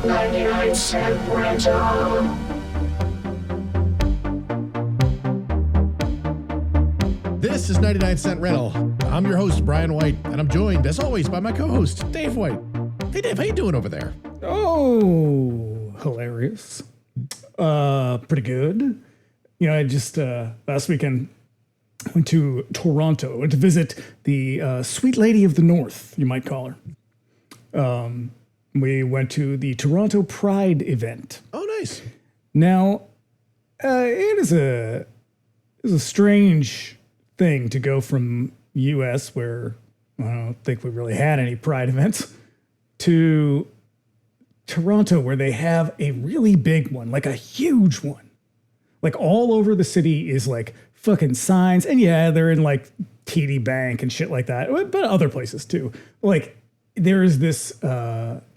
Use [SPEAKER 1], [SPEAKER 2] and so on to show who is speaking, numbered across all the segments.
[SPEAKER 1] 99-cent rental.
[SPEAKER 2] This is 99 Cent Rental. I'm your host, Brian White, and I'm joined, as always, by my co-host, Dave White. Hey, Dave, how you doing over there?
[SPEAKER 3] Oh, hilarious. Pretty good. You know, I just, last weekend, went to Toronto. Went to visit the Sweet Lady of the North, you might call her. We went to the Toronto Pride event.
[SPEAKER 2] Oh, nice.
[SPEAKER 3] Now, it is a strange thing to go from U.S., where I don't think we really had any Pride events, to Toronto, where they have a really big one, like a huge one. Like all over the city is like fucking signs. And yeah, they're in like TD Bank and shit like that, but other places too. Like there is this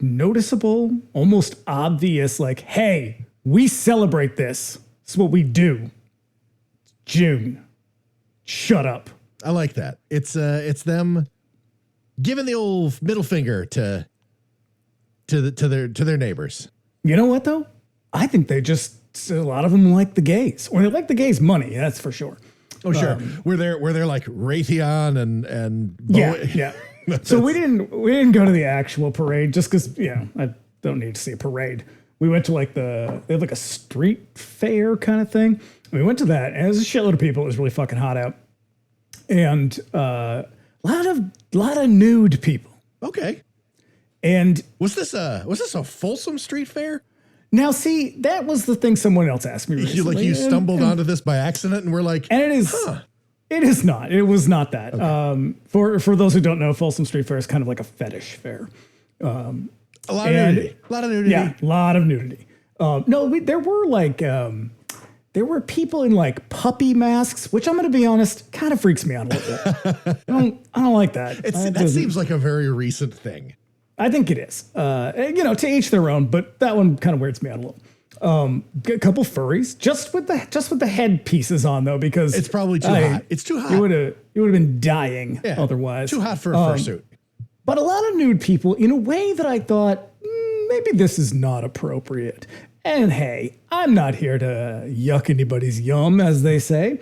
[SPEAKER 3] noticeable, almost obvious, like, hey, we celebrate this. This is what we do. June. Shut up.
[SPEAKER 2] I like that. It's them giving the old middle finger to their neighbors.
[SPEAKER 3] You know what though? I think they just, a lot of them like the gays, or they like the gays' money. That's for sure.
[SPEAKER 2] Oh sure, where they're like Raytheon and
[SPEAKER 3] yeah. So we didn't go to the actual parade just because I don't need to see a parade. We went to like they have like a street fair kind of thing. We went to that, and there's a shitload of people. It was really fucking hot out, and a lot of nude people.
[SPEAKER 2] Okay.
[SPEAKER 3] And
[SPEAKER 2] was this a fulsome street fair?
[SPEAKER 3] Now, see, that was the thing someone else asked me recently.
[SPEAKER 2] You stumbled onto this by accident, and we're like,
[SPEAKER 3] and it is. Huh. It is not. It was not that. Okay. For those who don't know, Folsom Street Fair is kind of like a fetish fair.
[SPEAKER 2] A lot of nudity.
[SPEAKER 3] Yeah, a lot of nudity. There were people in like puppy masks, which I'm going to be honest, kind of freaks me out a little bit. I don't like that.
[SPEAKER 2] That seems like a very recent thing.
[SPEAKER 3] I think it is. To each their own, but that one kind of weirds me out a little. A couple furries, just with the head pieces on though, because
[SPEAKER 2] it's probably too hot. It's too hot.
[SPEAKER 3] You would have been dying otherwise.
[SPEAKER 2] Too hot for a fursuit.
[SPEAKER 3] But a lot of nude people in a way that I thought maybe this is not appropriate. And hey, I'm not here to yuck anybody's yum, as they say.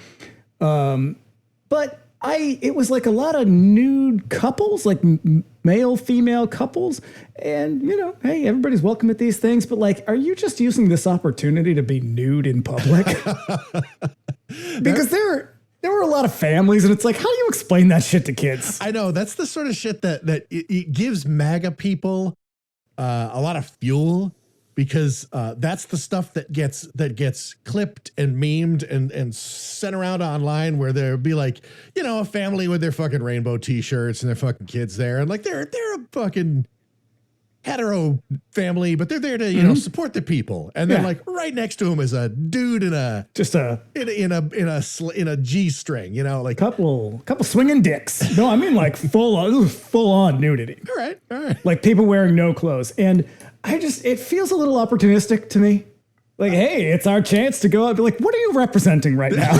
[SPEAKER 3] But it was like a lot of nude couples, like male, female couples. And, hey, everybody's welcome at these things. But like, are you just using this opportunity to be nude in public? Because there were a lot of families, and it's like, how do you explain that shit to kids?
[SPEAKER 2] I know. That's the sort of shit that it gives MAGA people a lot of fuel. Because that's the stuff that gets clipped and memed and sent around online, where there'll be like, a family with their fucking rainbow t-shirts and their fucking kids there, and like they're a fucking hetero family, but they're there to support the people, and then like right next to them is a dude in a G-string, like
[SPEAKER 3] couple swinging dicks. No, I mean like full on nudity.
[SPEAKER 2] All right,
[SPEAKER 3] like people wearing no clothes. And it feels a little opportunistic to me. Like, hey, it's our chance to go out and be like, what are you representing right now?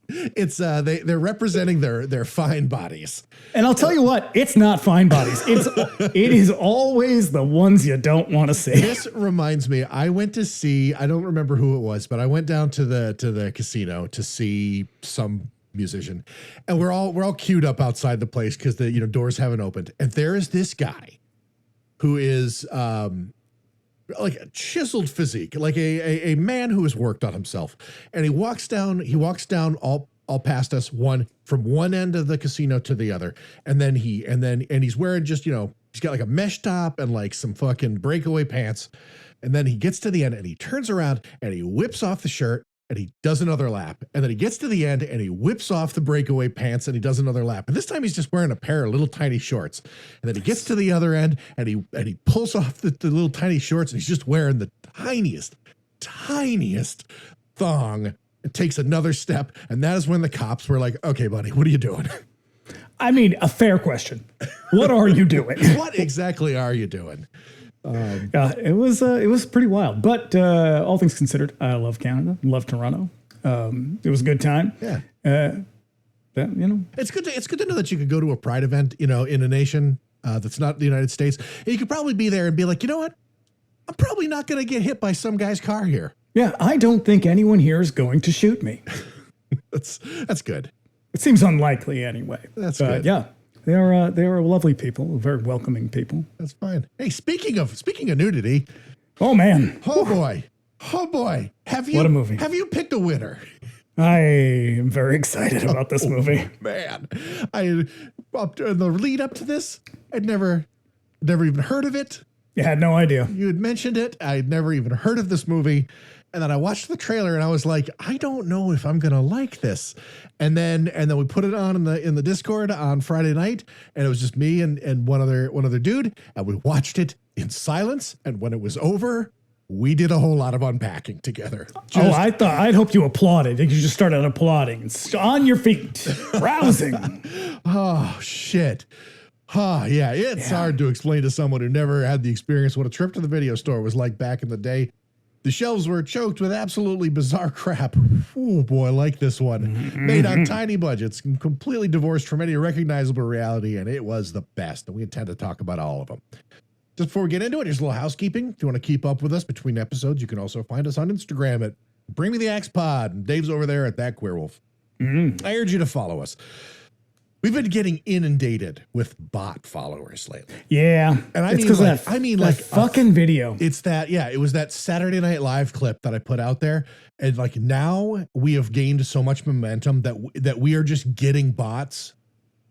[SPEAKER 2] It's they're representing their fine bodies.
[SPEAKER 3] And I'll tell you what, it's not fine bodies. It is always the ones you don't want to see.
[SPEAKER 2] This reminds me, I went to see, I don't remember who it was, but I went down to the casino to see some musician, and we're all queued up outside the place because the doors haven't opened, and there is this guy who is like a chiseled physique, like a man who has worked on himself. And he walks down all past us, from one end of the casino to the other. And he's wearing just, he's got like a mesh top and like some fucking breakaway pants. And then he gets to the end and he turns around and he whips off the shirt and he does another lap. And then he gets to the end and he whips off the breakaway pants and he does another lap. And this time he's just wearing a pair of little tiny shorts. And then he gets to the other end and he pulls off the little tiny shorts, and he's just wearing the tiniest thong. It takes another step. And that is when the cops were like, okay, buddy, what are you doing?
[SPEAKER 3] I mean, a fair question. What are you doing?
[SPEAKER 2] What exactly are you doing?
[SPEAKER 3] It was pretty wild, but all things considered, I love Canada, love Toronto. It was a good time.
[SPEAKER 2] Yeah. It's good to know that you could go to a Pride event, in a nation that's not the United States. And you could probably be there and be like, you know what? I'm probably not going to get hit by some guy's car here.
[SPEAKER 3] Yeah, I don't think anyone here is going to shoot me.
[SPEAKER 2] That's good.
[SPEAKER 3] It seems unlikely anyway.
[SPEAKER 2] That's good.
[SPEAKER 3] Yeah, they are lovely people, very welcoming people.
[SPEAKER 2] That's fine. Hey, speaking of nudity.
[SPEAKER 3] Oh man.
[SPEAKER 2] Oh boy.
[SPEAKER 3] What a movie.
[SPEAKER 2] Have you picked a winner?
[SPEAKER 3] I am very excited about this movie.
[SPEAKER 2] Man, in the lead up to this, I'd never even heard of it.
[SPEAKER 3] You had no idea.
[SPEAKER 2] You had mentioned it. I'd never even heard of this movie. And then I watched the trailer and I was like, I don't know if I'm going to like this. And then we put it on in the Discord on Friday night, and it was just me and one other dude, and we watched it in silence. And when it was over, we did a whole lot of unpacking together.
[SPEAKER 3] I'd hoped you applauded. You just started applauding. It's on your feet, rousing.
[SPEAKER 2] Oh shit. Yeah, it's hard to explain to someone who never had the experience what a trip to the video store was like back in the day. The shelves were choked with absolutely bizarre crap. Oh boy, I like this one. Made on tiny budgets and completely divorced from any recognizable reality, and it was the best. And we intend to talk about all of them. Just before we get into it, here's a little housekeeping. If you want to keep up with us between episodes, you can also find us on Instagram at Bring Me the Axe Pod. And Dave's over there at That Queerwolf. I urge you to follow us. We've been getting inundated with bot followers lately.
[SPEAKER 3] Yeah.
[SPEAKER 2] And I mean
[SPEAKER 3] that fucking video.
[SPEAKER 2] It's that, yeah, it was that Saturday Night Live clip that I put out there. And like now we have gained so much momentum that we are just getting bots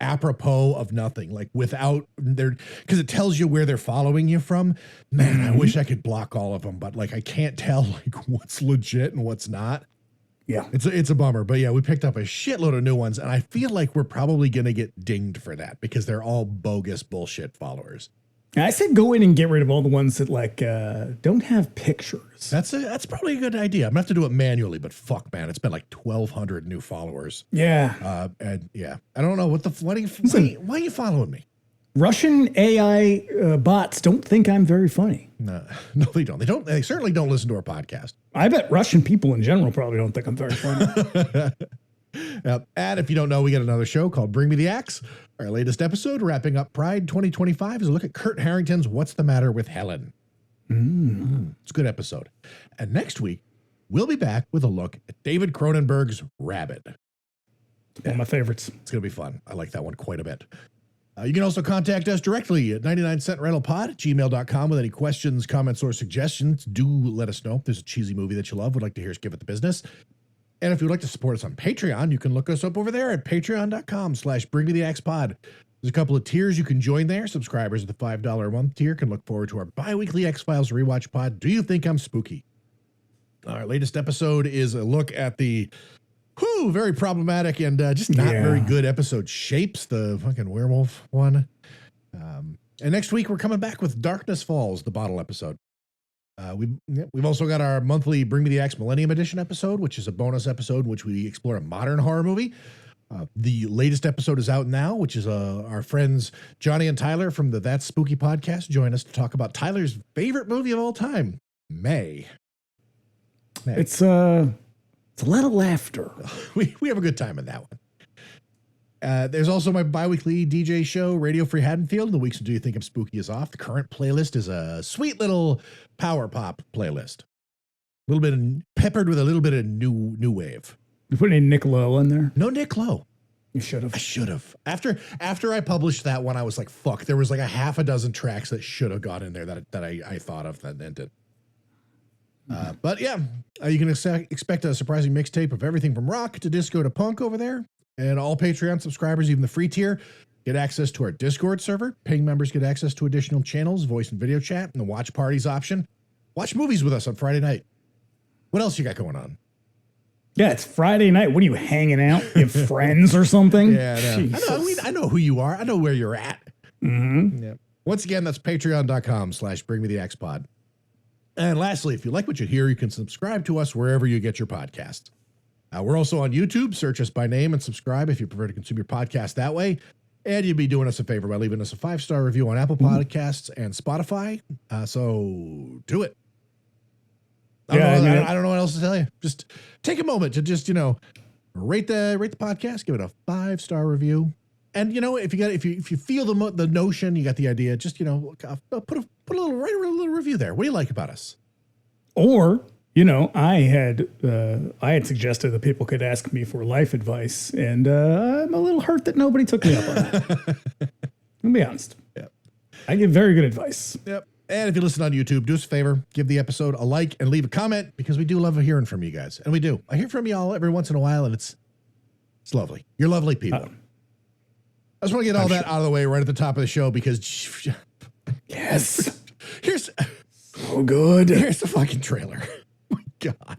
[SPEAKER 2] apropos of nothing, like without their, because it tells you where they're following you from. Man, I wish I could block all of them, but like I can't tell like what's legit and what's not.
[SPEAKER 3] Yeah.
[SPEAKER 2] It's a bummer, but yeah, we picked up a shitload of new ones, and I feel like we're probably going to get dinged for that because they're all bogus bullshit followers.
[SPEAKER 3] I said go in and get rid of all the ones that like don't have pictures.
[SPEAKER 2] That's probably a good idea. I'm gonna have to do it manually, but fuck, man, it's been like 1,200 new followers.
[SPEAKER 3] Yeah.
[SPEAKER 2] And yeah, I don't know why are you following me?
[SPEAKER 3] Russian AI bots don't think I'm very funny.
[SPEAKER 2] No, they don't. They certainly don't listen to our podcast.
[SPEAKER 3] I bet Russian people in general probably don't think I'm very funny.
[SPEAKER 2] And if you don't know, we got another show called Bring Me the Axe. Our latest episode, wrapping up Pride 2025, is a look at Kurt Harrington's What's the Matter with Helen. It's a good episode. And next week, we'll be back with a look at David Cronenberg's Rabid.
[SPEAKER 3] One of my favorites.
[SPEAKER 2] It's going to be fun. I like that one quite a bit. You can also contact us directly at 99centrentalpod@gmail.com with any questions, comments, or suggestions. Do let us know if there's a cheesy movie that you love. Would like to hear us give it the business. And if you'd like to support us on Patreon, you can look us up over there at patreon.com/bringmetheaxepod. There's a couple of tiers you can join there. Subscribers at the $5 a month tier can look forward to our bi-weekly X-Files rewatch pod, Do You Think I'm Spooky? Our latest episode is a look at the very problematic and just not very good episode Shapes, the fucking werewolf one. And next week, we're coming back with Darkness Falls, the bottle episode. We've also got our monthly Bring Me the Axe Millennium Edition episode, which is a bonus episode in which we explore a modern horror movie. The latest episode is out now, which is our friends Johnny and Tyler from the That's Spooky podcast join us to talk about Tyler's favorite movie of all time, May.
[SPEAKER 3] It's a lot of laughter.
[SPEAKER 2] We have a good time in that one. There's also my bi-weekly DJ show, Radio Free Haddonfield. The weeks of Do You Think I'm Spooky is off. The current playlist is a sweet little power pop playlist. A little bit peppered with a little bit of new wave.
[SPEAKER 3] You put any Nick Lowe in there?
[SPEAKER 2] No Nick Lowe.
[SPEAKER 3] You should have.
[SPEAKER 2] I should have. After I published that one, I was like, fuck, there was like a half a dozen tracks that should have got in there that I thought of that didn't. But yeah, you can expect a surprising mixtape of everything from rock to disco to punk over there. And all Patreon subscribers, even the free tier, get access to our Discord server. Paying members get access to additional channels, voice and video chat, and the watch parties option. Watch movies with us on Friday night. What else you got going on?
[SPEAKER 3] Yeah, it's Friday night. What are you hanging out? You have friends or something?
[SPEAKER 2] Yeah, I know who you are. I know where you're at.
[SPEAKER 3] Mm-hmm.
[SPEAKER 2] Yeah. Once again, that's patreon.com/bringmetheaxepod. And lastly, if you like what you hear, you can subscribe to us wherever you get your podcasts. We're also on YouTube. Search us by name and subscribe if you prefer to consume your podcast that way. And you'd be doing us a favor by leaving us a 5-star review on Apple Podcasts and Spotify. So do it. I don't know what else to tell you. Just take a moment to just, rate the podcast, give it a 5-star review. And if you feel the notion, you got the idea, just put a little review there. What do you like about us?
[SPEAKER 3] Or I had suggested that people could ask me for life advice, and I'm a little hurt that nobody took me up on that. I'll be honest.
[SPEAKER 2] Yep.
[SPEAKER 3] I give very good advice.
[SPEAKER 2] Yep. And if you listen on YouTube, do us a favor, give the episode a like and leave a comment, because we do love hearing from you guys. And we do. I hear from y'all every once in a while, and it's lovely. You're lovely people. I just want to get all that out of the way right at the top of the show, because
[SPEAKER 3] yes,
[SPEAKER 2] here's
[SPEAKER 3] so good.
[SPEAKER 2] Here's the fucking trailer. Oh my God.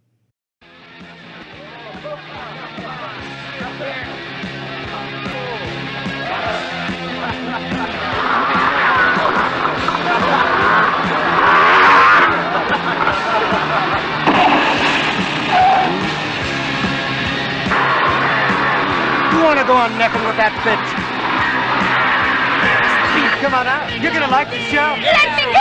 [SPEAKER 1] You want to go on necking with that bitch? Please come on out. You're going to like the show.
[SPEAKER 4] Let me go!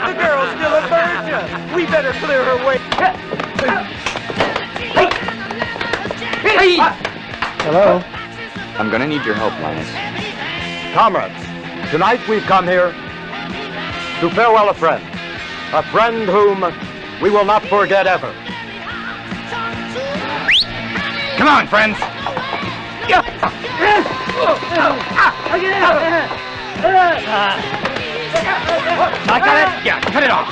[SPEAKER 1] The girl's still a virgin. We better clear her way.
[SPEAKER 5] Hello? I'm gonna need your help, Linus.
[SPEAKER 6] Comrades, tonight we've come here to farewell a friend whom we will not forget ever.
[SPEAKER 5] Come on, friends! I got it? Yeah, cut it off.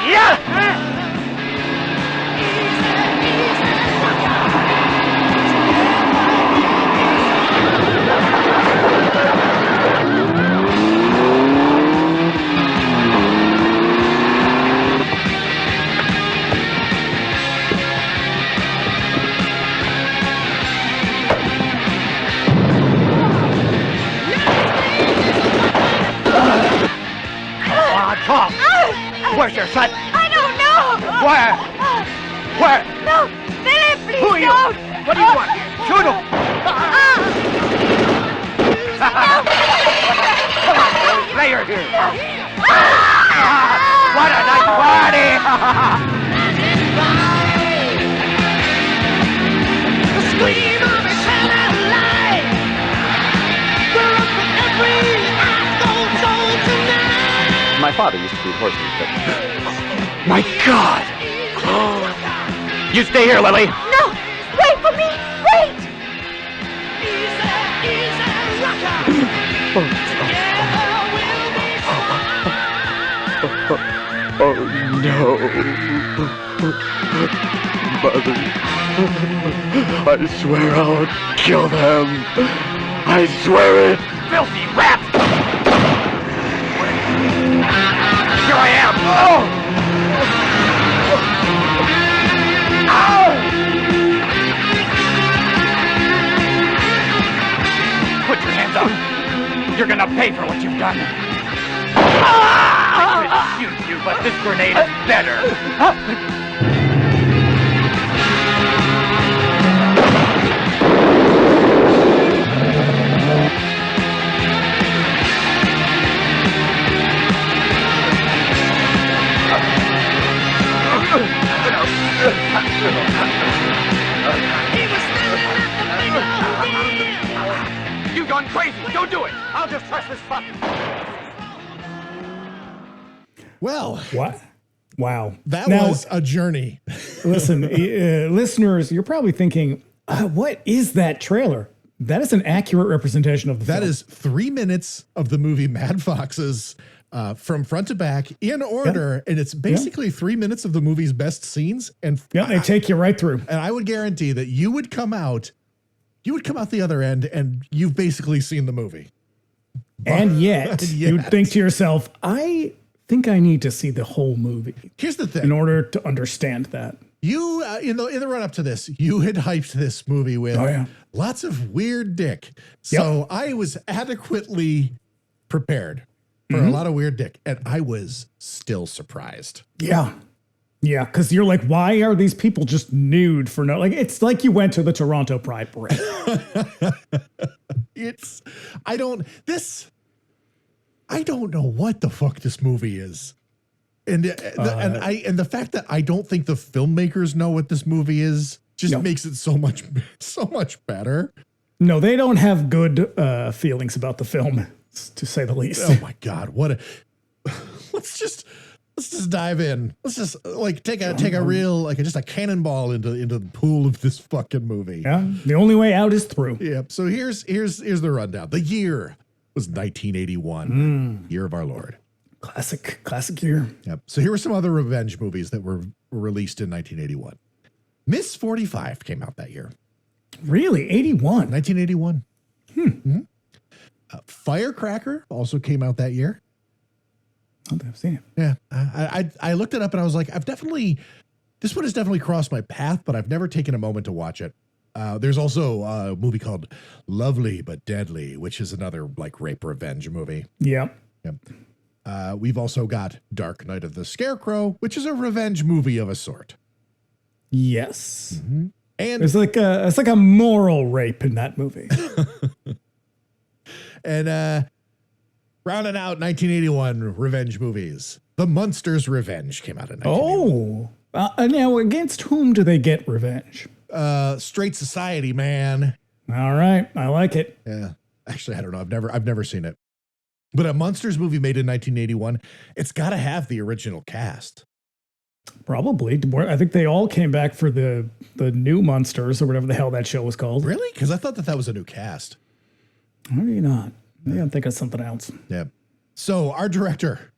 [SPEAKER 5] Yeah!
[SPEAKER 1] Tom, where's your son?
[SPEAKER 4] I don't know.
[SPEAKER 1] Where? Where?
[SPEAKER 4] No, Billy, please
[SPEAKER 1] Who are you?
[SPEAKER 4] don't.
[SPEAKER 1] What do you want? Shoot him! Come on, lay her here. What a nice party!
[SPEAKER 5] My father used to breed horses, but...
[SPEAKER 1] My God! You stay here, Lily.
[SPEAKER 4] No, wait for me. Wait.
[SPEAKER 5] Oh, no. Mother. I swear I'll kill them. I swear it.
[SPEAKER 1] Filthy rat! Here I am! Oh! Put your hands up! You're gonna pay for what you've done! I could shoot you, but this grenade is better! You've gone crazy! Don't do it! I'll just press this button!
[SPEAKER 2] Well,
[SPEAKER 3] What? Wow.
[SPEAKER 2] that
[SPEAKER 3] Now,
[SPEAKER 2] was a journey.
[SPEAKER 3] listen, listeners, you're probably thinking, what is that trailer? That is an accurate representation of the film.
[SPEAKER 2] That is 3 minutes of the movie Mad Foxes, from front to back in order. And it's basically 3 minutes of the movie's best scenes. And
[SPEAKER 3] Yeah, they take you right through.
[SPEAKER 2] and I would guarantee that you would come out the other end and you've basically seen the movie.
[SPEAKER 3] And yet, you'd
[SPEAKER 2] Yet.
[SPEAKER 3] think to yourself, I think I need to see the whole movie
[SPEAKER 2] Here's the thing.
[SPEAKER 3] in order to understand that.
[SPEAKER 2] You in the run up to this, you had hyped this movie with lots of weird dick. So I was adequately prepared for a lot of weird dick, and I was still surprised.
[SPEAKER 3] Yeah. Yeah, because you're like, why are these people just nude for no? Like, it's like you went to the Toronto Pride Parade.
[SPEAKER 2] I don't know what the fuck this movie is. And the fact that I don't think the filmmakers know what this movie is just makes it so much better.
[SPEAKER 3] No, they don't have good feelings about the film, to say the least.
[SPEAKER 2] Oh my God. Let's just dive in. Let's just like take a real, like just a cannonball into the pool of this fucking movie.
[SPEAKER 3] Yeah. The only way out is through.
[SPEAKER 2] Yep. So here's the rundown. The year was 1981, year of our Lord.
[SPEAKER 3] Classic year.
[SPEAKER 2] Yep. So here were some other revenge movies that were released in 1981. Miss 45 came out that year.
[SPEAKER 3] Really? 81?
[SPEAKER 2] 1981. Mm-hmm. Firecracker also came out that year.
[SPEAKER 3] I don't think I've seen it.
[SPEAKER 2] Yeah. I looked it up and I was like, this one has definitely crossed my path, but I've never taken a moment to watch it. There's also a movie called Lovely But Deadly, which is another like rape revenge movie.
[SPEAKER 3] Yep.
[SPEAKER 2] Yep. We've also got Dark Knight of the Scarecrow, which is a revenge movie of a sort.
[SPEAKER 3] Yes.
[SPEAKER 2] Mm-hmm. And
[SPEAKER 3] it's like a moral rape in that movie.
[SPEAKER 2] And rounding out 1981 revenge movies, The Munsters Revenge came out in 1981.
[SPEAKER 3] Oh. Now, against whom do they get revenge?
[SPEAKER 2] Straight Society, man.
[SPEAKER 3] All right. I like it.
[SPEAKER 2] Yeah. Actually, I don't know. I've never seen it. But a Munsters movie made in 1981, it's got to have the original cast.
[SPEAKER 3] Probably. I think they all came back for the new Munsters or whatever the hell that show was called.
[SPEAKER 2] Really? Because I thought that was a new cast.
[SPEAKER 3] Maybe not. Maybe I'm thinking of something else.
[SPEAKER 2] Yeah. So our director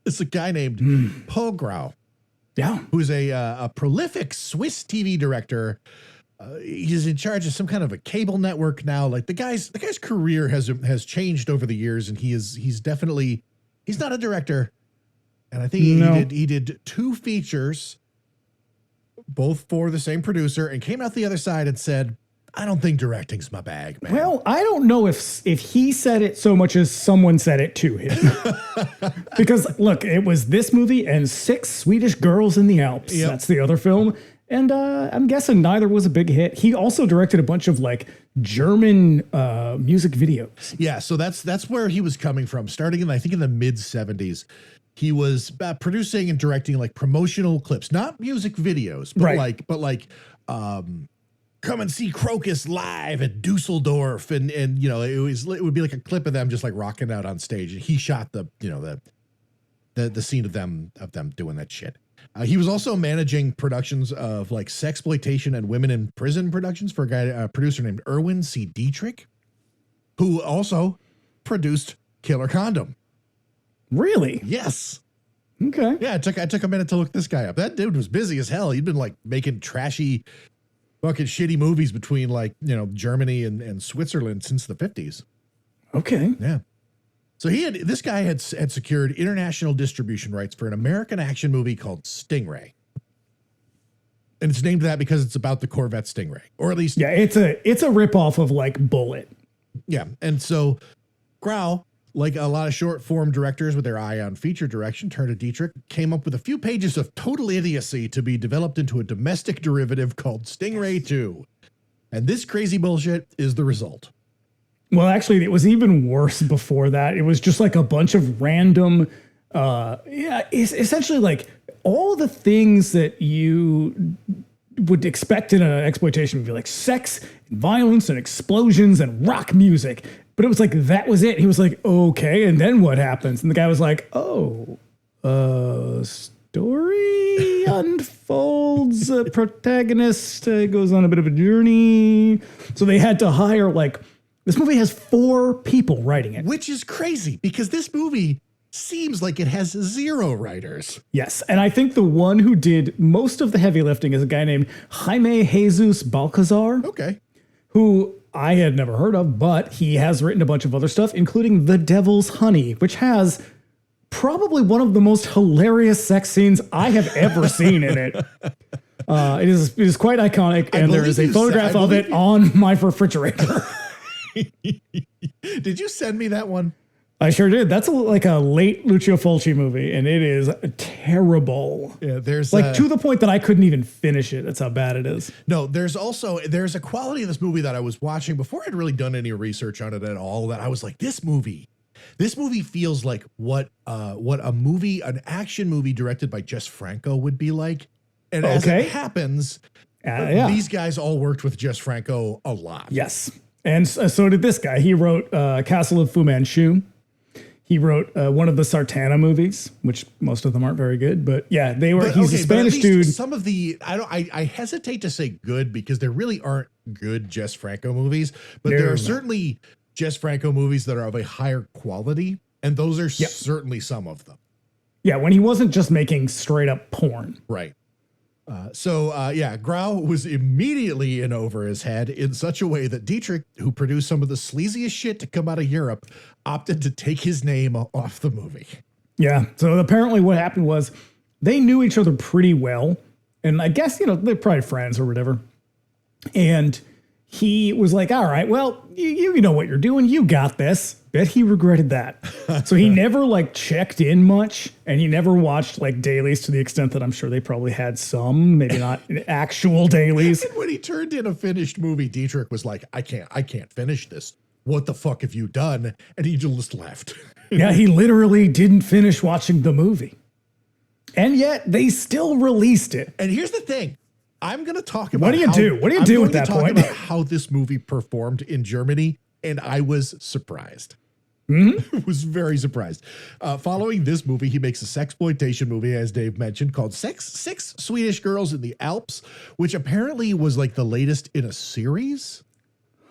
[SPEAKER 2] is a guy named Paul Grau.
[SPEAKER 3] Yeah.
[SPEAKER 2] Who's a prolific Swiss TV director. He's in charge of some kind of a cable network now. Like the guy's career has changed over the years, and he's not a director. And I think he did 2 features, both for the same producer, and came out the other side and said, I don't think directing's my bag, man.
[SPEAKER 3] Well, I don't know if he said it so much as someone said it to him. Because, look, it was this movie and 6 Swedish Girls in the Alps. Yep. That's the other film. And I'm guessing neither was a big hit. He also directed a bunch of, like, German music videos.
[SPEAKER 2] Yeah, so that's where he was coming from. Starting in, I think, in the mid-'70s. He was producing and directing, like, promotional clips. Not music videos, but like come and see Crocus live at Dusseldorf, and you know it would be like a clip of them just like rocking out on stage, and he shot the scene of them doing that shit. He was also managing productions of like sexploitation and women in prison productions for a producer named Erwin Dietrich, who also produced Killer Condom.
[SPEAKER 3] Really?
[SPEAKER 2] Yes.
[SPEAKER 3] Okay.
[SPEAKER 2] Yeah, I took a minute to look this guy up. That dude was busy as hell. He'd been like making trashy fucking shitty movies between like, you know, Germany and Switzerland since the 50s.
[SPEAKER 3] Okay.
[SPEAKER 2] Yeah. So this guy had secured international distribution rights for an American action movie called Stingray. And it's named that because it's about the Corvette Stingray, or at least.
[SPEAKER 3] Yeah, it's a ripoff of like Bullet.
[SPEAKER 2] Yeah. And so Grau, like a lot of short form directors with their eye on feature direction, turned to Dietrich, came up with a few pages of total idiocy to be developed into a domestic derivative called Stingray 2. And this crazy bullshit is the result.
[SPEAKER 3] Well, actually, it was even worse before that. It was just like a bunch of random, it's essentially like all the things that you would expect in an exploitation movie, like sex, and violence, and explosions, and rock music. But it was like, that was it. He was like, okay, and then what happens? And the guy was like, story unfolds, a protagonist goes on a bit of a journey. So they had to hire, like, this movie has 4 people writing it.
[SPEAKER 2] Which is crazy, because this movie seems like it has 0 writers.
[SPEAKER 3] Yes, and I think the one who did most of the heavy lifting is a guy named Jaime Jesus Balcazar.
[SPEAKER 2] Okay.
[SPEAKER 3] Who I had never heard of, but he has written a bunch of other stuff, including The Devil's Honey, which has probably one of the most hilarious sex scenes I have ever seen in it. It is quite iconic, and there is a photograph of it on my refrigerator.
[SPEAKER 2] Did you send me that one?
[SPEAKER 3] I sure did. That's like a late Lucio Fulci movie, and it is terrible.
[SPEAKER 2] Yeah, there's
[SPEAKER 3] like to the point that I couldn't even finish it. That's how bad it is.
[SPEAKER 2] No, there's a quality of this movie that I was watching before I'd really done any research on it at all, that I was like, this movie This movie feels like what an action movie directed by Jess Franco would be like. And as it happens, these guys all worked with Jess Franco a lot.
[SPEAKER 3] Yes. And so did this guy. He wrote Castle of Fu Manchu. He wrote one of the Sartana movies, which most of them aren't very good, but yeah, they were. He's a Spanish dude.
[SPEAKER 2] Some of the I hesitate to say good because there really aren't good Jess Franco movies, but there are certainly Jess Franco movies that are of a higher quality, and those are certainly some of them.
[SPEAKER 3] Yeah, when he wasn't just making straight up porn,
[SPEAKER 2] right? Grau was immediately in over his head in such a way that Dietrich, who produced some of the sleaziest shit to come out of Europe, opted to take his name off the movie.
[SPEAKER 3] Yeah. So apparently what happened was they knew each other pretty well. And I guess, they're probably friends or whatever. And he was like, all right, well, you know what you're doing. You got this. Bet he regretted that. So he never checked in much, and he never watched dailies to the extent that I'm sure they probably had some, maybe not actual dailies.
[SPEAKER 2] And when he turned in a finished movie, Dietrich was like, I can't finish this. What the fuck have you done? And he just left.
[SPEAKER 3] Yeah, he literally didn't finish watching the movie. And yet they still released it.
[SPEAKER 2] And here's the thing. I'm going to talk about
[SPEAKER 3] What do you do at that point?
[SPEAKER 2] About how this movie performed in Germany, and I was surprised.
[SPEAKER 3] Mm-hmm.
[SPEAKER 2] I was very surprised. Following this movie, he makes a sexploitation movie, as Dave mentioned, called Six Swedish Girls in the Alps, which apparently was the latest in a series.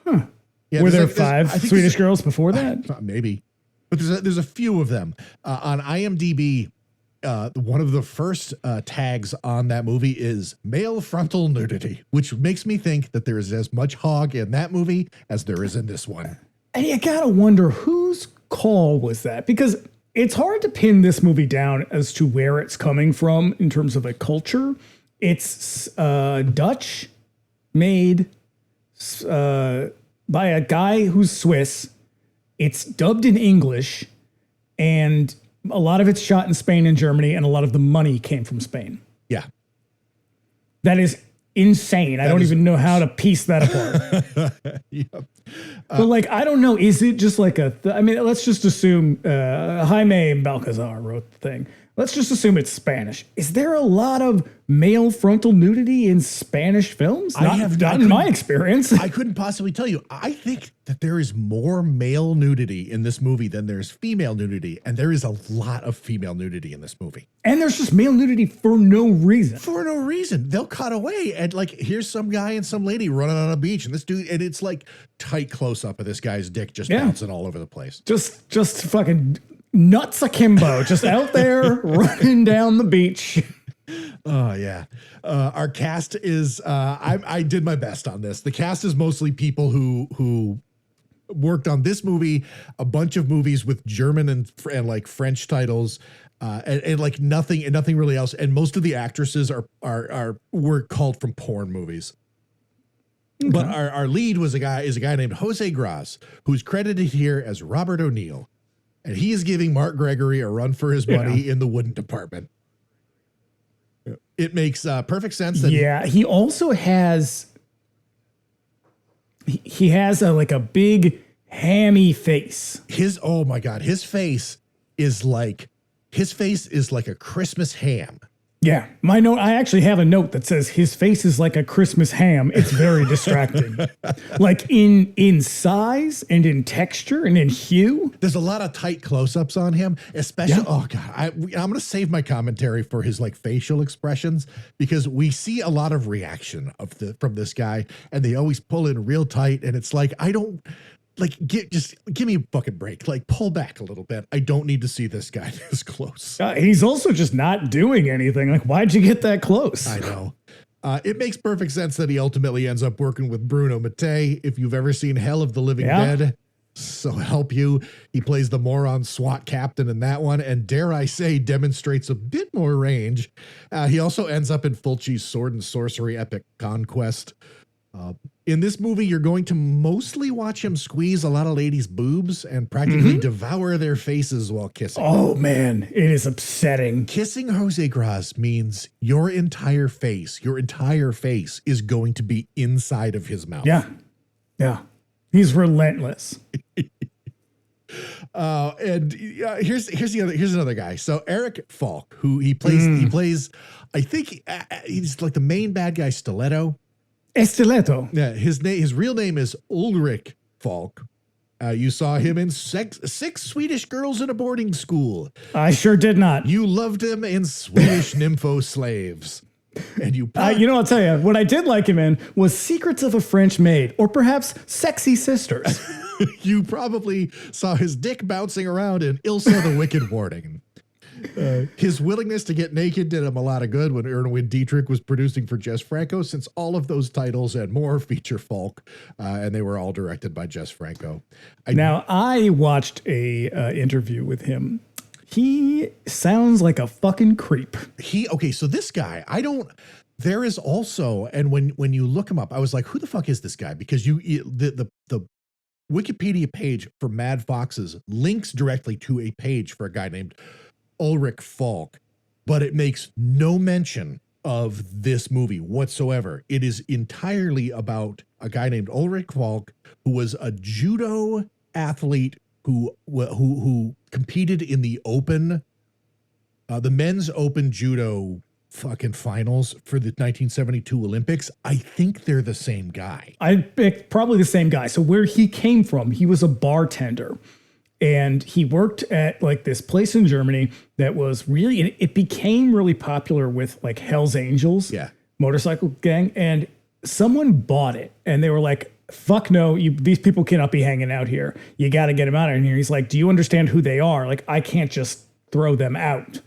[SPEAKER 3] Huh. Yeah, were there 5 Swedish girls before that?
[SPEAKER 2] Maybe. But there's a few of them. On IMDb, one of the first tags on that movie is male frontal nudity, which makes me think that there is as much hog in that movie as there is in this one.
[SPEAKER 3] And you gotta wonder whose call was that? Because it's hard to pin this movie down as to where it's coming from in terms of a culture. It's Dutch made by a guy who's Swiss. It's dubbed in English, and a lot of it's shot in Spain and Germany, and a lot of the money came from Spain.
[SPEAKER 2] Yeah.
[SPEAKER 3] That is insane. I don't even know how to piece that apart.
[SPEAKER 2] Yep.
[SPEAKER 3] But I don't know. Is it just let's just assume Jaime Balcazar wrote the thing. Let's just assume it's Spanish. Is there a lot of male frontal nudity in Spanish films? Not in my experience.
[SPEAKER 2] I couldn't possibly tell you. I think that there is more male nudity in this movie than there's female nudity. And there is a lot of female nudity in this movie.
[SPEAKER 3] And there's just male nudity for no reason.
[SPEAKER 2] For no reason. They'll cut away and here's some guy and some lady running on a beach, and this dude, and it's tight close up of this guy's dick just bouncing all over the place.
[SPEAKER 3] Just fucking nuts akimbo, just out there running down the beach.
[SPEAKER 2] Oh yeah. Our cast is I did my best on this. The cast is mostly people who worked on this movie, a bunch of movies with German and French titles, and nothing really else. And most of the actresses were called from porn movies. Okay. But our lead is a guy named Jose Gras, who's credited here as Robert O'Neill. And he is giving Mark Gregory a run for his money in the wooden department. It makes perfect sense. That
[SPEAKER 3] he also has a big hammy face.
[SPEAKER 2] Oh my God, his face is like a Christmas ham.
[SPEAKER 3] Yeah, my note. I actually have a note that says his face is like a Christmas ham. It's very distracting, in size and in texture and in hue.
[SPEAKER 2] There's a lot of tight close-ups on him, especially. Yeah. Oh God, I'm gonna save my commentary for his facial expressions, because we see a lot of reaction from this guy, and they always pull in real tight, and it's I don't. Just give me a fucking break. Pull back a little bit. I don't need to see this guy this close.
[SPEAKER 3] He's also just not doing anything. Why'd you get that close?
[SPEAKER 2] I know. It makes perfect sense that he ultimately ends up working with Bruno Mattei. If you've ever seen Hell of the Living Dead, so help you. He plays the moron SWAT captain in that one, and dare I say, demonstrates a bit more range. He also ends up in Fulci's sword and sorcery epic Conquest. In this movie, you're going to mostly watch him squeeze a lot of ladies' boobs and practically devour their faces while kissing.
[SPEAKER 3] Oh, man, it is upsetting.
[SPEAKER 2] Kissing Jose Gras means your entire face is going to be inside of his mouth.
[SPEAKER 3] Yeah. Yeah. He's relentless.
[SPEAKER 2] Here's another guy. So Eric Falk, who he plays, I think he's like the main bad guy, Stiletto.
[SPEAKER 3] Estiletto.
[SPEAKER 2] Yeah, his real name is Ulrich Falk. You saw him in Six Swedish Girls in a Boarding School.
[SPEAKER 3] I sure did not.
[SPEAKER 2] You loved him in Swedish Nympho Slaves. And
[SPEAKER 3] I'll tell you, what I did like him in was Secrets of a French Maid, or perhaps Sexy Sisters.
[SPEAKER 2] You probably saw his dick bouncing around in Ilsa the Wicked Warning. His willingness to get naked did him a lot of good when Erwin Dietrich was producing for Jess Franco, since all of those titles and more feature Falk, and they were all directed by Jess Franco.
[SPEAKER 3] I watched a interview with him. He sounds like a fucking creep.
[SPEAKER 2] So this guy, there is also, and when you look him up, I was like, who the fuck is this guy? Because the Wikipedia page for Mad Foxes links directly to a page for a guy named Ulrich Falk, but it makes no mention of this movie whatsoever. It is entirely about a guy named Ulrich Falk, who was a judo athlete who competed in the men's open judo fucking finals for the 1972 Olympics. I think they're the same guy.
[SPEAKER 3] Probably the same guy. So where he came from, he was a bartender. And he worked at like this place in Germany that was really, it became really popular with like Hell's Angels, motorcycle gang. And someone bought it and they were like, fuck no, these people cannot be hanging out here. You got to get them out of here. He's like, do you understand who they are? Like, I can't just throw them out.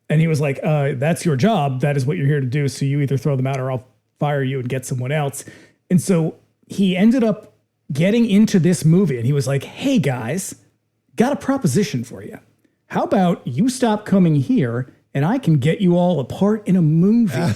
[SPEAKER 3] And he was like, that's your job. That is what you're here to do. So you either throw them out or I'll fire you and get someone else. And so he ended up getting into this movie and he was like, hey guys, got a proposition for you. How about you stop coming here and I can get you all apart in a movie?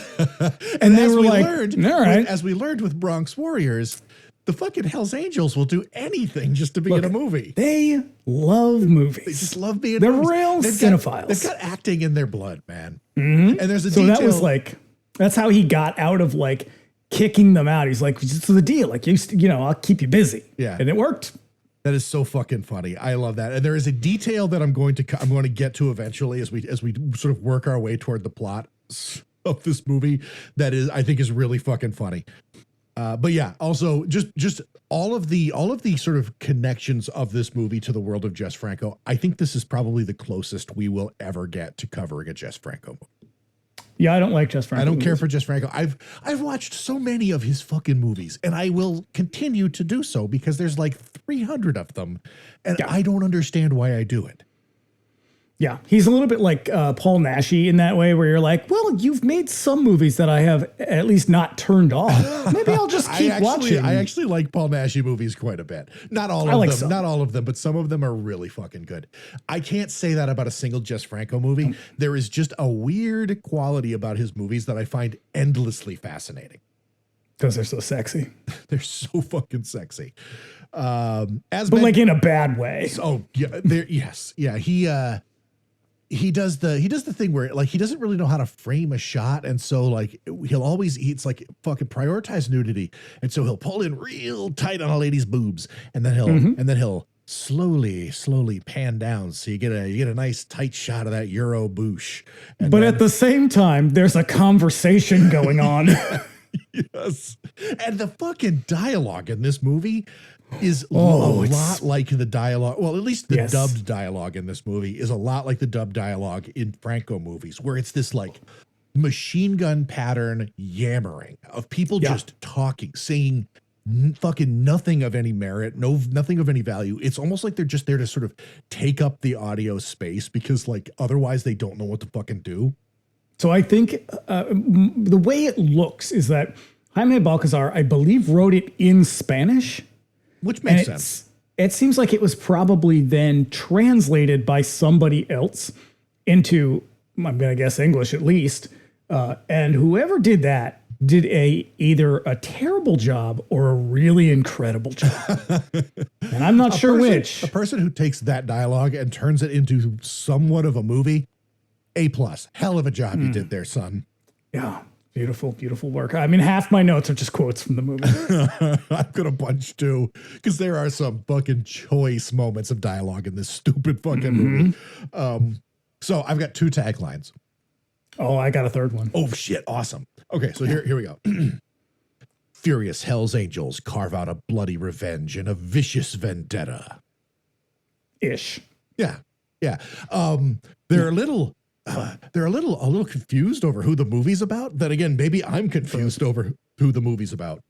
[SPEAKER 3] And they were like, all right.
[SPEAKER 2] As we learned with Bronx Warriors, the fucking Hells Angels will do anything just to be in a movie.
[SPEAKER 3] They love movies.
[SPEAKER 2] They just love being.
[SPEAKER 3] They're real cinephiles.
[SPEAKER 2] They've got acting in their blood, man. Mm-hmm. And there's a
[SPEAKER 3] so
[SPEAKER 2] detail.
[SPEAKER 3] That was like, that's how he got out of like kicking them out. He's like, so the deal, like I'll keep you busy.
[SPEAKER 2] Yeah,
[SPEAKER 3] and it worked.
[SPEAKER 2] That is so fucking funny. I love that. And there is a detail that I'm going to get to eventually as we sort of work our way toward the plot of this movie that I think is really fucking funny. But yeah, also just all of the sort of connections of this movie to the world of Jess Franco. I think this is probably the closest we will ever get to covering a Jess Franco movie.
[SPEAKER 3] Yeah, I don't like Jess Franco.
[SPEAKER 2] I don't care for Jess Franco. I've watched so many of his fucking movies, and I will continue to do so because there's like 300 of them, and I don't understand why I do it.
[SPEAKER 3] Yeah, he's a little bit like Paul Naschy in that way, where you're like, well, you've made some movies that I have at least not turned off. Maybe I'll just keep watching.
[SPEAKER 2] I actually like Paul Naschy movies quite a bit. Not all of them, but some of them are really fucking good. I can't say that about a single Jess Franco movie. There is just a weird quality about his movies that I find endlessly fascinating.
[SPEAKER 3] Because they're so sexy.
[SPEAKER 2] They're so fucking sexy.
[SPEAKER 3] But like in a bad way.
[SPEAKER 2] Oh yeah, yes, yeah. He does the thing where like he doesn't really know how to frame a shot, and so like it's like fucking prioritize nudity, and so he'll pull in real tight on a lady's boobs, and then he'll slowly pan down, so you get a nice tight shot of that Euro boosh.
[SPEAKER 3] But at the same time, there's a conversation going on.
[SPEAKER 2] Yes, and the fucking dialogue in this movie is a lot like the dialogue. Well, at least the dubbed dialogue in this movie is a lot like the dubbed dialogue in Franco movies, where it's this like machine gun pattern yammering of people just talking, saying fucking nothing of any merit, nothing of any value. It's almost like they're just there to sort of take up the audio space because like otherwise they don't know what to fucking do.
[SPEAKER 3] So I think the way it looks is that Jaime Balcazar, I believe, wrote it in Spanish.
[SPEAKER 2] Which makes sense.
[SPEAKER 3] It seems like it was probably then translated by somebody else into, I'm going to guess, English at least. And whoever did that did either a terrible job or a really incredible job. And I'm not sure which.
[SPEAKER 2] A person who takes that dialogue and turns it into somewhat of a movie, A+. Hell of a job you did there, son.
[SPEAKER 3] Yeah. Beautiful, beautiful work. I mean, half my notes are just quotes from the movie.
[SPEAKER 2] I've got a bunch too, because there are some fucking choice moments of dialogue in this stupid fucking movie. So I've got 2 taglines.
[SPEAKER 3] Oh, I got a third one.
[SPEAKER 2] Oh shit, awesome. Okay, so here we go. Furious Hell's Angels carve out a bloody revenge and a vicious vendetta.
[SPEAKER 3] Ish.
[SPEAKER 2] Yeah. They're a little confused over who the movie's about. Then again, maybe I'm confused over who the movie's about.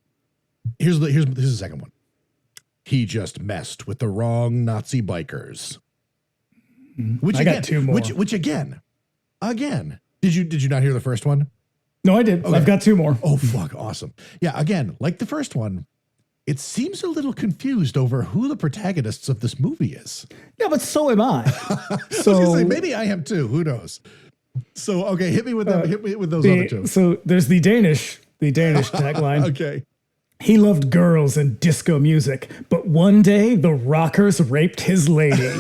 [SPEAKER 2] Here's the second one. He just messed with the wrong Nazi bikers. Which
[SPEAKER 3] I
[SPEAKER 2] again,
[SPEAKER 3] got 2 more.
[SPEAKER 2] Which again, did you not hear the first one?
[SPEAKER 3] No, I did.
[SPEAKER 2] Okay.
[SPEAKER 3] I've got 2 more.
[SPEAKER 2] Oh fuck, awesome. Yeah, again, like the first one, it seems a little confused over who the protagonists of this movie is.
[SPEAKER 3] Yeah, but so am I.
[SPEAKER 2] I was gonna say, maybe I am too. Who knows? So okay, hit me with them. Hit me with those other 2.
[SPEAKER 3] So there's the Danish tagline.
[SPEAKER 2] Okay.
[SPEAKER 3] He loved girls and disco music, but one day the rockers raped his lady.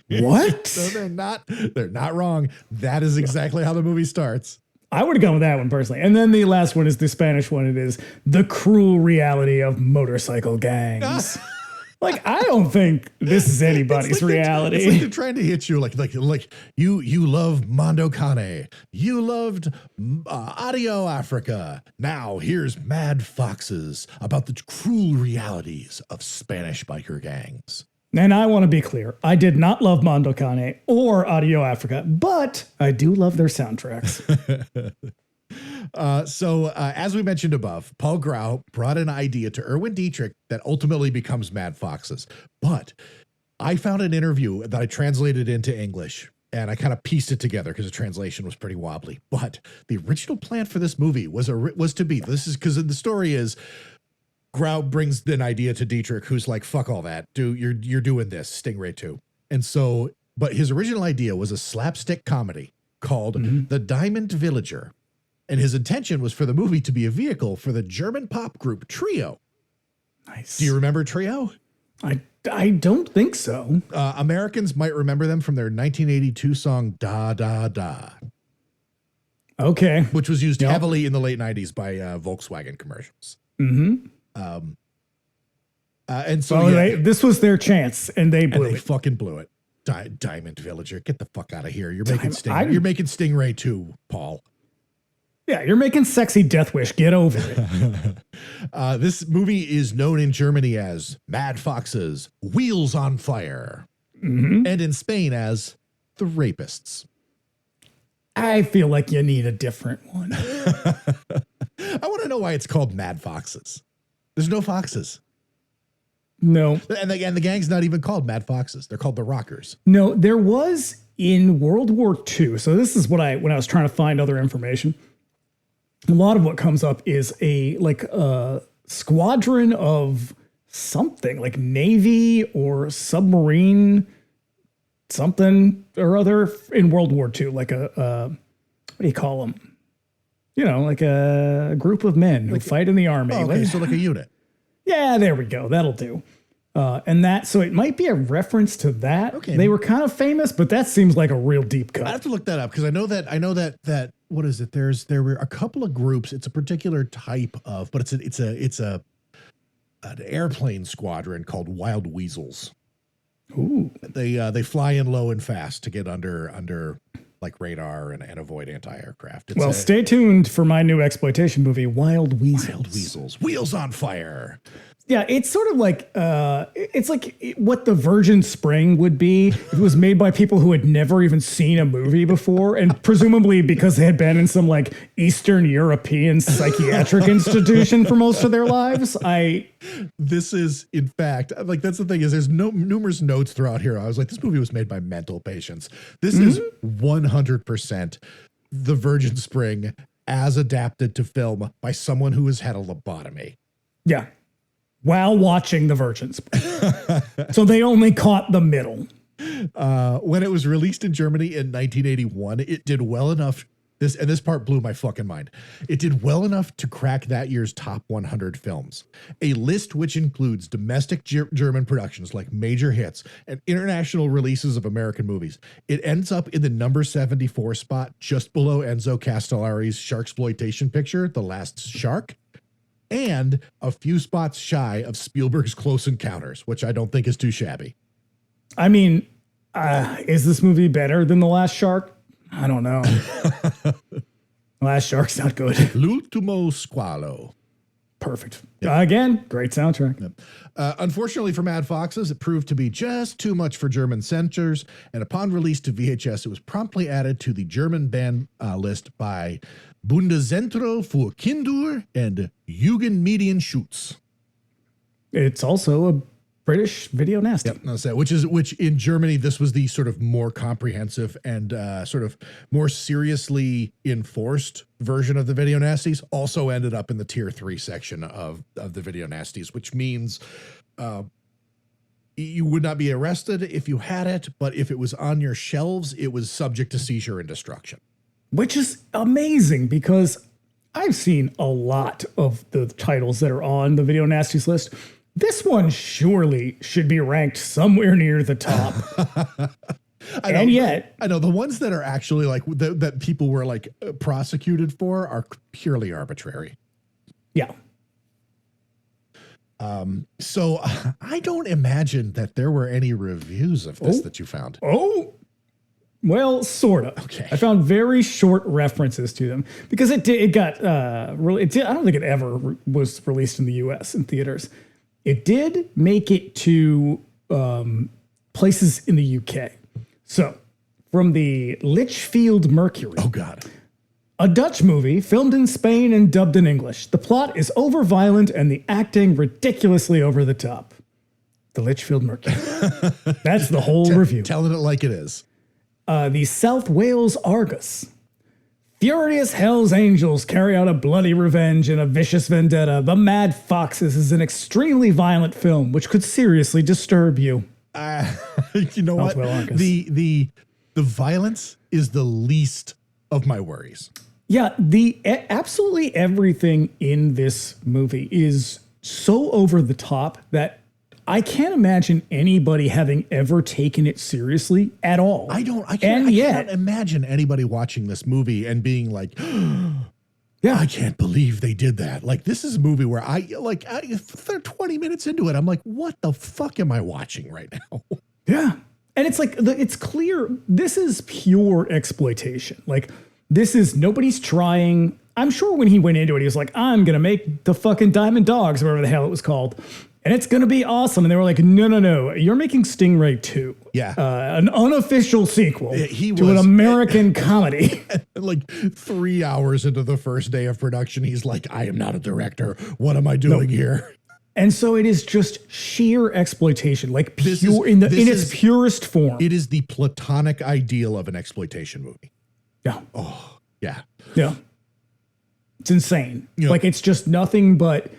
[SPEAKER 3] What?
[SPEAKER 2] So they're not wrong. That is exactly how the movie starts.
[SPEAKER 3] I would have gone with that one personally. And then the last one is the Spanish one. It is the cruel reality of motorcycle gangs. Like, I don't think this is anybody's reality.
[SPEAKER 2] It's like they're trying to hit you like you love Mondo Cane. You loved Audio Africa. Now here's Mad Foxes about the cruel realities of Spanish biker gangs.
[SPEAKER 3] And I want to be clear. I did not love Mondo Cane or Audio Africa, but I do love their soundtracks.
[SPEAKER 2] As we mentioned above, Paul Grau brought an idea to Erwin Dietrich that ultimately becomes Mad Foxes. But I found an interview that I translated into English, and I kind of pieced it together because the translation was pretty wobbly. But the original plan for this movie was to be, this is because the story is, Grau brings an idea to Dietrich, who's like, fuck all that. You're doing this, Stingray 2. And so, but his original idea was a slapstick comedy called The Diamond Villager. And his intention was for the movie to be a vehicle for the German pop group Trio.
[SPEAKER 3] Nice.
[SPEAKER 2] Do you remember Trio?
[SPEAKER 3] I don't think so.
[SPEAKER 2] Americans might remember them from their 1982 song Da Da Da.
[SPEAKER 3] Okay.
[SPEAKER 2] Which was used heavily in the late 90s by Volkswagen commercials. And so
[SPEAKER 3] this was their chance, and they blew
[SPEAKER 2] it.
[SPEAKER 3] Fucking
[SPEAKER 2] blew it. Diamond Villager, get the fuck out of here! You're making Stingray 2, Paul.
[SPEAKER 3] Yeah, you're making sexy Death Wish. Get over it.
[SPEAKER 2] This movie is known in Germany as Mad Foxes, Wheels on Fire, and in Spain as The Rapists.
[SPEAKER 3] I feel like you need a different one.
[SPEAKER 2] I want to know why it's called Mad Foxes. There's no foxes.
[SPEAKER 3] No.
[SPEAKER 2] And the gang's not even called Mad Foxes. They're called the Rockers.
[SPEAKER 3] No, there was in World War II. So this is when I was trying to find other information. A lot of what comes up is a squadron of something like Navy or submarine something or other in World War II, like what do you call them? You know, like a group of men who fight in the army.
[SPEAKER 2] Oh, okay, so like a unit.
[SPEAKER 3] Yeah, there we go. That'll do. So it might be a reference to that.
[SPEAKER 2] Okay.
[SPEAKER 3] They were kind of famous, but that seems like a real deep cut.
[SPEAKER 2] I have to look that up because I know that what is it? There were a couple of groups. It's a particular type of, but it's an airplane squadron called Wild Weasels.
[SPEAKER 3] Ooh.
[SPEAKER 2] They fly in low and fast to get under like radar and avoid anti-aircraft.
[SPEAKER 3] Stay tuned for my new exploitation movie, Wild Weasels.
[SPEAKER 2] Wild Weasels. Wheels on Fire.
[SPEAKER 3] Yeah, it's sort of like it's like what the Virgin Spring would be if it was made by people who had never even seen a movie before, and presumably because they had been in some like Eastern European psychiatric institution for most of their lives.
[SPEAKER 2] This is, in fact, like that's the thing is there's numerous notes throughout here. I was like, this movie was made by mental patients. This is 100% the Virgin Spring as adapted to film by someone who has had a lobotomy.
[SPEAKER 3] Yeah. While watching the Virgin Spring. So they only caught the middle.
[SPEAKER 2] When it was released in Germany in 1981, it did well enough This part blew my fucking mind. It did well enough to crack that year's top 100 films, a list which includes domestic German productions like major hits and international releases of American movies. It ends up in the number 74 spot, just below Enzo Castellari's sharksploitation picture, The Last Shark, and a few spots shy of Spielberg's Close Encounters, which I don't think is too shabby.
[SPEAKER 3] I mean, is this movie better than The Last Shark? I don't know. Last Shark's not good.
[SPEAKER 2] L'ultimo squalo.
[SPEAKER 3] Perfect. Again, great soundtrack.
[SPEAKER 2] Yep. Unfortunately for Mad Foxes, it proved to be just too much for German censors, and upon release to VHS, it was promptly added to the German ban list by Bundeszentrum für Kinder and Jugendmedienschutz.
[SPEAKER 3] It's also a British video nasty.
[SPEAKER 2] Yep, that's it. Which in Germany, this was the sort of more comprehensive and sort of more seriously enforced version of the video nasties. Also ended up in the tier 3 section of the video nasties, which means you would not be arrested if you had it, but if it was on your shelves, it was subject to seizure and destruction.
[SPEAKER 3] Which is amazing because I've seen a lot of the titles that are on the video nasties list. This one surely should be ranked somewhere near the top. And yet,
[SPEAKER 2] I know the ones that are actually like that people were like prosecuted for are purely arbitrary.
[SPEAKER 3] Yeah.
[SPEAKER 2] So I don't imagine that there were any reviews of this that you found.
[SPEAKER 3] Oh, well, sort of.
[SPEAKER 2] Okay.
[SPEAKER 3] I found very short references to them because it got really. I don't think it ever was released in the U.S. in theaters. It did make it to places in the UK. So, from the Lichfield Mercury.
[SPEAKER 2] Oh, God.
[SPEAKER 3] A Dutch movie filmed in Spain and dubbed in English. The plot is over-violent and the acting ridiculously over the top. The Lichfield Mercury. That's the whole review.
[SPEAKER 2] Telling it like it is.
[SPEAKER 3] The South Wales Argus. Furious Hell's Angels carry out a bloody revenge and a vicious vendetta. The Mad Foxes is an extremely violent film which could seriously disturb you.
[SPEAKER 2] You know what? The violence is the least of my worries.
[SPEAKER 3] Yeah, absolutely everything in this movie is so over the top that I can't imagine anybody having ever taken it seriously at all.
[SPEAKER 2] I can't imagine anybody watching this movie and being like, yeah, I can't believe they did that. Like, this is a movie where if they're 20 minutes into it, I'm like, what the fuck am I watching right now?
[SPEAKER 3] Yeah. And it's like, it's clear this is pure exploitation. Like, this is, nobody's trying. I'm sure when he went into it, he was like, I'm going to make the fucking Diamond Dogs, or whatever the hell it was called. And it's going to be awesome. And they were like, no. You're making Stingray 2.
[SPEAKER 2] Yeah.
[SPEAKER 3] An unofficial sequel to an American comedy.
[SPEAKER 2] Like 3 hours into the first day of production, he's like, I am not a director. What am I doing here?
[SPEAKER 3] And so it is just sheer exploitation, like pure in its purest form.
[SPEAKER 2] It is the platonic ideal of an exploitation movie.
[SPEAKER 3] Yeah.
[SPEAKER 2] Oh, yeah.
[SPEAKER 3] Yeah. It's insane. You know, like, it's just nothing but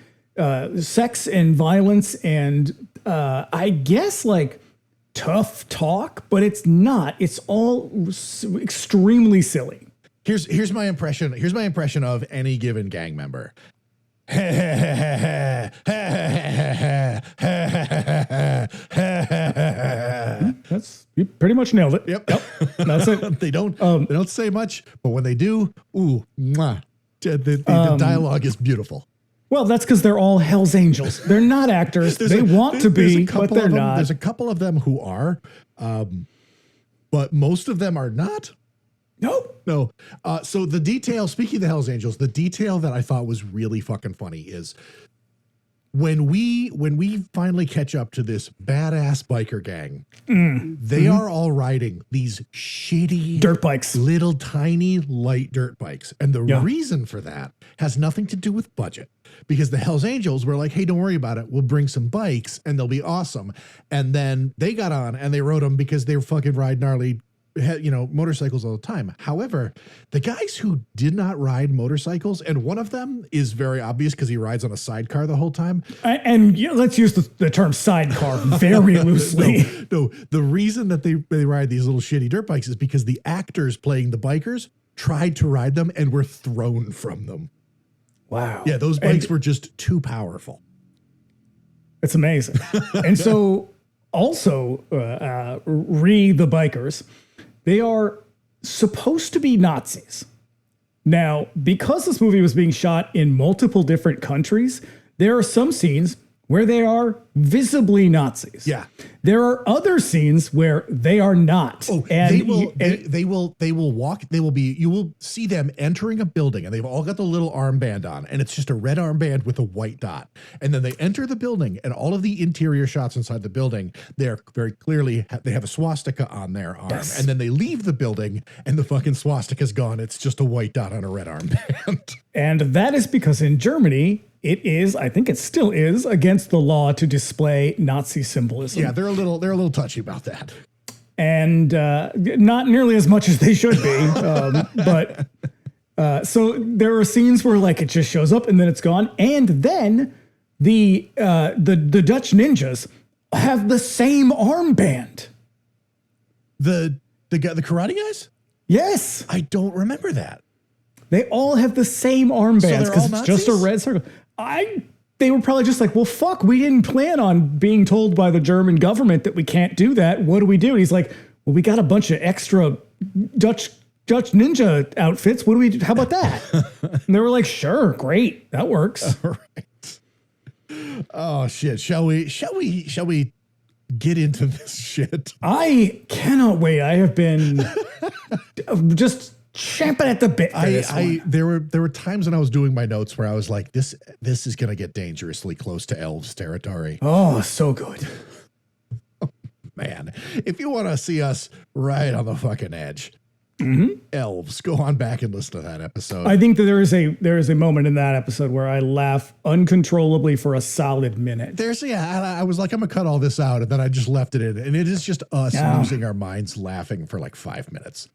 [SPEAKER 3] sex and violence and I guess like tough talk, but it's not. It's all extremely silly.
[SPEAKER 2] Here's my impression. Here's my impression of any given gang member.
[SPEAKER 3] That's, you pretty much nailed it.
[SPEAKER 2] Yep.
[SPEAKER 3] That's it.
[SPEAKER 2] They don't say much, but when they do, ooh, mwah, the dialogue is beautiful.
[SPEAKER 3] Well, that's because they're all Hell's Angels. They're not actors. They want to be, but they're not.
[SPEAKER 2] There's a couple of them who are, but most of them are not.
[SPEAKER 3] Nope.
[SPEAKER 2] No. So the detail, speaking of the Hell's Angels, the detail that I thought was really fucking funny is when we finally catch up to this badass biker gang, they are all riding these shitty
[SPEAKER 3] dirt bikes,
[SPEAKER 2] little tiny light dirt bikes. And the reason for that has nothing to do with budget, because the Hells Angels were like, hey, don't worry about it. We'll bring some bikes and they'll be awesome. And then they got on and they rode them because they were fucking ride gnarly, motorcycles all the time. However, the guys who did not ride motorcycles, and one of them is very obvious because he rides on a sidecar the whole time.
[SPEAKER 3] And let's use the term sidecar very loosely.
[SPEAKER 2] No, the reason that they ride these little shitty dirt bikes is because the actors playing the bikers tried to ride them and were thrown from them.
[SPEAKER 3] Wow.
[SPEAKER 2] Yeah, those bikes were just too powerful.
[SPEAKER 3] It's amazing. And so also, the bikers, they are supposed to be Nazis. Now, because this movie was being shot in multiple different countries, there are some scenes where they are visibly Nazis.
[SPEAKER 2] Yeah.
[SPEAKER 3] There are other scenes where they are not.
[SPEAKER 2] Oh,
[SPEAKER 3] and
[SPEAKER 2] they will walk. You will see them entering a building and they've all got the little armband on and it's just a red armband with a white dot. And then they enter the building and all of the interior shots inside the building, they're very clearly, they have a swastika on their arm.
[SPEAKER 3] Yes.
[SPEAKER 2] And then they leave the building and the fucking swastika's gone. It's just a white dot on a red armband.
[SPEAKER 3] And that is because in Germany, it is, I think it still is, against the law to display Nazi symbolism.
[SPEAKER 2] Yeah, they're a little touchy about that.
[SPEAKER 3] And not nearly as much as they should be. But so there are scenes where like it just shows up and then it's gone. And then the Dutch ninjas have the same armband.
[SPEAKER 2] The karate guys?
[SPEAKER 3] Yes.
[SPEAKER 2] I don't remember that.
[SPEAKER 3] They all have the same armbands
[SPEAKER 2] they're all
[SPEAKER 3] because it's just a
[SPEAKER 2] Nazis?
[SPEAKER 3] red circle. They were probably just like, well, fuck, we didn't plan on being told by the German government that we can't do that. What do we do? And he's like, well, we got a bunch of extra Dutch ninja outfits. What do we do? How about that? And they were like, sure, great. That works.
[SPEAKER 2] All right. Oh shit. Shall we get into this shit?
[SPEAKER 3] I cannot wait. I have been just champing at the bit for this one.
[SPEAKER 2] There were times when I was doing my notes where I was like, this is gonna get dangerously close to elves territory.
[SPEAKER 3] Oh, so good.
[SPEAKER 2] Man, if you want to see us right on the fucking edge, elves, go on back and listen to that episode.
[SPEAKER 3] I think that there is a moment in that episode where I laugh uncontrollably for a solid minute.
[SPEAKER 2] I was like, I'm gonna cut all this out, and then I just left it in, and it is just us losing our minds laughing for like 5 minutes.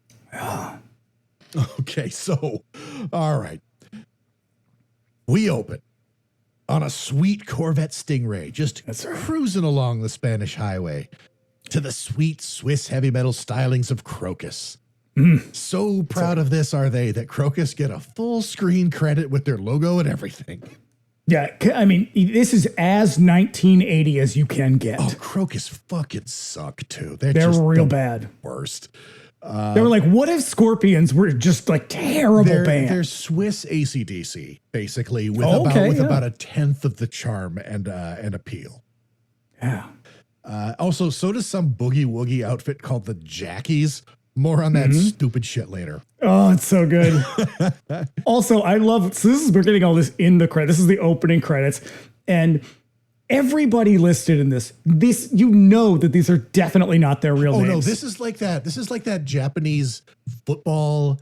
[SPEAKER 2] Okay, so, all right. We open on a sweet Corvette Stingray, just cruising along the Spanish highway to the sweet Swiss heavy metal stylings of Crocus. So proud of this are they that Crocus get a full screen credit with their logo and everything.
[SPEAKER 3] Yeah, I mean, this is as 1980 as you can get.
[SPEAKER 2] Oh, Crocus fucking suck too. They're
[SPEAKER 3] just real
[SPEAKER 2] the
[SPEAKER 3] bad.
[SPEAKER 2] Worst.
[SPEAKER 3] They were like, what if Scorpions were just like terrible band?
[SPEAKER 2] They're Swiss AC/DC, basically, with about a tenth of the charm and appeal.
[SPEAKER 3] Yeah.
[SPEAKER 2] Also, so does some boogie woogie outfit called the Jackies. More on that stupid shit later.
[SPEAKER 3] Oh, it's so good. Also, I love, so we're getting all this in the credits. This is the opening credits. And everybody listed in this, you know that these are definitely not their real names.
[SPEAKER 2] Oh no, this is like that Japanese football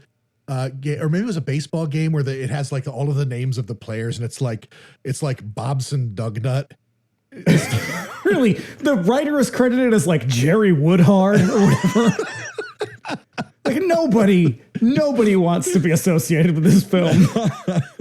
[SPEAKER 2] game, or maybe it was a baseball game where it has like all of the names of the players, and it's like Bobson Dugnut.
[SPEAKER 3] Really, the writer is credited as like Jerry Woodhard or whatever. Like nobody wants to be associated with this film.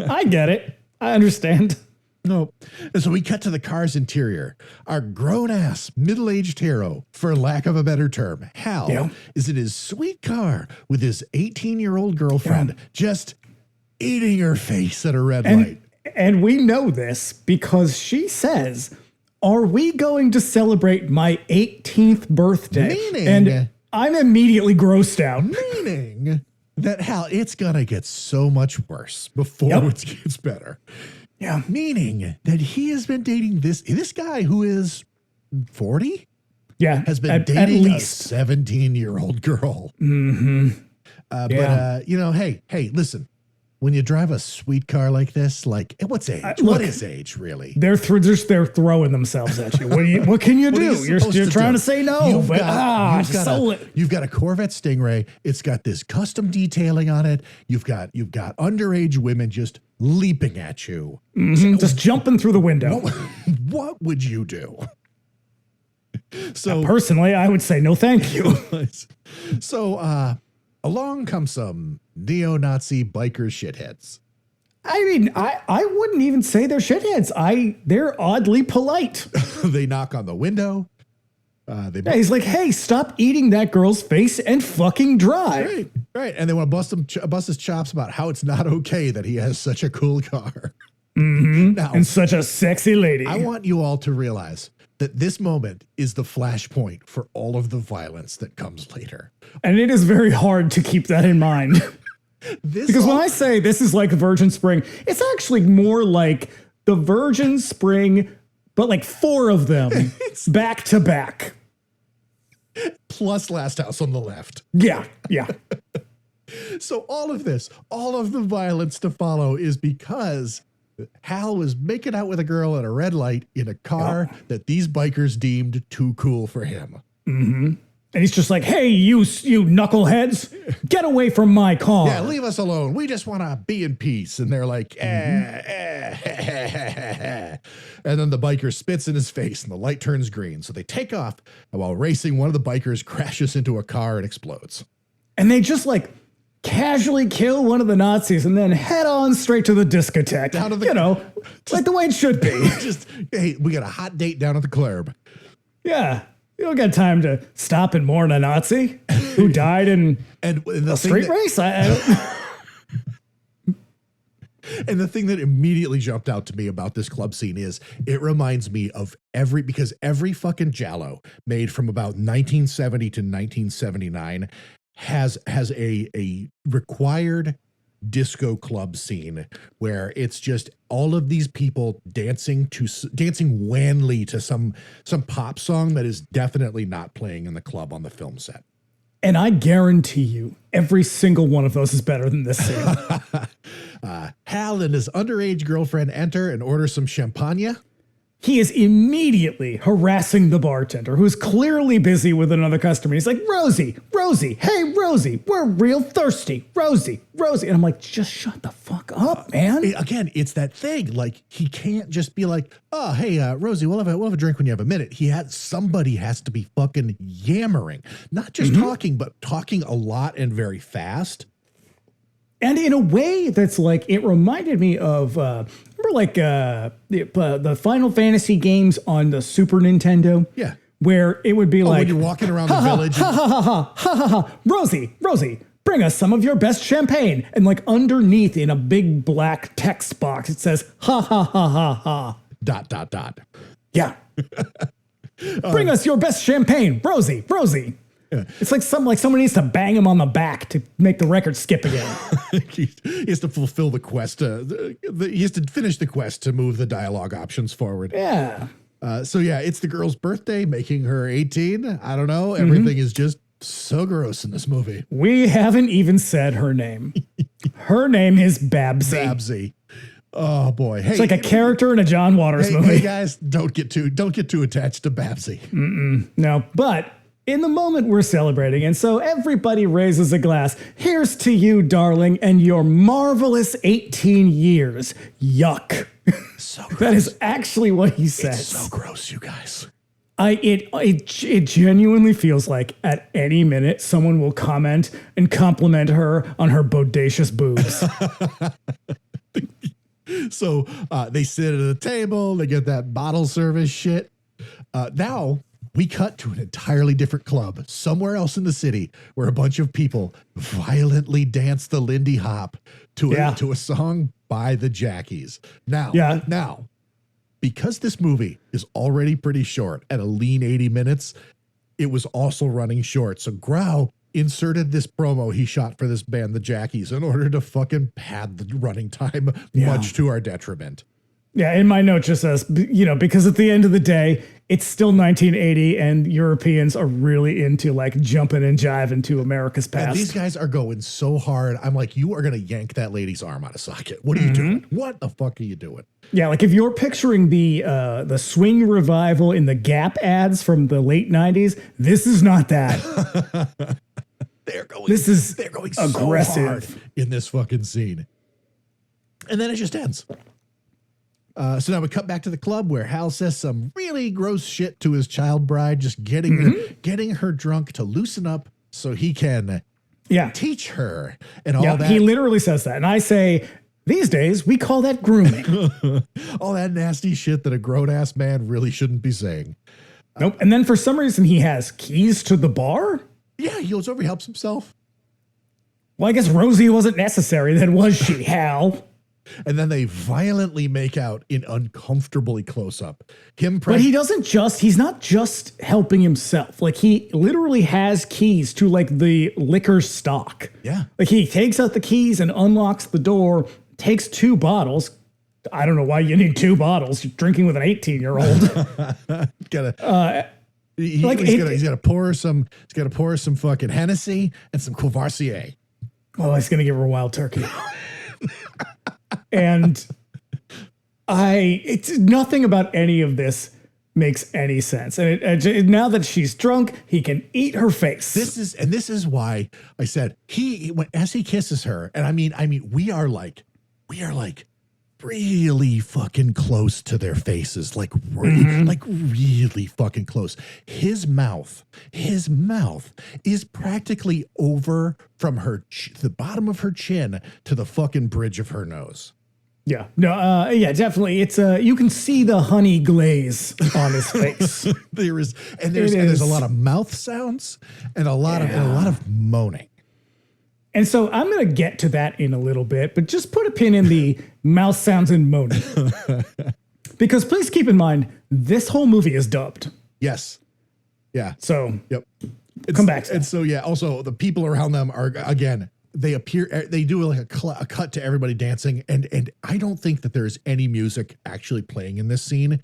[SPEAKER 3] I get it. I understand.
[SPEAKER 2] No. And so we cut to the car's interior. Our grown-ass, middle-aged hero, for lack of a better term, Hal, is in his sweet car with his 18-year-old girlfriend, just eating her face at a red light.
[SPEAKER 3] And we know this because she says, are we going to celebrate my 18th birthday? And I'm immediately grossed out.
[SPEAKER 2] Meaning that, Hal, it's going to get so much worse before it gets better.
[SPEAKER 3] Yeah.
[SPEAKER 2] Meaning that he has been dating this guy who is 40?
[SPEAKER 3] Yeah.
[SPEAKER 2] Has been dating a 17-year-old girl.
[SPEAKER 3] Mm-hmm.
[SPEAKER 2] But, hey, listen. When you drive a sweet car like this, like, what's age? What is age, really?
[SPEAKER 3] They're throwing themselves at you. What can you do? You're trying to say no, you've got
[SPEAKER 2] a Corvette Stingray. It's got this custom detailing on it. You've got underage women just leaping at you,
[SPEAKER 3] just jumping through the window.
[SPEAKER 2] What would you do? So
[SPEAKER 3] personally, I would say no, thank you.
[SPEAKER 2] So along come some neo-Nazi biker shitheads.
[SPEAKER 3] I mean, I wouldn't even say they're shitheads. They're oddly polite.
[SPEAKER 2] They knock on the window.
[SPEAKER 3] He's like, hey, stop eating that girl's face and fucking drive.
[SPEAKER 2] Right, right. And they want to bust his chops about how it's not okay that he has such a cool car. Now,
[SPEAKER 3] And such a sexy lady.
[SPEAKER 2] I want you all to realize that this moment is the flashpoint for all of the violence that comes later.
[SPEAKER 3] And it is very hard to keep that in mind. Because when I say this is like Virgin Spring, it's actually more like the Virgin Spring, but like 4 of them back to back.
[SPEAKER 2] Plus Last House on the Left.
[SPEAKER 3] Yeah.
[SPEAKER 2] So all of this, all of the violence to follow is because Hal was making out with a girl at a red light in a car that these bikers deemed too cool for him.
[SPEAKER 3] And he's just like, hey, you knuckleheads, get away from my car.
[SPEAKER 2] Yeah, leave us alone. We just want to be in peace. And they're like, And then the biker spits in his face and the light turns green. So they take off. And while racing, one of the bikers crashes into a car and explodes.
[SPEAKER 3] And they just like casually kill one of the Nazis and then head on straight to the discotheque.
[SPEAKER 2] Down to the,
[SPEAKER 3] like the way it should be.
[SPEAKER 2] Hey, we got a hot date down at the club.
[SPEAKER 3] Yeah. You don't got time to stop and mourn a Nazi who died in a street race. I don't.
[SPEAKER 2] And the thing that immediately jumped out to me about this club scene is it reminds me of because every fucking Giallo made from about 1970 to 1979 has a required disco club scene where it's just all of these people dancing wanly to some pop song that is definitely not playing in the club on the film set.
[SPEAKER 3] And I guarantee you, every single one of those is better than this scene.
[SPEAKER 2] Hal and his underage girlfriend enter and order some champagne.
[SPEAKER 3] He is immediately harassing the bartender, who's clearly busy with another customer. He's like, Rosie, hey, Rosie, we're real thirsty. Rosie. And I'm like, just shut the fuck up, man.
[SPEAKER 2] Again, it's that thing. Like, he can't just be like, oh, hey, Rosie, we'll have a drink when you have a minute. Somebody has to be fucking yammering. Not just talking, but talking a lot and very fast.
[SPEAKER 3] And in a way that's like, it reminded me of, remember like the Final Fantasy games on the Super Nintendo?
[SPEAKER 2] Yeah.
[SPEAKER 3] Where it would be like,
[SPEAKER 2] when you're walking around the village.
[SPEAKER 3] Rosie, bring us some of your best champagne. And like underneath in a big black text box, it says, ha ha ha ha ha. ... Yeah. Bring us your best champagne, Rosie. Yeah. It's like someone needs to bang him on the back to make the record skip again.
[SPEAKER 2] He has to fulfill the quest. He has to finish the quest to move the dialogue options forward.
[SPEAKER 3] Yeah.
[SPEAKER 2] So yeah, it's the girl's birthday, making her 18. I don't know. Everything is just so gross in this movie.
[SPEAKER 3] We haven't even said her name. Her name is
[SPEAKER 2] Babsy. Oh boy. Hey,
[SPEAKER 3] it's like a character in a John Waters movie.
[SPEAKER 2] Hey guys, don't get too attached to Babsy.
[SPEAKER 3] No, but in the moment we're celebrating, and so everybody raises a glass. Here's to you, darling, and your marvelous 18 years. Yuck.
[SPEAKER 2] So gross.
[SPEAKER 3] That is actually what he says.
[SPEAKER 2] It's so gross, you guys.
[SPEAKER 3] It genuinely feels like at any minute someone will comment and compliment her on her bodacious boobs.
[SPEAKER 2] So they sit at a table, they get that bottle service shit. Now we cut to an entirely different club somewhere else in the city where a bunch of people violently dance the Lindy Hop to a song by the Jackies. Now, because this movie is already pretty short at a lean 80 minutes, it was also running short. So Grau inserted this promo he shot for this band, the Jackies, in order to fucking pad the running time, much to our detriment.
[SPEAKER 3] Yeah, in my note just says, because at the end of the day, it's still 1980 and Europeans are really into like jumping and jiving to America's past.
[SPEAKER 2] And these guys are going so hard. I'm like, you are going to yank that lady's arm out of socket. What are you doing? What the fuck are you doing?
[SPEAKER 3] Yeah, like if you're picturing the swing revival in the Gap ads from the late 90s, this is not that.
[SPEAKER 2] They're going
[SPEAKER 3] aggressive
[SPEAKER 2] so hard in this fucking scene. And then it just ends. So now we cut back to the club where Hal says some really gross shit to his child bride, just getting her drunk to loosen up so he can teach her and all that.
[SPEAKER 3] He literally says that. And I say, these days we call that grooming.
[SPEAKER 2] All that nasty shit that a grown ass man really shouldn't be saying.
[SPEAKER 3] Nope. And then for some reason he has keys to the bar.
[SPEAKER 2] Yeah, he goes over, he helps himself.
[SPEAKER 3] Well, I guess Rosie wasn't necessary then, was she, Hal?
[SPEAKER 2] And then they violently make out in uncomfortably close up.
[SPEAKER 3] But he's not just helping himself. Like, he literally has keys to, like, the liquor stock.
[SPEAKER 2] Yeah.
[SPEAKER 3] Like, he takes out the keys and unlocks the door, takes 2 bottles. I don't know why you need 2 bottles. You're drinking with an 18-year-old. He's got to pour some fucking Hennessy and some Courvoisier. Oh, he's going to give her a wild turkey. And it's nothing about any of this makes any sense. And now that she's drunk, he can eat her face.
[SPEAKER 2] This is why I said as he kisses her, and I mean, we are like really fucking close to their faces, like really fucking close. His mouth is practically over from the bottom of her chin to the fucking bridge of her nose.
[SPEAKER 3] Yeah, no, yeah, definitely. It's you can see the honey glaze on his face.
[SPEAKER 2] There's a lot of mouth sounds and a lot of moaning.
[SPEAKER 3] And so I'm going to get to that in a little bit, but just put a pin in the mouth sounds and moaning. Because please keep in mind, this whole movie is dubbed.
[SPEAKER 2] Yes. Yeah.
[SPEAKER 3] So
[SPEAKER 2] yep.
[SPEAKER 3] Come back to that.
[SPEAKER 2] And so, yeah, also the people around them are, again, they do like a cut to everybody dancing. And I don't think that there's any music actually playing in this scene.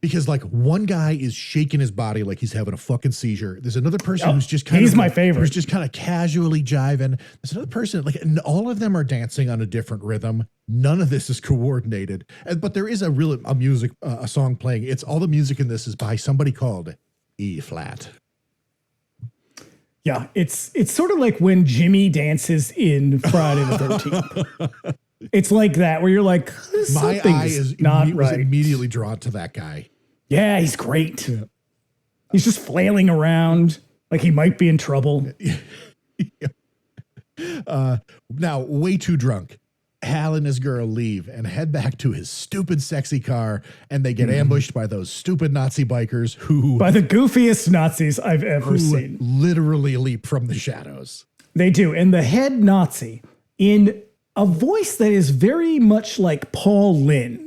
[SPEAKER 2] Because like one guy is shaking his body like he's having a fucking seizure. There's another person who's just
[SPEAKER 3] he's my favorite.
[SPEAKER 2] Who's just kind of casually jiving. There's another person and all of them are dancing on a different rhythm. None of this is coordinated. But there is a song playing. It's all the music in this is by somebody called E flat.
[SPEAKER 3] Yeah, it's sort of like when Jimmy dances in Friday the 13th. It's like that where you're like,
[SPEAKER 2] my eye was immediately drawn to that guy.
[SPEAKER 3] Yeah, he's great. Yeah. He's just flailing around like he might be in trouble.
[SPEAKER 2] Now, way too drunk. Hal and his girl leave and head back to his stupid, sexy car, and they get ambushed by those stupid Nazi bikers by
[SPEAKER 3] the goofiest Nazis I've ever seen.
[SPEAKER 2] Literally leap from the shadows.
[SPEAKER 3] They do. And the head Nazi, in a voice that is very much like Paul Lynn,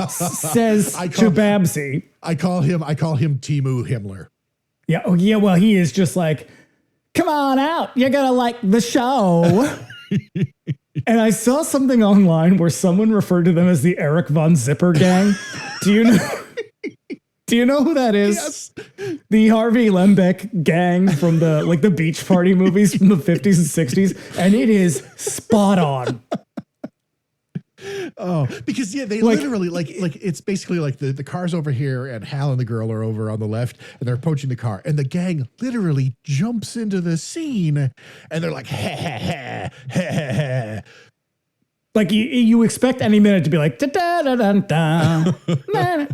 [SPEAKER 3] says to Babsy.
[SPEAKER 2] I call him Timu Himmler.
[SPEAKER 3] Yeah. Oh, yeah. Well, he is just like, come on out. You're going to like the show. And I saw something online where someone referred to them as the Eric Von Zipper gang. Do you know who that is?
[SPEAKER 2] Yes.
[SPEAKER 3] The Harvey Lembeck gang from the beach party movies from the 50s and 60s. And it is spot on.
[SPEAKER 2] Oh, because they literally like it's basically like the car's over here and Hal and the girl are over on the left and they're approaching the car and the gang literally jumps into the scene and they're like, ha, ha, ha, ha, ha, ha.
[SPEAKER 3] Like you expect any minute to be like, da da da da da.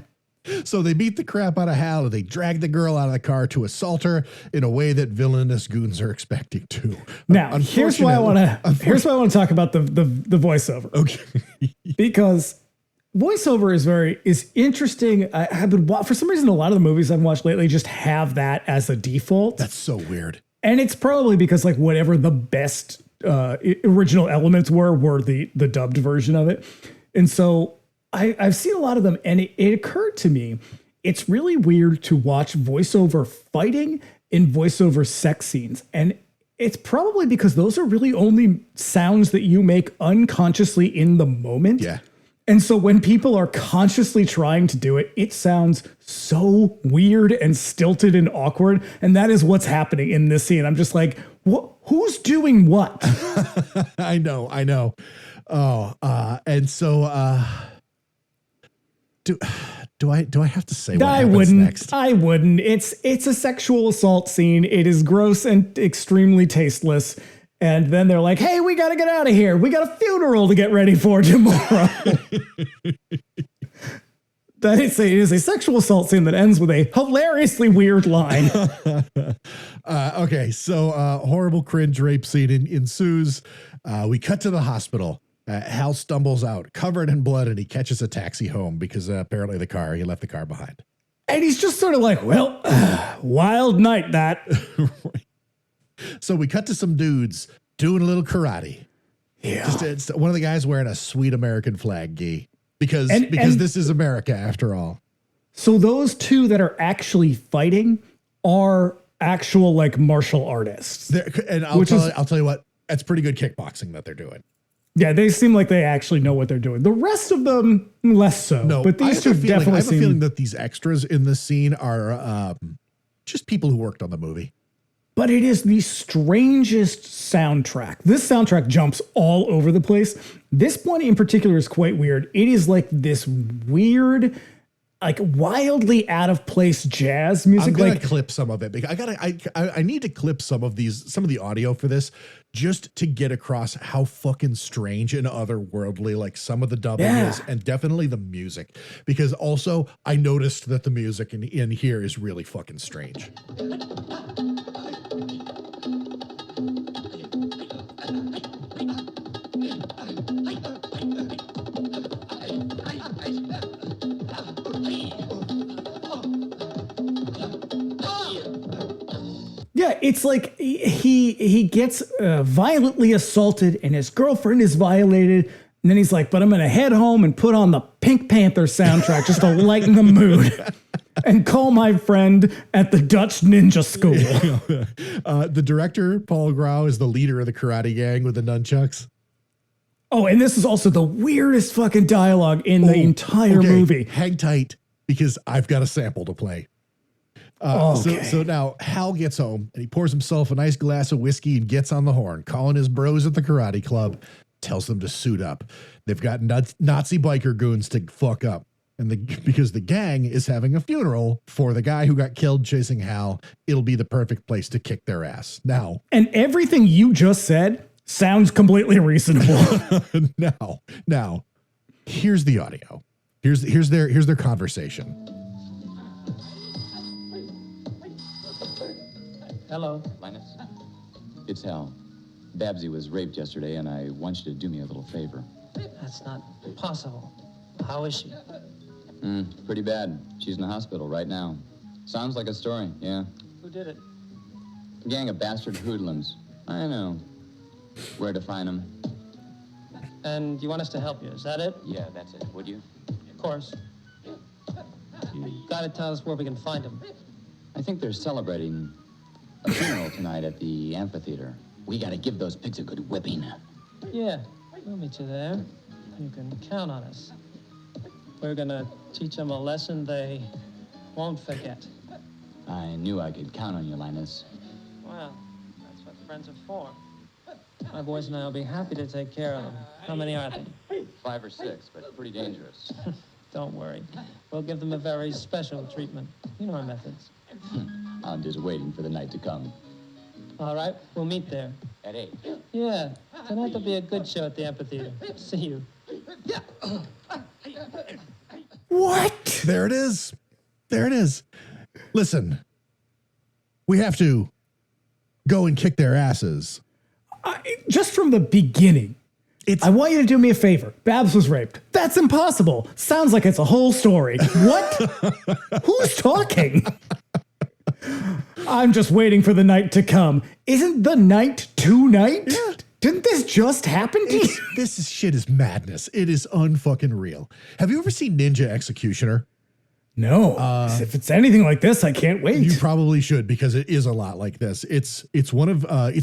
[SPEAKER 2] So they beat the crap out of Hal and they drag the girl out of the car to assault her in a way that villainous goons are expecting to.
[SPEAKER 3] Now, here's why I want to talk about the voiceover.
[SPEAKER 2] Okay.
[SPEAKER 3] Because voiceover is interesting. I have been, for some reason, a lot of the movies I've watched lately just have that as a default.
[SPEAKER 2] That's so weird.
[SPEAKER 3] And it's probably because like whatever the best original elements were the dubbed version of it. And so I've seen a lot of them, and it occurred to me, it's really weird to watch voiceover fighting in voiceover sex scenes. And it's probably because those are really only sounds that you make unconsciously in the moment.
[SPEAKER 2] Yeah.
[SPEAKER 3] And so when people are consciously trying to do it, it sounds so weird and stilted and awkward. And that is what's happening in this scene. I'm just like, who's doing what?
[SPEAKER 2] I know. Oh, and so, Do I have to say what happens next?
[SPEAKER 3] I wouldn't. It's a sexual assault scene. It is gross and extremely tasteless. And then they're like, hey, we got to get out of here. We got a funeral to get ready for tomorrow. It is a sexual assault scene that ends with a hilariously weird line.
[SPEAKER 2] Okay, so horrible cringe rape scene ensues. We cut to the hospital. Hal stumbles out, covered in blood, and he catches a taxi home because apparently he left the car behind.
[SPEAKER 3] And he's just sort of like, well, wild night that.
[SPEAKER 2] So we cut to some dudes doing a little karate.
[SPEAKER 3] Yeah.
[SPEAKER 2] Just it's one of the guys wearing a sweet American flag gi because
[SPEAKER 3] And
[SPEAKER 2] this is America after all.
[SPEAKER 3] So those two that are actually fighting are actual like martial artists.
[SPEAKER 2] And I'll tell you what, that's pretty good kickboxing that they're doing.
[SPEAKER 3] Yeah, they seem like they actually know what they're doing. The rest of them, less so.
[SPEAKER 2] No,
[SPEAKER 3] but these two definitely
[SPEAKER 2] I have
[SPEAKER 3] seem...
[SPEAKER 2] a feeling that these extras in this scene are just people who worked on the movie.
[SPEAKER 3] But it is the strangest soundtrack. This soundtrack jumps all over the place. This one in particular is quite weird. It is like this weird, like wildly out of place jazz music.
[SPEAKER 2] I'm gonna
[SPEAKER 3] like
[SPEAKER 2] clip some of it because I need to clip some of the audio for this just to get across how fucking strange and otherworldly like some of the dubbing is, and definitely the music, because also I noticed that the music in here is really fucking strange.
[SPEAKER 3] Yeah, it's like he gets violently assaulted and his girlfriend is violated. And then he's like, but I'm going to head home and put on the Pink Panther soundtrack just to lighten the mood and call my friend at the Dutch ninja school.
[SPEAKER 2] The director, Paul Grau, is the leader of the karate gang with the nunchucks.
[SPEAKER 3] Oh, and this is also the weirdest fucking dialogue in the entire movie.
[SPEAKER 2] Hang tight because I've got a sample to play. So now Hal gets home and he pours himself a nice glass of whiskey and gets on the horn, calling his bros at the karate club, tells them to suit up. They've got Nazi biker goons to fuck up. And because the gang is having a funeral for the guy who got killed chasing Hal, it'll be the perfect place to kick their ass. Now,
[SPEAKER 3] and everything you just said sounds completely reasonable.
[SPEAKER 2] Now, here's the audio. Here's their conversation.
[SPEAKER 7] Hello. Linus. It's Hal. Babsy was raped yesterday, and I want you to do me a little favor.
[SPEAKER 8] That's not possible. How is she?
[SPEAKER 7] Pretty bad. She's in the hospital right now. Sounds like a story, yeah.
[SPEAKER 8] Who did it?
[SPEAKER 7] A gang of bastard hoodlums. I know. Where to find them?
[SPEAKER 8] And you want us to help you, is that it?
[SPEAKER 7] Yeah, that's it. Would you?
[SPEAKER 8] Of course. You gotta tell us where we can find them.
[SPEAKER 7] I think they're celebrating a funeral tonight at the amphitheater. We gotta give those pigs a good whipping.
[SPEAKER 8] Yeah, we'll meet you there. You can count on us. We're gonna teach them a lesson they won't forget.
[SPEAKER 7] I knew I could count on you, Linus.
[SPEAKER 8] Well, that's what friends are for. My boys and I will be happy to take care of them. How many are they?
[SPEAKER 7] 5 or 6, but pretty dangerous.
[SPEAKER 8] Don't worry. We'll give them a very special treatment. You know our methods.
[SPEAKER 7] I'm just waiting for the night to come.
[SPEAKER 8] All right, we'll meet there.
[SPEAKER 7] At 8.
[SPEAKER 8] Yeah, tonight there'll be a good show at the amphitheater. See you.
[SPEAKER 2] What? There it is. There it is. Listen, we have to go and kick their asses.
[SPEAKER 3] Just from the beginning, I want you to do me a favor. Babs was raped. That's impossible. Sounds like it's a whole story. What? Who's talking? I'm just waiting for the night to come. Isn't the night tonight?
[SPEAKER 2] Yeah.
[SPEAKER 3] Didn't this just happen to you?
[SPEAKER 2] This shit is madness. It is unfucking real. Have you ever seen Ninja Executioner?
[SPEAKER 3] No. If it's anything like this, I can't wait.
[SPEAKER 2] You probably should, because it is a lot like this. It's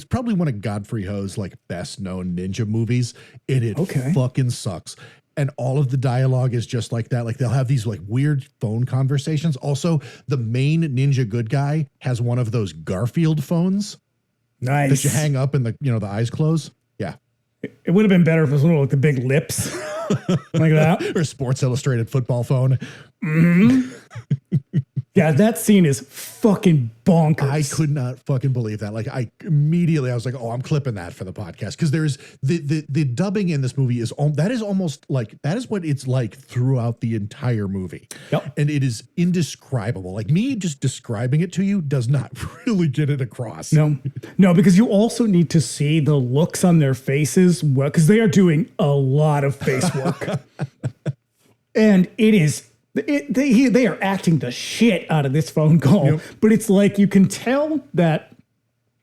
[SPEAKER 2] probably one of Godfrey Ho's like best known ninja movies, and it fucking sucks. And all of the dialogue is just like that. Like they'll have these like weird phone conversations. Also, the main ninja good guy has one of those Garfield phones.
[SPEAKER 3] Nice.
[SPEAKER 2] That you hang up and the eyes close. Yeah.
[SPEAKER 3] It would have been better if it was one with like the big lips. Like that.
[SPEAKER 2] Or a Sports Illustrated football phone.
[SPEAKER 3] Mm-hmm. Yeah, that scene is fucking bonkers.
[SPEAKER 2] I could not fucking believe that. Like I was like, oh, I'm clipping that for the podcast. Because there's the dubbing in this movie is almost like, that is what it's like throughout the entire movie.
[SPEAKER 3] Yep.
[SPEAKER 2] And it is indescribable. Like me just describing it to you does not really get it across.
[SPEAKER 3] No, because you also need to see the looks on their faces, because they are doing a lot of face work. And it is They are acting the shit out of this phone call, but it's like you can tell that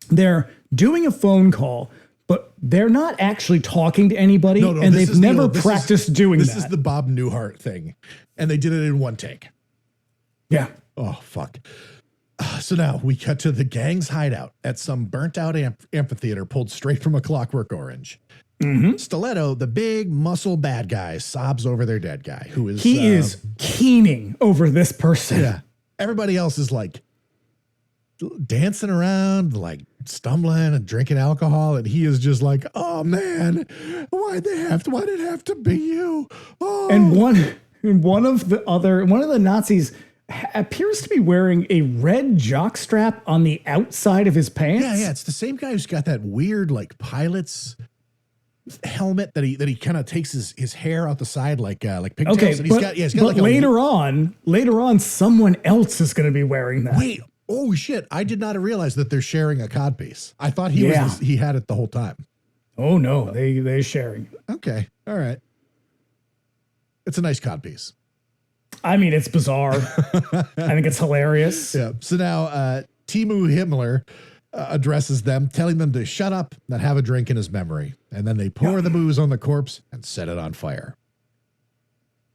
[SPEAKER 3] they're doing a phone call, but they're not actually talking to anybody, and they've never practiced doing that.
[SPEAKER 2] This is the Bob Newhart thing, and they did it in one take.
[SPEAKER 3] Yeah.
[SPEAKER 2] Oh, fuck. So now we cut to the gang's hideout at some burnt-out amphitheater pulled straight from A Clockwork Orange.
[SPEAKER 3] Mm-hmm.
[SPEAKER 2] Stiletto, the big muscle bad guy, sobs over their dead guy, who is...
[SPEAKER 3] He is keening over this person.
[SPEAKER 2] Yeah. Everybody else is like dancing around, like stumbling and drinking alcohol, and he is just like, oh man, why'd it have to be you? Oh.
[SPEAKER 3] And one of the Nazis appears to be wearing a red jockstrap on the outside of his pants.
[SPEAKER 2] Yeah, it's the same guy who's got that weird like pilot's helmet that he kind of takes his hair out the side like pigtails.
[SPEAKER 3] Okay,
[SPEAKER 2] and
[SPEAKER 3] but
[SPEAKER 2] like
[SPEAKER 3] later on, someone else is going to be wearing that.
[SPEAKER 2] Wait, oh shit! I did not realize that they're sharing a codpiece. I thought he had it the whole time.
[SPEAKER 3] Oh no, they're sharing.
[SPEAKER 2] Okay, all right. It's a nice codpiece.
[SPEAKER 3] I mean, it's bizarre. I think it's hilarious.
[SPEAKER 2] Yeah. So now Timu Himmler addresses them, telling them to shut up and have a drink in his memory. And then they pour the booze on the corpse and set it on fire.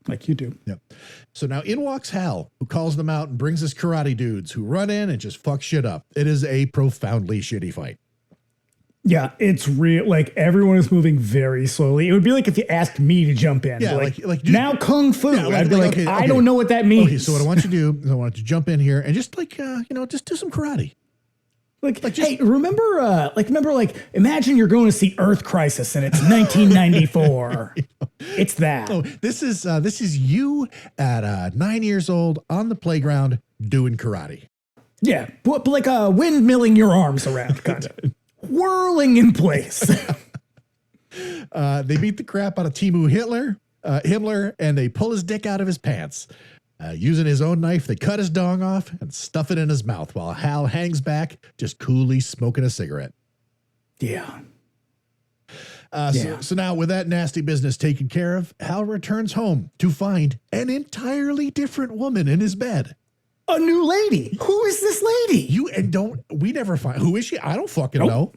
[SPEAKER 3] Like you do.
[SPEAKER 2] Yep. So now in walks Hal, who calls them out and brings his karate dudes who run in and just fuck shit up. It is a profoundly shitty fight.
[SPEAKER 3] Yeah, it's real. Like everyone is moving very slowly. It would be like if you asked me to jump in.
[SPEAKER 2] Yeah,
[SPEAKER 3] like now kung fu.
[SPEAKER 2] Yeah,
[SPEAKER 3] I'd be like, okay. I don't know what that means.
[SPEAKER 2] Okay, so what I want you to do is I want you to jump in here and just just do some karate.
[SPEAKER 3] Like hey, remember, imagine you're going to see Earth Crisis and it's 1994. It's that.
[SPEAKER 2] Oh, this is you at 9 years old on the playground doing karate.
[SPEAKER 3] Yeah, but like windmilling your arms around, kind of whirling in place.
[SPEAKER 2] They beat the crap out of Timu Himmler, and they pull his dick out of his pants. Using his own knife, they cut his dong off and stuff it in his mouth while Hal hangs back, just coolly smoking a cigarette.
[SPEAKER 3] Yeah.
[SPEAKER 2] So now with that nasty business taken care of, Hal returns home to find an entirely different woman in his bed.
[SPEAKER 3] A new lady. Who is this lady?
[SPEAKER 2] We never find, who is she? I don't fucking know.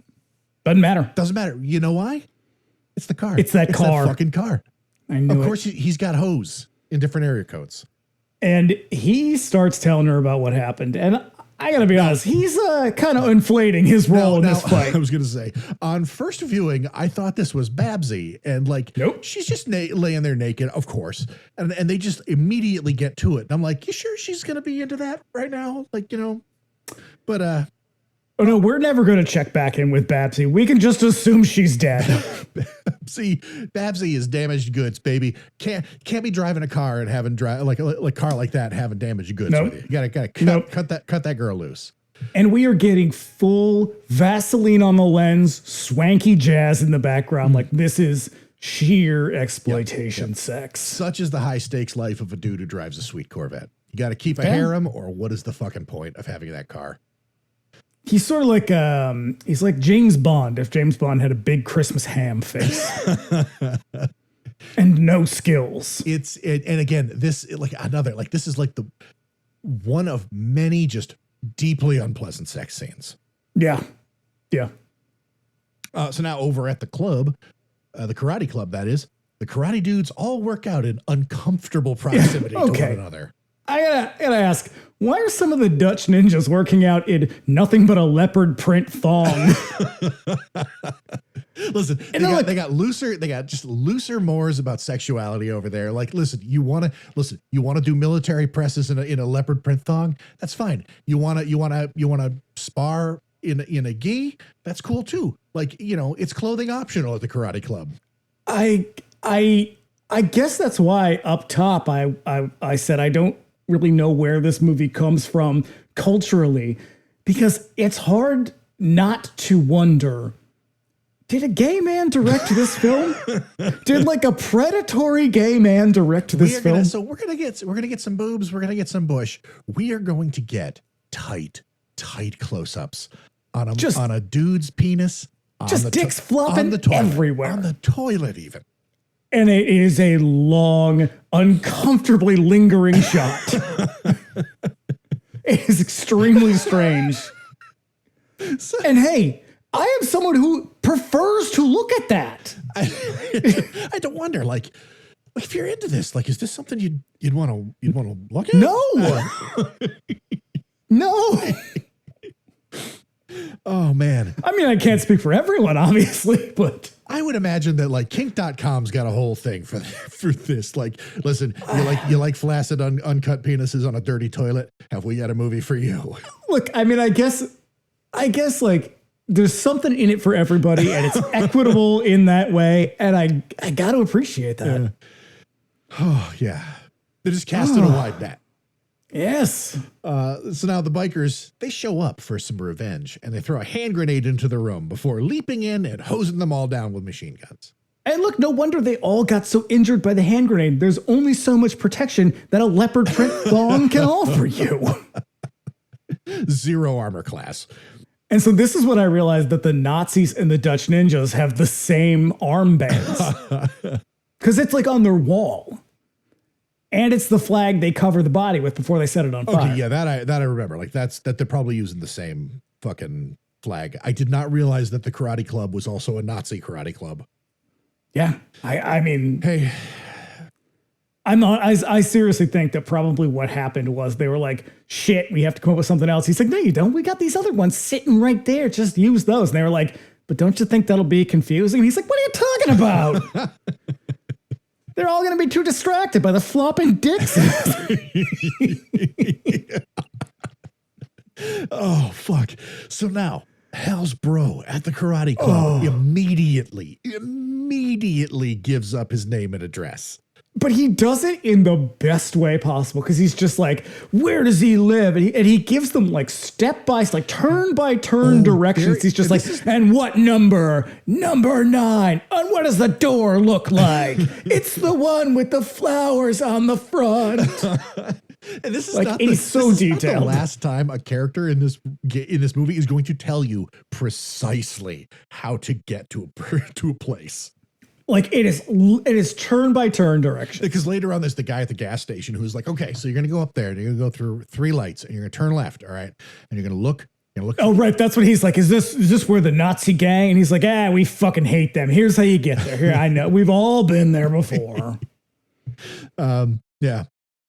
[SPEAKER 3] Doesn't matter.
[SPEAKER 2] Doesn't matter. You know why? It's the car.
[SPEAKER 3] It's that car.
[SPEAKER 2] That fucking car.
[SPEAKER 3] I knew
[SPEAKER 2] Of course, he's got hose in different area codes.
[SPEAKER 3] And he starts telling her about what happened. And I gotta be honest, he's kind of inflating his role in this fight.
[SPEAKER 2] I was gonna say, on first viewing, I thought this was Babsy, and she's just laying there naked, of course, and they just immediately get to it. And I'm like, you sure she's gonna be into that right now? But
[SPEAKER 3] oh no, we're never gonna check back in with Babsy. We can just assume she's dead.
[SPEAKER 2] See, Babsy is damaged goods, baby. Can't be driving a car and having a car like that and having damaged goods with you. You gotta cut that girl loose.
[SPEAKER 3] And we are getting full Vaseline on the lens, swanky jazz in the background. Like this is sheer exploitation sex.
[SPEAKER 2] Such is the high stakes life of a dude who drives a sweet Corvette. You got to keep a harem, or what is the fucking point of having that car?
[SPEAKER 3] He's sort of like he's like James Bond if James Bond had a big Christmas ham face and no skills.
[SPEAKER 2] And again, this is like the one of many just deeply unpleasant sex scenes.
[SPEAKER 3] Yeah.
[SPEAKER 2] So now over at the club, the karate club, that is, the karate dudes all work out in uncomfortable proximity to one another.
[SPEAKER 3] I gotta ask, why are some of the Dutch ninjas working out in nothing but a leopard print thong?
[SPEAKER 2] Listen, they got just looser mores about sexuality over there. Like, listen, you want to do military presses in a leopard print thong? That's fine. You want to spar in a gi? That's cool too. Like, it's clothing optional at the karate club.
[SPEAKER 3] I guess that's why up top I said I don't really know where this movie comes from culturally, because it's hard not to wonder, did a gay man direct this film? Did like a predatory gay man direct this film?
[SPEAKER 2] So we're gonna get some boobs, we're gonna get some bush. We are going to get tight close-ups on a dude's penis.
[SPEAKER 3] Just dicks flopping everywhere.
[SPEAKER 2] On the toilet even.
[SPEAKER 3] And it is a long, uncomfortably lingering shot. It is extremely strange. And hey, I am someone who prefers to look at that.
[SPEAKER 2] I don't wonder, like if you're into this, like, is this something you'd want to look at?
[SPEAKER 3] No. No.
[SPEAKER 2] Oh man.
[SPEAKER 3] I mean, I can't speak for everyone, obviously, but
[SPEAKER 2] I would imagine that like kink.com's got a whole thing for this. Like, listen, you like flaccid uncut penises on a dirty toilet? Have we got a movie for you?
[SPEAKER 3] Look, I mean, I guess like there's something in it for everybody and it's equitable in that way. And I got to appreciate that.
[SPEAKER 2] Oh yeah. They're just casting a wide net.
[SPEAKER 3] Yes.
[SPEAKER 2] So now the bikers, they show up for some revenge and they throw a hand grenade into the room before leaping in and hosing them all down with machine guns.
[SPEAKER 3] And look, no wonder they all got so injured by the hand grenade. There's only so much protection that a leopard print thong can offer you.
[SPEAKER 2] 0 armor class.
[SPEAKER 3] And so this is when I realized that the Nazis and the Dutch ninjas have the same armbands. Because it's like on their wall. And it's the flag they cover the body with before they set it on fire.
[SPEAKER 2] Okay, yeah, that I remember. Like that they're probably using the same fucking flag. I did not realize that the karate club was also a Nazi karate club.
[SPEAKER 3] Yeah. I mean,
[SPEAKER 2] hey,
[SPEAKER 3] I seriously think that probably what happened was they were like, shit, we have to come up with something else. He's like, no, you don't. We got these other ones sitting right there. Just use those. And they were like, but don't you think that'll be confusing? And he's like, what are you talking about? They're all going to be too distracted by the flopping dicks.
[SPEAKER 2] Oh, fuck. So now, Hal's bro at the karate club immediately gives up his name and address.
[SPEAKER 3] But he does it in the best way possible because he's just like, where does he live? And he gives them like step by step, like turn by turn directions. He's just like, and what number? Number 9. And what does the door look like? It's the one with the flowers on the front.
[SPEAKER 2] And this is
[SPEAKER 3] like,
[SPEAKER 2] not
[SPEAKER 3] it's so detailed.
[SPEAKER 2] Not the last time a character in this movie is going to tell you precisely how to get to a place.
[SPEAKER 3] Like it is turn by turn direction.
[SPEAKER 2] Because later on, there's the guy at the gas station who's like, okay, so you're going to go up there and you're going to go through 3 lights and you're going to turn left. All right. And you're going to look.
[SPEAKER 3] Oh, right. That's what he's like. Is this where the Nazi gang? And he's like, we fucking hate them. Here's how you get there. Here, I know. We've all been there before.
[SPEAKER 2] Yeah.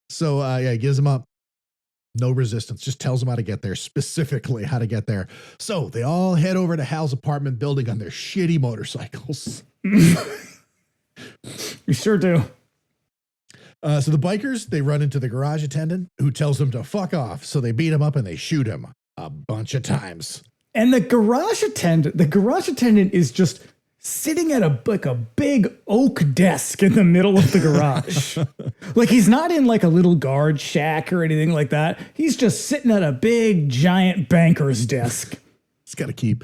[SPEAKER 2] So, he gives them up. No resistance. Just tells them how to get there, specifically how to get there. So they all head over to Hal's apartment building on their shitty motorcycles.
[SPEAKER 3] We sure do.
[SPEAKER 2] So the bikers, they run into the garage attendant who tells them to fuck off. So they beat him up and they shoot him a bunch of times.
[SPEAKER 3] And the garage attendant is just sitting at a big oak desk in the middle of the garage. Like he's not in like a little guard shack or anything like that. He's just sitting at a big giant banker's desk.
[SPEAKER 2] He's got to keep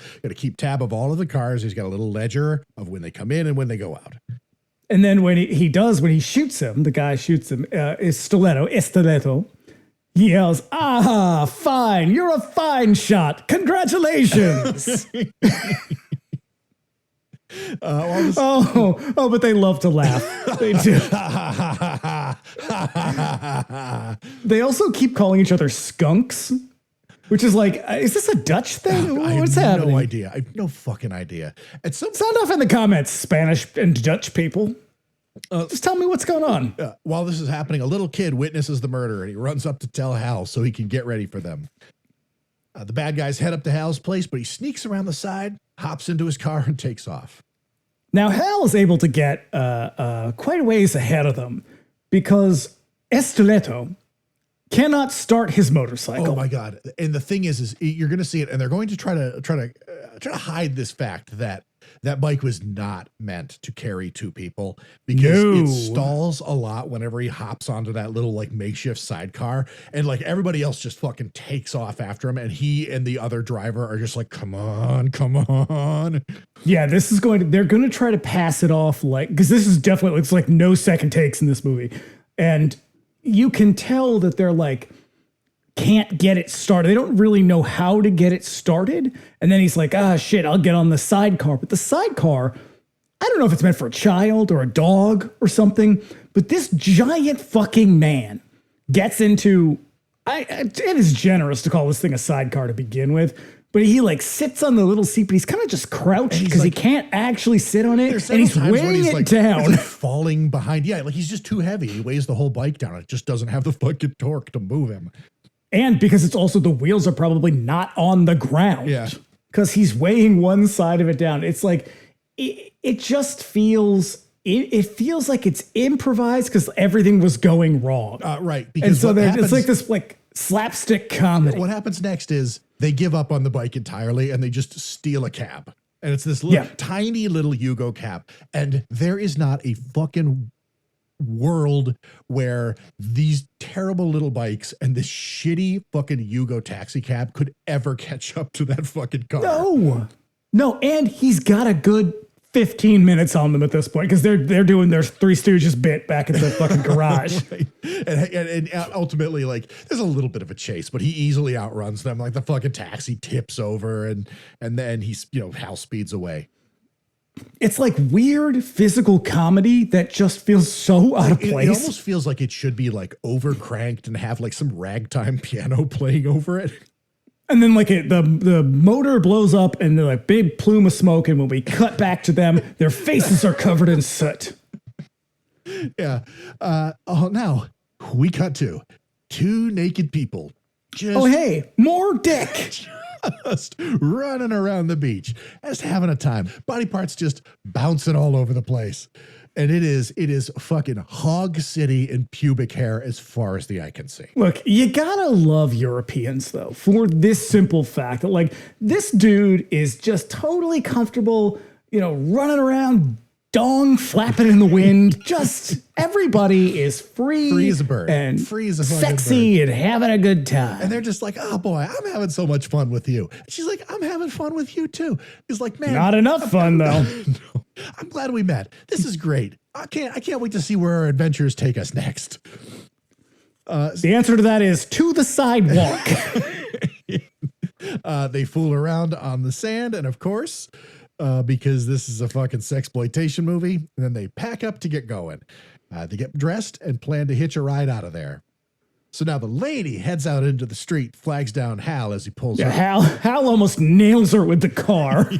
[SPEAKER 2] tab of all of the cars. He's got a little ledger of when they come in and when they go out.
[SPEAKER 3] And then when he shoots him, the guy shoots him, Estiletto. He yells, fine. You're a fine shot. Congratulations. But they love to laugh. They do. They also keep calling each other skunks, which is like, is this a Dutch thing? What's happening?
[SPEAKER 2] No idea. I have no fucking idea.
[SPEAKER 3] Sound off in the comments, Spanish and Dutch people. Just tell me what's going on.
[SPEAKER 2] While this is happening, a little kid witnesses the murder and he runs up to tell Hal so he can get ready for them. The bad guys head up to Hal's place, but he sneaks around the side, hops into his car, and takes off.
[SPEAKER 3] Now, Hal is able to get quite a ways ahead of them because Estiletto cannot start his motorcycle.
[SPEAKER 2] Oh my God! And the thing is you're going to see it, and they're going to try to hide this fact that that bike was not meant to carry 2 people because it stalls a lot whenever he hops onto that little like makeshift sidecar, and like everybody else just fucking takes off after him, and he and the other driver are just like, come on.
[SPEAKER 3] Yeah, they're going to try to pass it off like, because this is definitely, it's like no second takes in this movie. And you can tell that they're like, can't get it started. They don't really know how to get it started. And then he's like, shit, I'll get on the sidecar. But the sidecar I don't know if it's meant for a child or a dog or something, but this giant fucking man gets into, it is generous to call this thing a sidecar to begin with, but he like sits on the little seat, but he's kind of just crouched because he can't actually sit on it, and he's weighing it down.
[SPEAKER 2] He's like falling behind. Yeah, like he's just too heavy. He weighs the whole bike down. It just doesn't have the fucking torque to move him.
[SPEAKER 3] And because it's also the wheels are probably not on the ground.
[SPEAKER 2] Yeah.
[SPEAKER 3] Because he's weighing one side of it down. It's like, it just feels, it feels like it's improvised because everything was going wrong.
[SPEAKER 2] Right.
[SPEAKER 3] Because and so it's like this like slapstick comedy.
[SPEAKER 2] What happens next is they give up on the bike entirely and they just steal a cab. And it's this little, tiny little Yugo cab. And there is not a fucking world where these terrible little bikes and this shitty fucking Yugo taxi cab could ever catch up to that fucking car.
[SPEAKER 3] No, and he's got a good 15 minutes on them at this point because they're doing their Three Stooges bit back at the fucking garage.
[SPEAKER 2] Right. And ultimately, like, there's a little bit of a chase, but he easily outruns them. Like the fucking taxi tips over and then he's, Hal speeds away.
[SPEAKER 3] It's like weird physical comedy that just feels so out of place.
[SPEAKER 2] It almost feels like it should be like overcranked and have like some ragtime piano playing over it.
[SPEAKER 3] And then like the motor blows up and they're like big plume of smoke. And when we cut back to them, their faces are covered in soot.
[SPEAKER 2] Yeah. Now we cut to two naked people.
[SPEAKER 3] Hey, more dick.
[SPEAKER 2] Just running around the beach, just having a time. Body parts just bouncing all over the place. And it is fucking hog city and pubic hair as far as the eye can see.
[SPEAKER 3] Look, you gotta love Europeans though, for this simple fact that like this dude is just totally comfortable, running around, dong flapping in the wind. Just everybody is free
[SPEAKER 2] as a bird,
[SPEAKER 3] and
[SPEAKER 2] free as a
[SPEAKER 3] sexy
[SPEAKER 2] bird.
[SPEAKER 3] And having a good time.
[SPEAKER 2] And they're just like, oh boy, I'm having so much fun with you. She's like, I'm having fun with you too. He's like, man,
[SPEAKER 3] not enough fun though.
[SPEAKER 2] No, I'm glad we met. This is great. I can't wait to see where our adventures take us next.
[SPEAKER 3] The answer to that is to the sidewalk.
[SPEAKER 2] They fool around on the sand, and of course, because this is a fucking sexploitation movie, and then they pack up to get going. They get dressed and plan to hitch a ride out of there. So now the lady heads out into the street, flags down Hal as he pulls up.
[SPEAKER 3] Hal almost nails her with the car.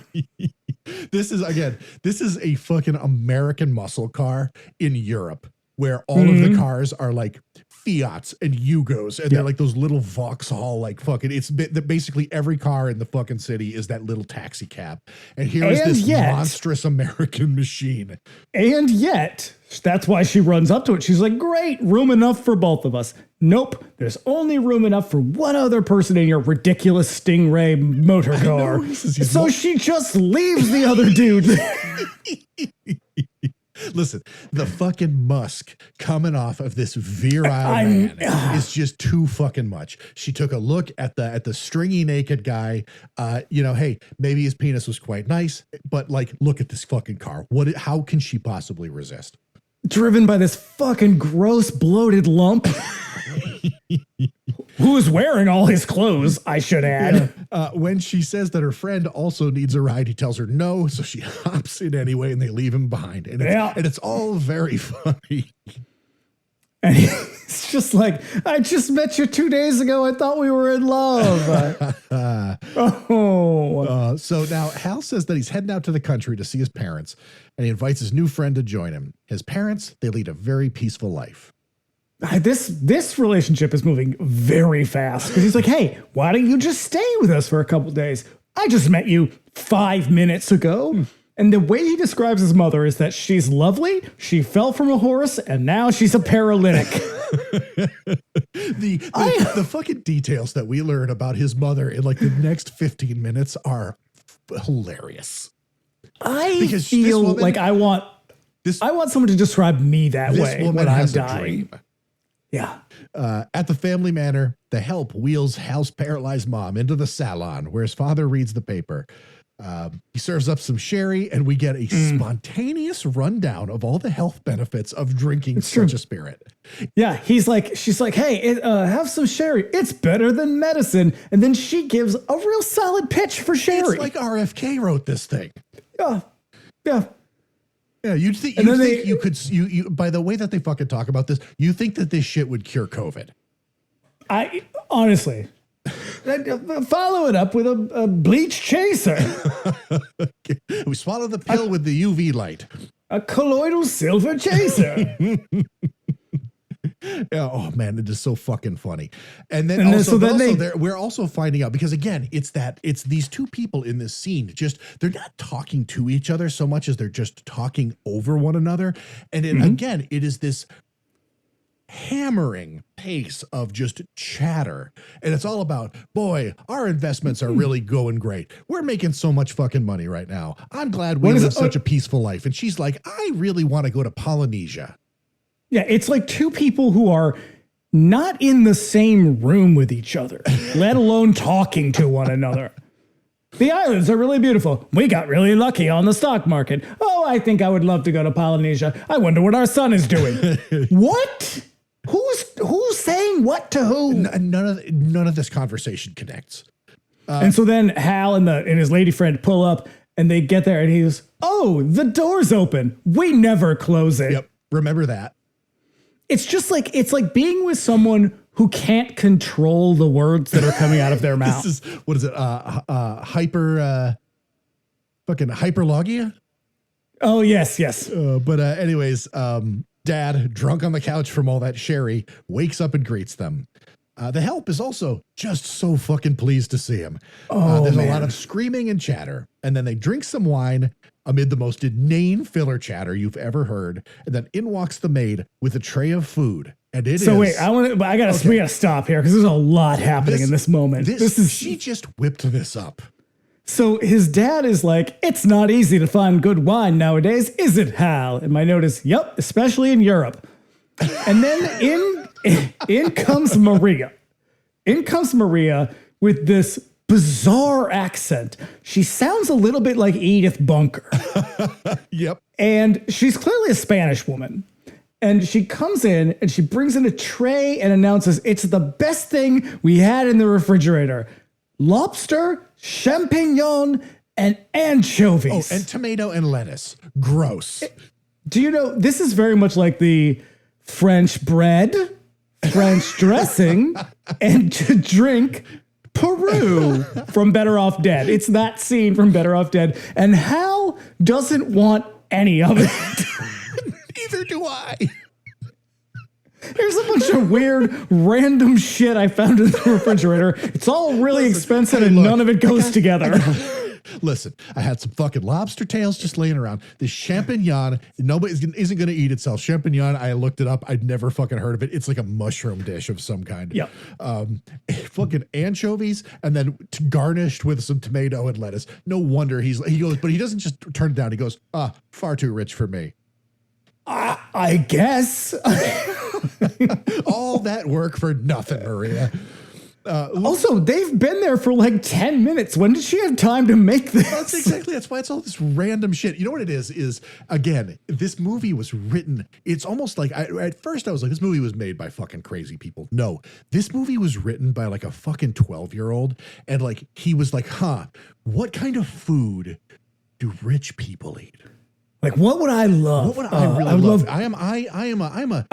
[SPEAKER 2] This is a fucking American muscle car in Europe where all of the cars are like Fiats and Yugos, and they're like those little Vauxhall, like fucking, it's basically every car in the fucking city is that little taxi cab. And here is this monstrous American machine.
[SPEAKER 3] And yet, that's why she runs up to it. She's like, great, room enough for both of us. Nope, there's only room enough for one other person in your ridiculous Stingray motor car. So she just leaves the other dude.
[SPEAKER 2] Listen, the fucking musk coming off of this virile man is just too fucking much. She took a look at the stringy naked guy. Hey, maybe his penis was quite nice, but like, look at this fucking car. How can she possibly resist?
[SPEAKER 3] Driven by this fucking gross bloated lump. Who is wearing all his clothes, I should add.
[SPEAKER 2] When she says that her friend also needs a ride, he tells her no, so she hops in anyway, and they leave him behind. And it's all very funny.
[SPEAKER 3] And he's just like, I just met you 2 days ago. I thought we were in love.
[SPEAKER 2] So now Hal says that he's heading out to the country to see his parents, and he invites his new friend to join him. His parents, they lead a very peaceful life.
[SPEAKER 3] This relationship is moving very fast because he's like, hey, why don't you just stay with us for a couple days? I just met you 5 minutes ago. And the way he describes his mother is that she's lovely, she fell from a horse, and now she's a paralytic.
[SPEAKER 2] The fucking details that we learn about his mother in like the next 15 minutes are hilarious.
[SPEAKER 3] I feel like I want someone to describe me that way when I'm dying. Yeah.
[SPEAKER 2] At the family manor, the help wheels Hal's paralyzed mom into the salon where his father reads the paper. He serves up some sherry, and we get a spontaneous rundown of all the health benefits of drinking such a spirit.
[SPEAKER 3] Yeah, she's like, hey, have some sherry. It's better than medicine. And then she gives a real solid pitch for sherry.
[SPEAKER 2] It's like RFK wrote this thing.
[SPEAKER 3] Yeah.
[SPEAKER 2] Yeah, you think you could by the way that they fucking talk about this, you think that this shit would cure COVID?
[SPEAKER 3] I honestly follow it up with a bleach chaser,
[SPEAKER 2] We swallow the pill with the UV light.
[SPEAKER 3] a colloidal silver chaser.
[SPEAKER 2] Yeah, oh man, it is so fucking funny. And then we're also finding out, because again, it's these two people in this scene, just they're not talking to each other so much as they're just talking over one another. And again, it is this hammering pace of just chatter. And it's all about, boy, our investments are really going great. We're making so much fucking money right now. I'm glad we live such a peaceful life. And she's like, I really want to go to Polynesia.
[SPEAKER 3] Yeah, it's like two people who are not in the same room with each other, let alone talking to one another. The islands are really beautiful. We got really lucky on the stock market. Oh, I think I would love to go to Polynesia. I wonder what our son is doing. What? Who's saying what to who?
[SPEAKER 2] None of this conversation connects.
[SPEAKER 3] And so then Hal and his lady friend pull up, and they get there, and he's, oh, the door's open. We never close it.
[SPEAKER 2] Yep, remember that.
[SPEAKER 3] It's just like, it's like being with someone who can't control the words that are coming out of their mouth.
[SPEAKER 2] This is, what is it? Hyperlogia?
[SPEAKER 3] Oh, yes.
[SPEAKER 2] Anyways, Dad, drunk on the couch from all that sherry, wakes up and greets them. The help is also just so fucking pleased to see him. There's a lot of screaming and chatter, and then they drink some wine amid the most inane filler chatter you've ever heard. And then in walks the maid with a tray of food. And we gotta stop here because there's a lot happening in this moment. She just whipped this up.
[SPEAKER 3] So his dad is like, it's not easy to find good wine nowadays, is it, Hal? And my note is, yep, especially in Europe. And then in comes Maria. In comes Maria with this bizarre accent. She sounds a little bit like Edith Bunker.
[SPEAKER 2] Yep.
[SPEAKER 3] And she's clearly a Spanish woman. And she comes in and she brings in a tray and announces, it's the best thing we had in the refrigerator. Lobster, champignon, and anchovies.
[SPEAKER 2] Oh, and tomato and lettuce. Gross.
[SPEAKER 3] Do you know, this is very much like the French bread, French dressing, and to drink Peru from Better Off Dead. It's that scene from Better Off Dead. And Hal doesn't want any of it.
[SPEAKER 2] Neither do I.
[SPEAKER 3] There's a bunch of weird, random shit I found in the refrigerator. It's all really expensive and none of it goes together.
[SPEAKER 2] Listen, I had some fucking lobster tails just laying around. This champignon, nobody isn't going to eat itself. Champignon, I looked it up. I'd never fucking heard of it. It's like a mushroom dish of some kind.
[SPEAKER 3] Yeah.
[SPEAKER 2] Fucking anchovies, and then garnished with some tomato and lettuce. No wonder he goes, but he doesn't just turn it down. He goes, far too rich for me.
[SPEAKER 3] I guess.
[SPEAKER 2] All that work for nothing, Maria.
[SPEAKER 3] Also, they've been there for like 10 minutes. When did she have time to make this?
[SPEAKER 2] That's why it's all this random shit. You know what it is again, this movie was written. It's almost like at first I was like, this movie was made by fucking crazy people. No, this movie was written by like a fucking 12-year-old. And like, he was like, what kind of food do rich people eat?
[SPEAKER 3] Like, what would I love?
[SPEAKER 2] What would I really love? I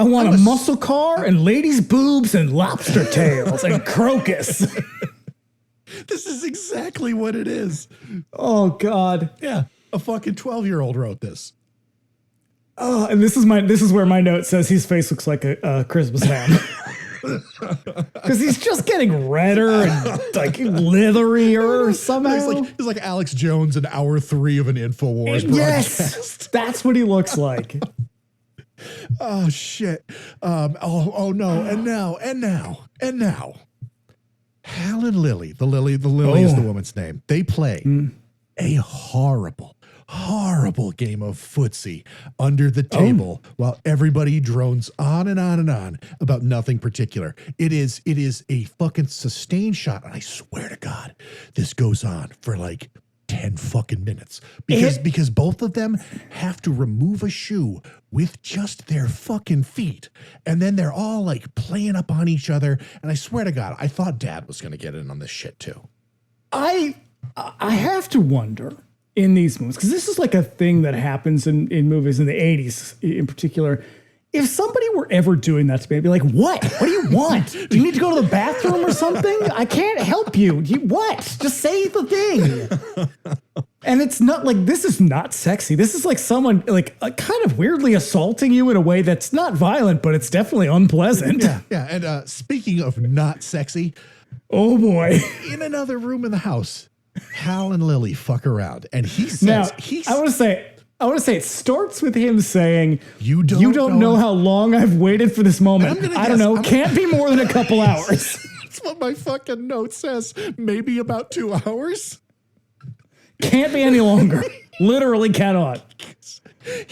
[SPEAKER 3] want a muscle car and ladies' boobs and lobster tails and crocus.
[SPEAKER 2] This is exactly what it is.
[SPEAKER 3] Oh God.
[SPEAKER 2] Yeah. A fucking 12-year-old wrote this.
[SPEAKER 3] Oh, and this is where my note says his face looks like a Christmas ham. Because he's just getting redder and like leatherier somehow.
[SPEAKER 2] He's like Alex Jones in hour 3 of an InfoWars broadcast.
[SPEAKER 3] Yes, that's what he looks like.
[SPEAKER 2] Oh shit. Oh no. And now. Hal and Lily. The Lily is the woman's name. They play a horrible game of footsie under the table while everybody drones on and on and on about nothing particular. It is a fucking sustained shot, and I swear to God, this goes on for like 10 fucking minutes because both of them have to remove a shoe with just their fucking feet, and then they're all like playing up on each other. And I swear to God, I thought Dad was going to get in on this shit too.
[SPEAKER 3] I have to wonder in these movies, because this is like a thing that happens in movies in the 80s in particular. If somebody were ever doing that to me, I'd be like, what? What do you want? Do you need to go to the bathroom or something? I can't help you. What? Just say the thing. And it's not like, this is not sexy. This is like someone like kind of weirdly assaulting you in a way that's not violent, but it's definitely unpleasant.
[SPEAKER 2] Yeah. And speaking of not sexy,
[SPEAKER 3] oh boy.
[SPEAKER 2] In another room in the house, Hal and Lily fuck around. And he says,
[SPEAKER 3] now, I want to say it starts with him saying, you don't know how long I've waited for this moment. I don't know. Can't be more than a couple hours.
[SPEAKER 2] That's what my fucking note says. Maybe about 2 hours.
[SPEAKER 3] Can't be any longer. Literally cannot.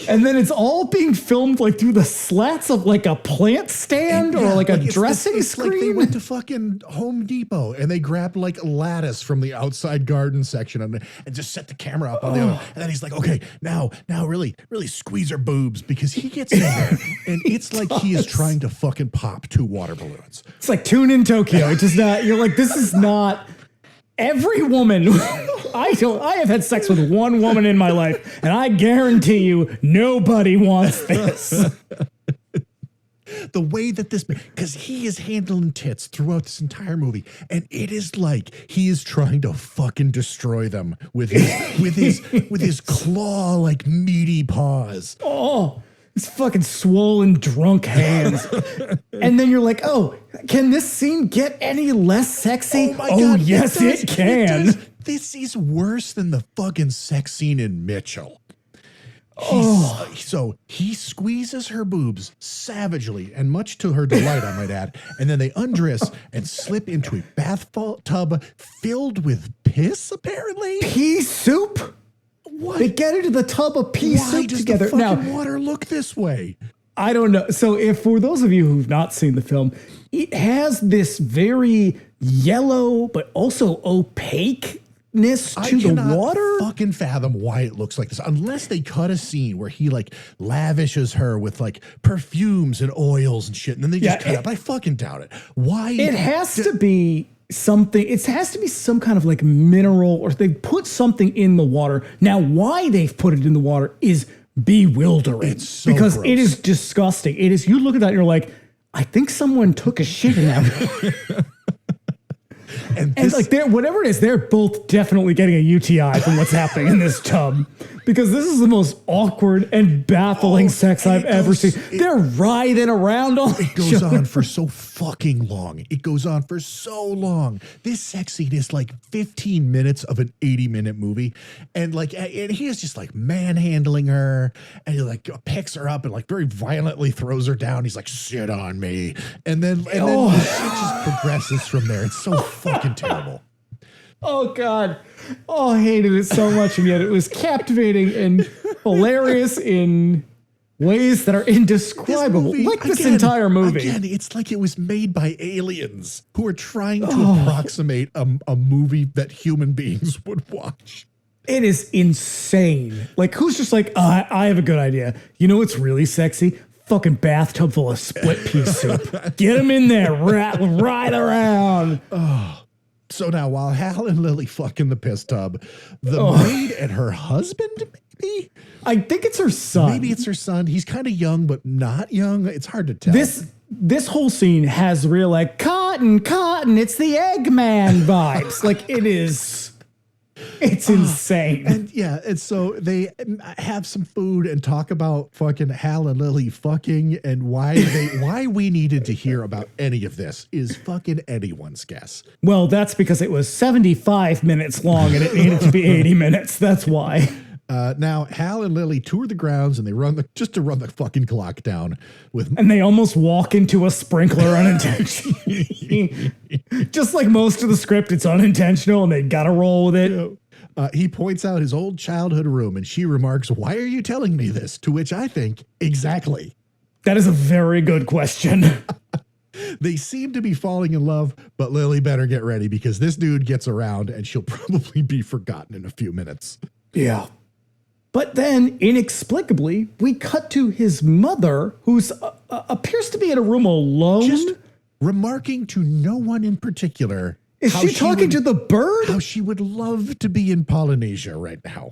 [SPEAKER 3] And then it's all being filmed like through the slats of like a plant stand or like a dressing screen.
[SPEAKER 2] Like they went to fucking Home Depot and they grabbed like lattice from the outside garden section and just set the camera up on the other. And then he's like, okay, now really squeeze her boobs, because he gets in there and it's like he is trying to fucking pop 2 water balloons.
[SPEAKER 3] It's like Tune in Tokyo. It's just not, you're like, this is not. Every woman, I have had sex with one woman in my life, and I guarantee you nobody wants this.
[SPEAKER 2] The way that this, because he is handling tits throughout this entire movie, and it is like he is trying to fucking destroy them with his claw like meaty paws.
[SPEAKER 3] Oh, his fucking swollen drunk hands. And then you're like, oh, can this scene get any less sexy?
[SPEAKER 2] Oh my God,
[SPEAKER 3] yes, it can.
[SPEAKER 2] This is worse than the fucking sex scene in Mitchell. So he squeezes her boobs savagely, and much to her delight, I might add, and then they undress and slip into a bathtub filled with piss, apparently.
[SPEAKER 3] Pea soup? What? They get into the tub of pea soup together.
[SPEAKER 2] Why does the fucking water look this way?
[SPEAKER 3] I don't know. So if for those of you who've not seen the film, it has this very yellow but also opaqueness to the water.
[SPEAKER 2] I fucking fathom why it looks like this, unless they cut a scene where he like lavishes her with like perfumes and oils and shit, and then they just cut it up. I fucking doubt it. Why?
[SPEAKER 3] It has to be something. It has to be some kind of like mineral, or they put something in the water. Now, why they've put it in the water is bewildering.
[SPEAKER 2] It's so
[SPEAKER 3] because
[SPEAKER 2] gross.
[SPEAKER 3] It is disgusting. It is. You look at that and you're like, I think someone took a shit in that. And like whatever it is, they're both definitely getting a UTI from what's happening in this tub, because this is the most awkward and baffling sex I've ever seen. They're writhing around on
[SPEAKER 2] it goes on for so fucking long. It goes on for so long. This sex scene is like 15 minutes of an 80-minute movie, and he is just like manhandling her, and he like picks her up and like very violently throws her down. He's like, sit on me, and then the shit just progresses from there. It's so fucking terrible.
[SPEAKER 3] Oh God. Oh, I hated it so much, and yet it was captivating and hilarious in ways that are indescribable. This entire movie.
[SPEAKER 2] Again, it's like it was made by aliens who are trying to approximate a movie that human beings would watch.
[SPEAKER 3] It is insane. Like, who's just like, I have a good idea. You know what's really sexy? Fucking bathtub full of split pea soup. Get them in there, ride around.
[SPEAKER 2] Oh. So now, while Hal and Lily fuck in the piss tub, the maid and her husband, maybe?
[SPEAKER 3] I think it's her son.
[SPEAKER 2] Maybe it's her son. He's kind of young, but not young. It's hard to tell.
[SPEAKER 3] This whole scene has real, like, cotton, it's the Eggman vibes. Like, it is... It's insane.
[SPEAKER 2] And so they have some food and talk about fucking Hal and Lily fucking, and why we needed to hear about any of this is fucking anyone's guess.
[SPEAKER 3] Well, that's because it was 75 minutes long and it needed to be 80 minutes. That's why.
[SPEAKER 2] Now Hal and Lily tour the grounds and they run to run the fucking clock down
[SPEAKER 3] and they almost walk into a sprinkler unintentionally. Just like most of the script, it's unintentional and they gotta roll with it.
[SPEAKER 2] He points out his old childhood room and she remarks, "Why are you telling me this?" To which I think, exactly.
[SPEAKER 3] That is a very good question.
[SPEAKER 2] They seem to be falling in love, but Lily better get ready because this dude gets around and she'll probably be forgotten in a few minutes.
[SPEAKER 3] Yeah. But then, inexplicably, we cut to his mother, who's appears to be in a room alone.
[SPEAKER 2] Just remarking to no one in particular.
[SPEAKER 3] Is she talking to the bird?
[SPEAKER 2] How she would love to be in Polynesia right now.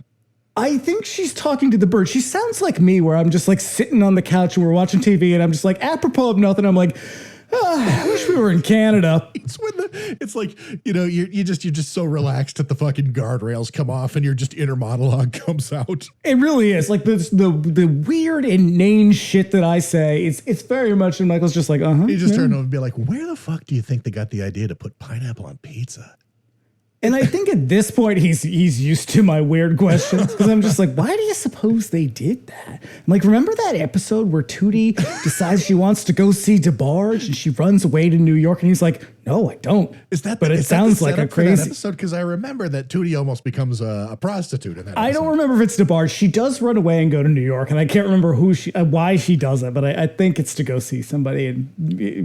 [SPEAKER 3] I think she's talking to the bird. She sounds like me, where I'm just like sitting on the couch and we're watching TV, and I'm just like, apropos of nothing, I'm like, I wish we were in Canada.
[SPEAKER 2] It's like, you're just so relaxed that the fucking guardrails come off and your just inner monologue comes out.
[SPEAKER 3] It really is. Like the weird inane shit that I say, it's very much, and Michael's just like,
[SPEAKER 2] You just turn over and be like, where the fuck do you think they got the idea to put pineapple on pizza?
[SPEAKER 3] And I think at this point he's used to my weird questions, because I'm just like, why do you suppose they did that? I'm like, remember that episode where Tootie decides she wants to go see DeBarge and she runs away to New York, and he's like, no, I don't. But it sounds like a crazy
[SPEAKER 2] episode, because I remember that Tootie almost becomes a prostitute in that episode.
[SPEAKER 3] I don't remember if it's DeBarge. She does run away and go to New York, and I can't remember why she does it, but I think it's to go see somebody, and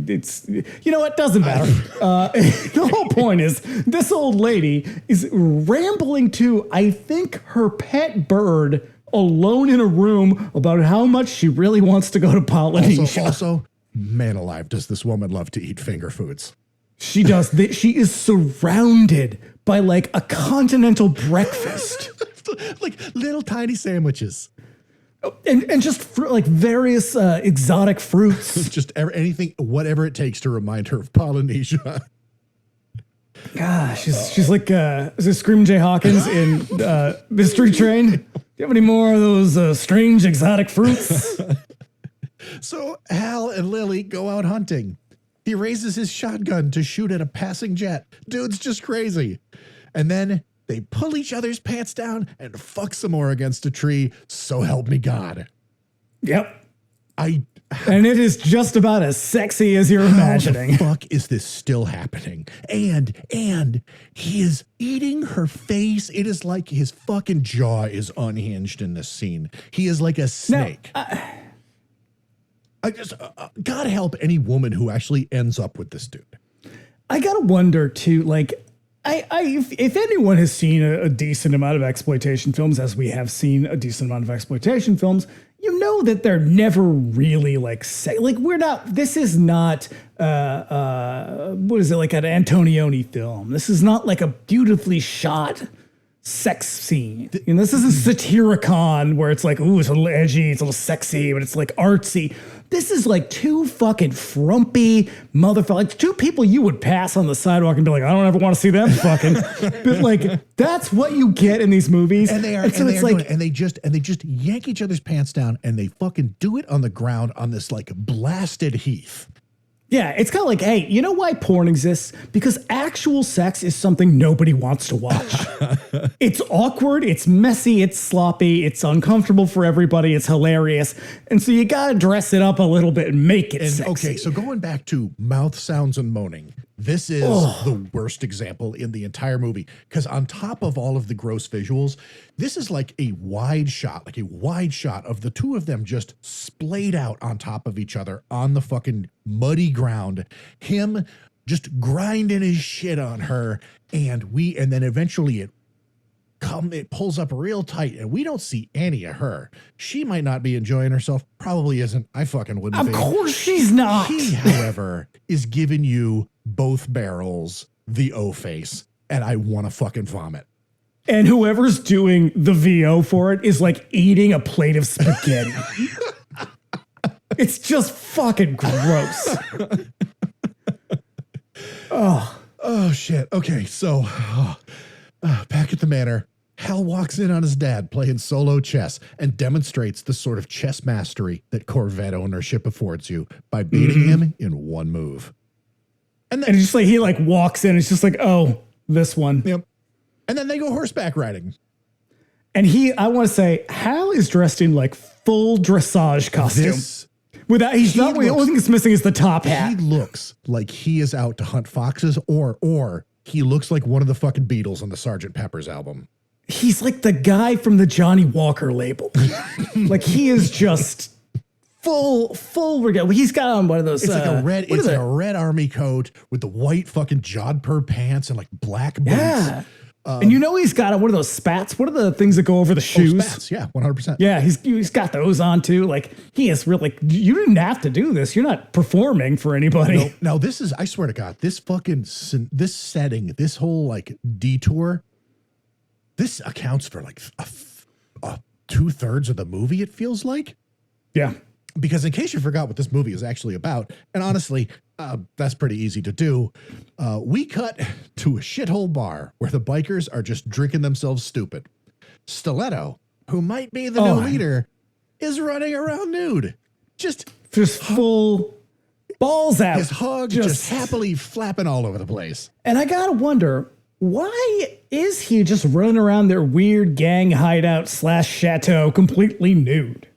[SPEAKER 3] it's, it doesn't matter. The whole point is this old lady is rambling to, I think, her pet bird alone in a room about how much she really wants to go to Polynesia.
[SPEAKER 2] Also, man alive, does this woman love to eat finger foods.
[SPEAKER 3] She does. She is surrounded by like a continental breakfast.
[SPEAKER 2] Like little tiny sandwiches.
[SPEAKER 3] And just like various exotic fruits.
[SPEAKER 2] Just anything, whatever it takes to remind her of Polynesia.
[SPEAKER 3] Gosh, she's like is it Screaming Jay Hawkins in Mystery Train? Do you have any more of those strange exotic fruits?
[SPEAKER 2] So Hal and Lily go out hunting. He raises his shotgun to shoot at a passing jet. Dude's just crazy. And then they pull each other's pants down and fuck some more against a tree. So help me God.
[SPEAKER 3] Yep.
[SPEAKER 2] And
[SPEAKER 3] it is just about as sexy as you're imagining.
[SPEAKER 2] How the fuck is this still happening? And he is eating her face. It is like his fucking jaw is unhinged in this scene. He is like a snake. Now, I just, God help any woman who actually ends up with this dude.
[SPEAKER 3] I gotta wonder too, like, if anyone has seen a decent amount of exploitation films, as we have seen a decent amount of exploitation films, you know that they're never really like we're not. This is not what is it, like an Antonioni film? This is not like a beautifully shot sex scene. This isn't Satyricon where it's like, ooh, it's a little edgy, it's a little sexy, but it's like artsy. This is like two fucking frumpy motherfuckers, like two people you would pass on the sidewalk and be like, I don't ever want to see them fucking. But like, that's what you get in these movies.
[SPEAKER 2] And they just yank each other's pants down and they fucking do it on the ground on this like blasted heath.
[SPEAKER 3] Yeah, it's kind of like, hey, you know why porn exists? Because actual sex is something nobody wants to watch. It's awkward, it's messy, it's sloppy, it's uncomfortable for everybody, it's hilarious. And so you gotta dress it up a little bit and make it sexy.
[SPEAKER 2] Okay, so going back to mouth sounds and moaning, this is the worst example in the entire movie. Because on top of all of the gross visuals, this is like a wide shot of the two of them just splayed out on top of each other on the fucking muddy ground. Him just grinding his shit on her, and then eventually it pulls up real tight, and we don't see any of her. She might not be enjoying herself. Probably isn't. I fucking wouldn't be.
[SPEAKER 3] Of course she's not.
[SPEAKER 2] He, however, is giving you both barrels the O face, and I want to fucking vomit.
[SPEAKER 3] And whoever's doing the VO for it is like eating a plate of spaghetti. It's just fucking gross.
[SPEAKER 2] Oh shit. Okay, so back at the manor, Hal walks in on his dad playing solo chess and demonstrates the sort of chess mastery that Corvette ownership affords you by beating him in one move.
[SPEAKER 3] And just like he like walks in, it's just like, oh, this one.
[SPEAKER 2] Yep. And then they go horseback riding.
[SPEAKER 3] And I want to say, Hal is dressed in like full dressage costume. The only thing that's missing is the top hat.
[SPEAKER 2] He looks like he is out to hunt foxes, or he looks like one of the fucking Beatles on the Sgt. Pepper's album.
[SPEAKER 3] He's like the guy from the Johnny Walker label. Like he is just full. He's got on one of those.
[SPEAKER 2] It's like a red army coat with the white fucking jodhpur pants and like black boots.
[SPEAKER 3] Yeah. And he's got on one of those spats. What are the things that go over the shoes?
[SPEAKER 2] Spats, yeah, 100%.
[SPEAKER 3] Yeah, he's got those on too. Like he is really. You didn't have to do this. You're not performing for anybody.
[SPEAKER 2] No, this is. I swear to God, this setting, this whole like detour, this accounts for like 2/3 of the movie, it feels like.
[SPEAKER 3] Yeah.
[SPEAKER 2] Because in case you forgot what this movie is actually about, and honestly, that's pretty easy to do, we cut to a shithole bar where the bikers are just drinking themselves stupid. Stiletto, who might be the new leader, is running around nude. Just
[SPEAKER 3] full balls out.
[SPEAKER 2] His hug just happily flapping all over the place.
[SPEAKER 3] And I gotta wonder, why is he just running around their weird gang hideout / chateau completely nude?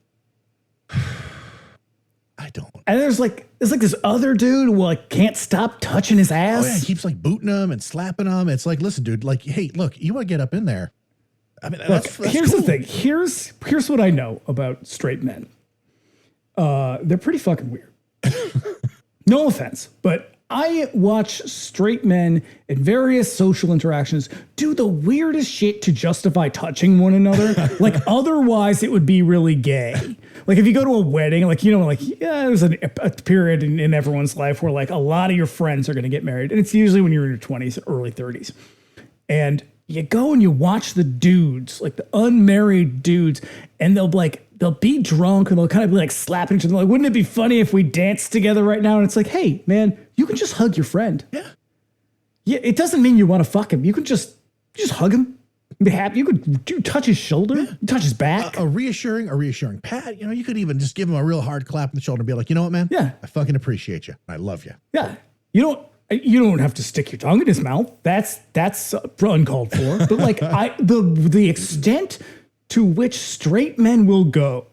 [SPEAKER 2] I don't.
[SPEAKER 3] And there's like this other dude who like can't stop touching his ass.
[SPEAKER 2] Oh yeah, he keeps like booting him and slapping him. It's like, listen, dude, like, hey, look, you want to get up in there? I mean, that's
[SPEAKER 3] here's
[SPEAKER 2] cool.
[SPEAKER 3] the thing. Here's what I know about straight men. They're pretty fucking weird. No offense, but I watch straight men in various social interactions do the weirdest shit to justify touching one another. Like otherwise it would be really gay. Like if you go to a wedding, like, there's a period in everyone's life where like a lot of your friends are going to get married. And it's usually when you're in your 20s, early 30s. And you go and you watch the dudes, like the unmarried dudes, and they'll be drunk and they'll kind of be like slapping each other. Like, wouldn't it be funny if we danced together right now? And it's like, hey, man, you can just hug your friend.
[SPEAKER 2] Yeah.
[SPEAKER 3] Yeah. It doesn't mean you want to fuck him. You can just hug him. Be happy. You could touch his shoulder, touch his back.
[SPEAKER 2] A reassuring pat. You could even just give him a real hard clap on the shoulder and be like, you know what, man?
[SPEAKER 3] Yeah.
[SPEAKER 2] I fucking appreciate you. I love you.
[SPEAKER 3] Yeah. You don't have to stick your tongue in his mouth. That's uncalled for. But like the extent to which straight men will go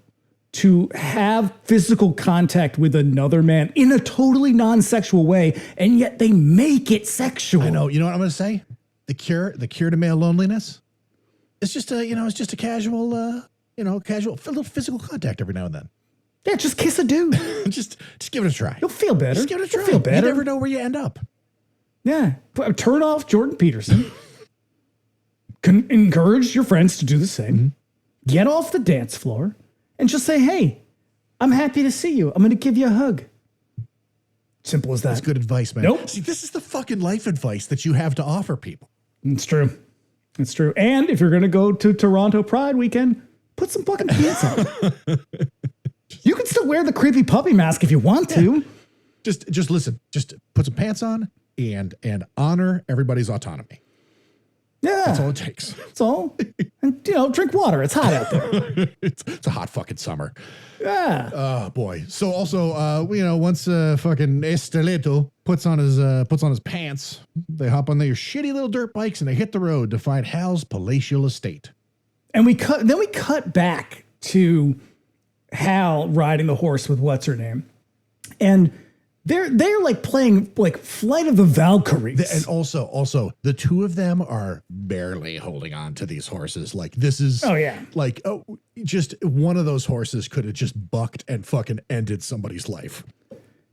[SPEAKER 3] to have physical contact with another man in a totally non-sexual way, and yet they make it sexual.
[SPEAKER 2] I know. You know what I'm going to say? The cure to male loneliness. It's just a casual, little physical contact every now and then.
[SPEAKER 3] Yeah, just kiss a dude.
[SPEAKER 2] just give it a try.
[SPEAKER 3] You'll feel better.
[SPEAKER 2] Just give it a try.
[SPEAKER 3] You'll feel better.
[SPEAKER 2] You never know where you end up.
[SPEAKER 3] Yeah. Turn off Jordan Peterson. Encourage your friends to do the same. Mm-hmm. Get off the dance floor and just say, hey, I'm happy to see you. I'm going to give you a hug. Simple as that.
[SPEAKER 2] That's good advice, man.
[SPEAKER 3] Nope.
[SPEAKER 2] See, this is the fucking life advice that you have to offer people.
[SPEAKER 3] It's true. It's true. And if you're going to go to Toronto Pride weekend, put some fucking pants on. You can still wear the creepy puppy mask if you want to.
[SPEAKER 2] Just listen. Just put some pants on and honor everybody's autonomy.
[SPEAKER 3] Yeah.
[SPEAKER 2] That's all it takes.
[SPEAKER 3] That's all. And, drink water. It's hot out there.
[SPEAKER 2] It's a hot fucking summer.
[SPEAKER 3] Yeah.
[SPEAKER 2] Oh, boy. So also, once fucking Estileto puts on his pants, they hop on their shitty little dirt bikes and they hit the road to find Hal's palatial estate.
[SPEAKER 3] And we cut back to Hal riding the horse with what's her name. And they're like playing like Flight of the Valkyries.
[SPEAKER 2] And also the two of them are barely holding on to these horses. Like this is just one of those horses could have just bucked and fucking ended somebody's life.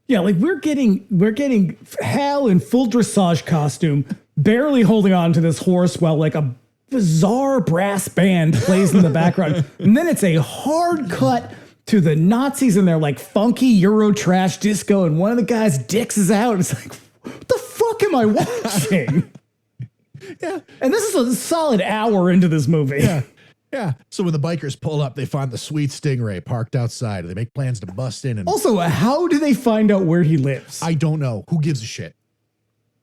[SPEAKER 3] Yeah, like we're getting Hal in full dressage costume, barely holding on to this horse while like a bizarre brass band plays in the background. And then it's a hard cut to the Nazis in their like funky Euro trash disco, and one of the guys' dicks is out. It's like, what the fuck am I watching?
[SPEAKER 2] Yeah.
[SPEAKER 3] And this is a solid hour into this movie.
[SPEAKER 2] Yeah. Yeah. So when the bikers pull up, they find the sweet Stingray parked outside. They make plans to bust in. And
[SPEAKER 3] also, how do they find out where he lives?
[SPEAKER 2] I don't know. Who gives a shit?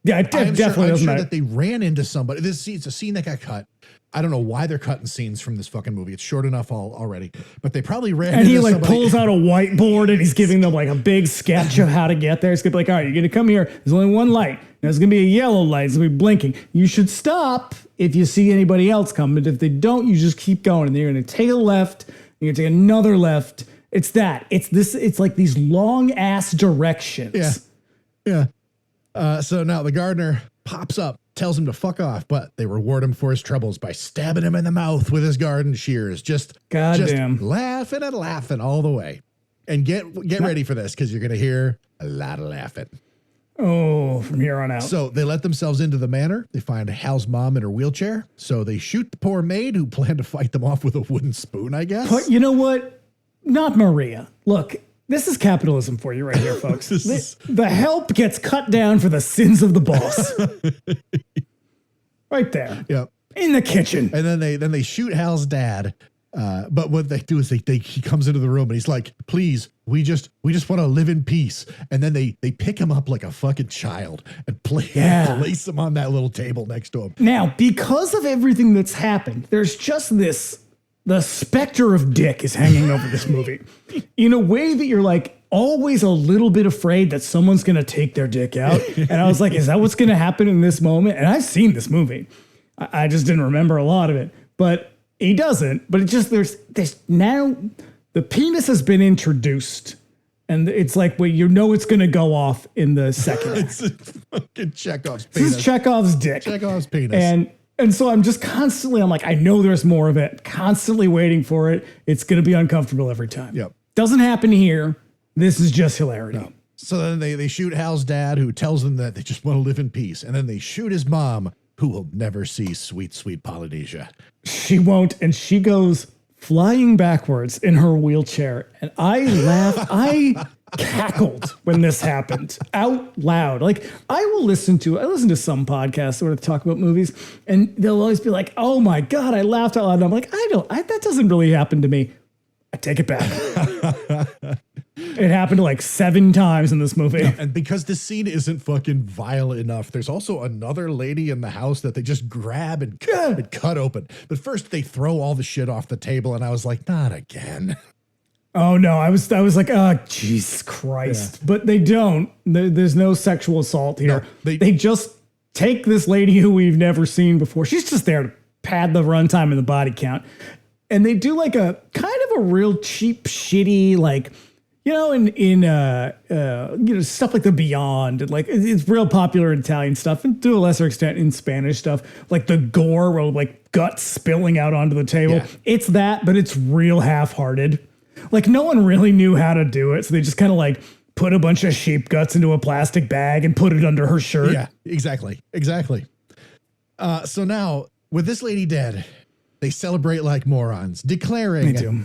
[SPEAKER 3] Yeah, it definitely doesn't matter.
[SPEAKER 2] That they ran into somebody. It's a scene that got cut. I don't know why they're cutting scenes from this fucking movie. It's short enough already, but they probably ran into somebody.
[SPEAKER 3] And he pulls out a whiteboard and he's giving them like a big sketch of how to get there. It's gonna be like, all right, you're gonna come here. There's only one light. There's gonna be a yellow light. It's gonna be blinking. You should stop if you see anybody else coming. But if they don't, you just keep going. And then you're gonna take a left. And you're gonna take another left. It's that. It's like these long ass directions.
[SPEAKER 2] Yeah. So now the gardener pops up, tells him to fuck off, but they reward him for his troubles by stabbing him in the mouth with his garden shears. Just laughing and laughing all the way. And get ready for this because you're going to hear a lot of laughing.
[SPEAKER 3] Oh, from here on out.
[SPEAKER 2] So they let themselves into the manor. They find Hal's mom in her wheelchair. So they shoot the poor maid who planned to fight them off with a wooden spoon, I guess.
[SPEAKER 3] But you know what? Not Maria. Look, this is capitalism for you right here, folks. The help gets cut down for the sins of the boss. Right there.
[SPEAKER 2] Yep.
[SPEAKER 3] In the kitchen.
[SPEAKER 2] And then they shoot Hal's dad But what they do is he comes into the room and he's like, please, we just want to live in peace. And then they pick him up like a fucking child and place him on that little table next to him.
[SPEAKER 3] Now, because of everything that's happened, there's just the specter of dick is hanging over this movie in a way that you're like always a little bit afraid that someone's going to take their dick out. And I was like, is that what's going to happen in this moment? And I've seen this movie. I just didn't remember a lot of it, but he doesn't. But it just, there's now the penis has been introduced and it's like, well, you know, it's going to go off in the second.
[SPEAKER 2] It's fucking Chekhov's penis.
[SPEAKER 3] This is Chekhov's dick.
[SPEAKER 2] Chekhov's penis.
[SPEAKER 3] And so I'm just constantly, I'm like, I know there's more of it, constantly waiting for it. It's going to be uncomfortable every time.
[SPEAKER 2] Yep.
[SPEAKER 3] Doesn't happen here. This is just hilarity. No.
[SPEAKER 2] So then they shoot Hal's dad, who tells them that they just want to live in peace. And then they shoot his mom, who will never see sweet, sweet Polynesia.
[SPEAKER 3] She won't. And she goes flying backwards in her wheelchair. And I laughed. I cackled when this happened out loud. Like I listen to some podcasts where they talk about movies and they'll always be like, oh my God, I laughed out loud. And I'm like, that doesn't really happen to me. I take it back. It happened like 7 times in this movie.
[SPEAKER 2] Yeah, and because the scene isn't fucking violent enough, there's also another lady in the house that they just grab and cut open. But first they throw all the shit off the table and I was like, not again.
[SPEAKER 3] Oh no, I was like, oh, Jesus Christ. Yeah. But they don't. There's no sexual assault here. No, they just take this lady who we've never seen before. She's just there to pad the runtime and the body count. And they do like a kind of a real cheap, shitty, like, you know, in stuff like The Beyond, and like it's real popular in Italian stuff, and to a lesser extent in Spanish stuff, like the gore where like guts spilling out onto the table. Yeah. It's that, but it's real half-hearted. Like no one really knew how to do it, so they just kind of like put a bunch of sheep guts into a plastic bag and put it under her shirt.
[SPEAKER 2] Yeah, exactly. So now with this lady dead, they celebrate like morons, declaring,
[SPEAKER 3] they do.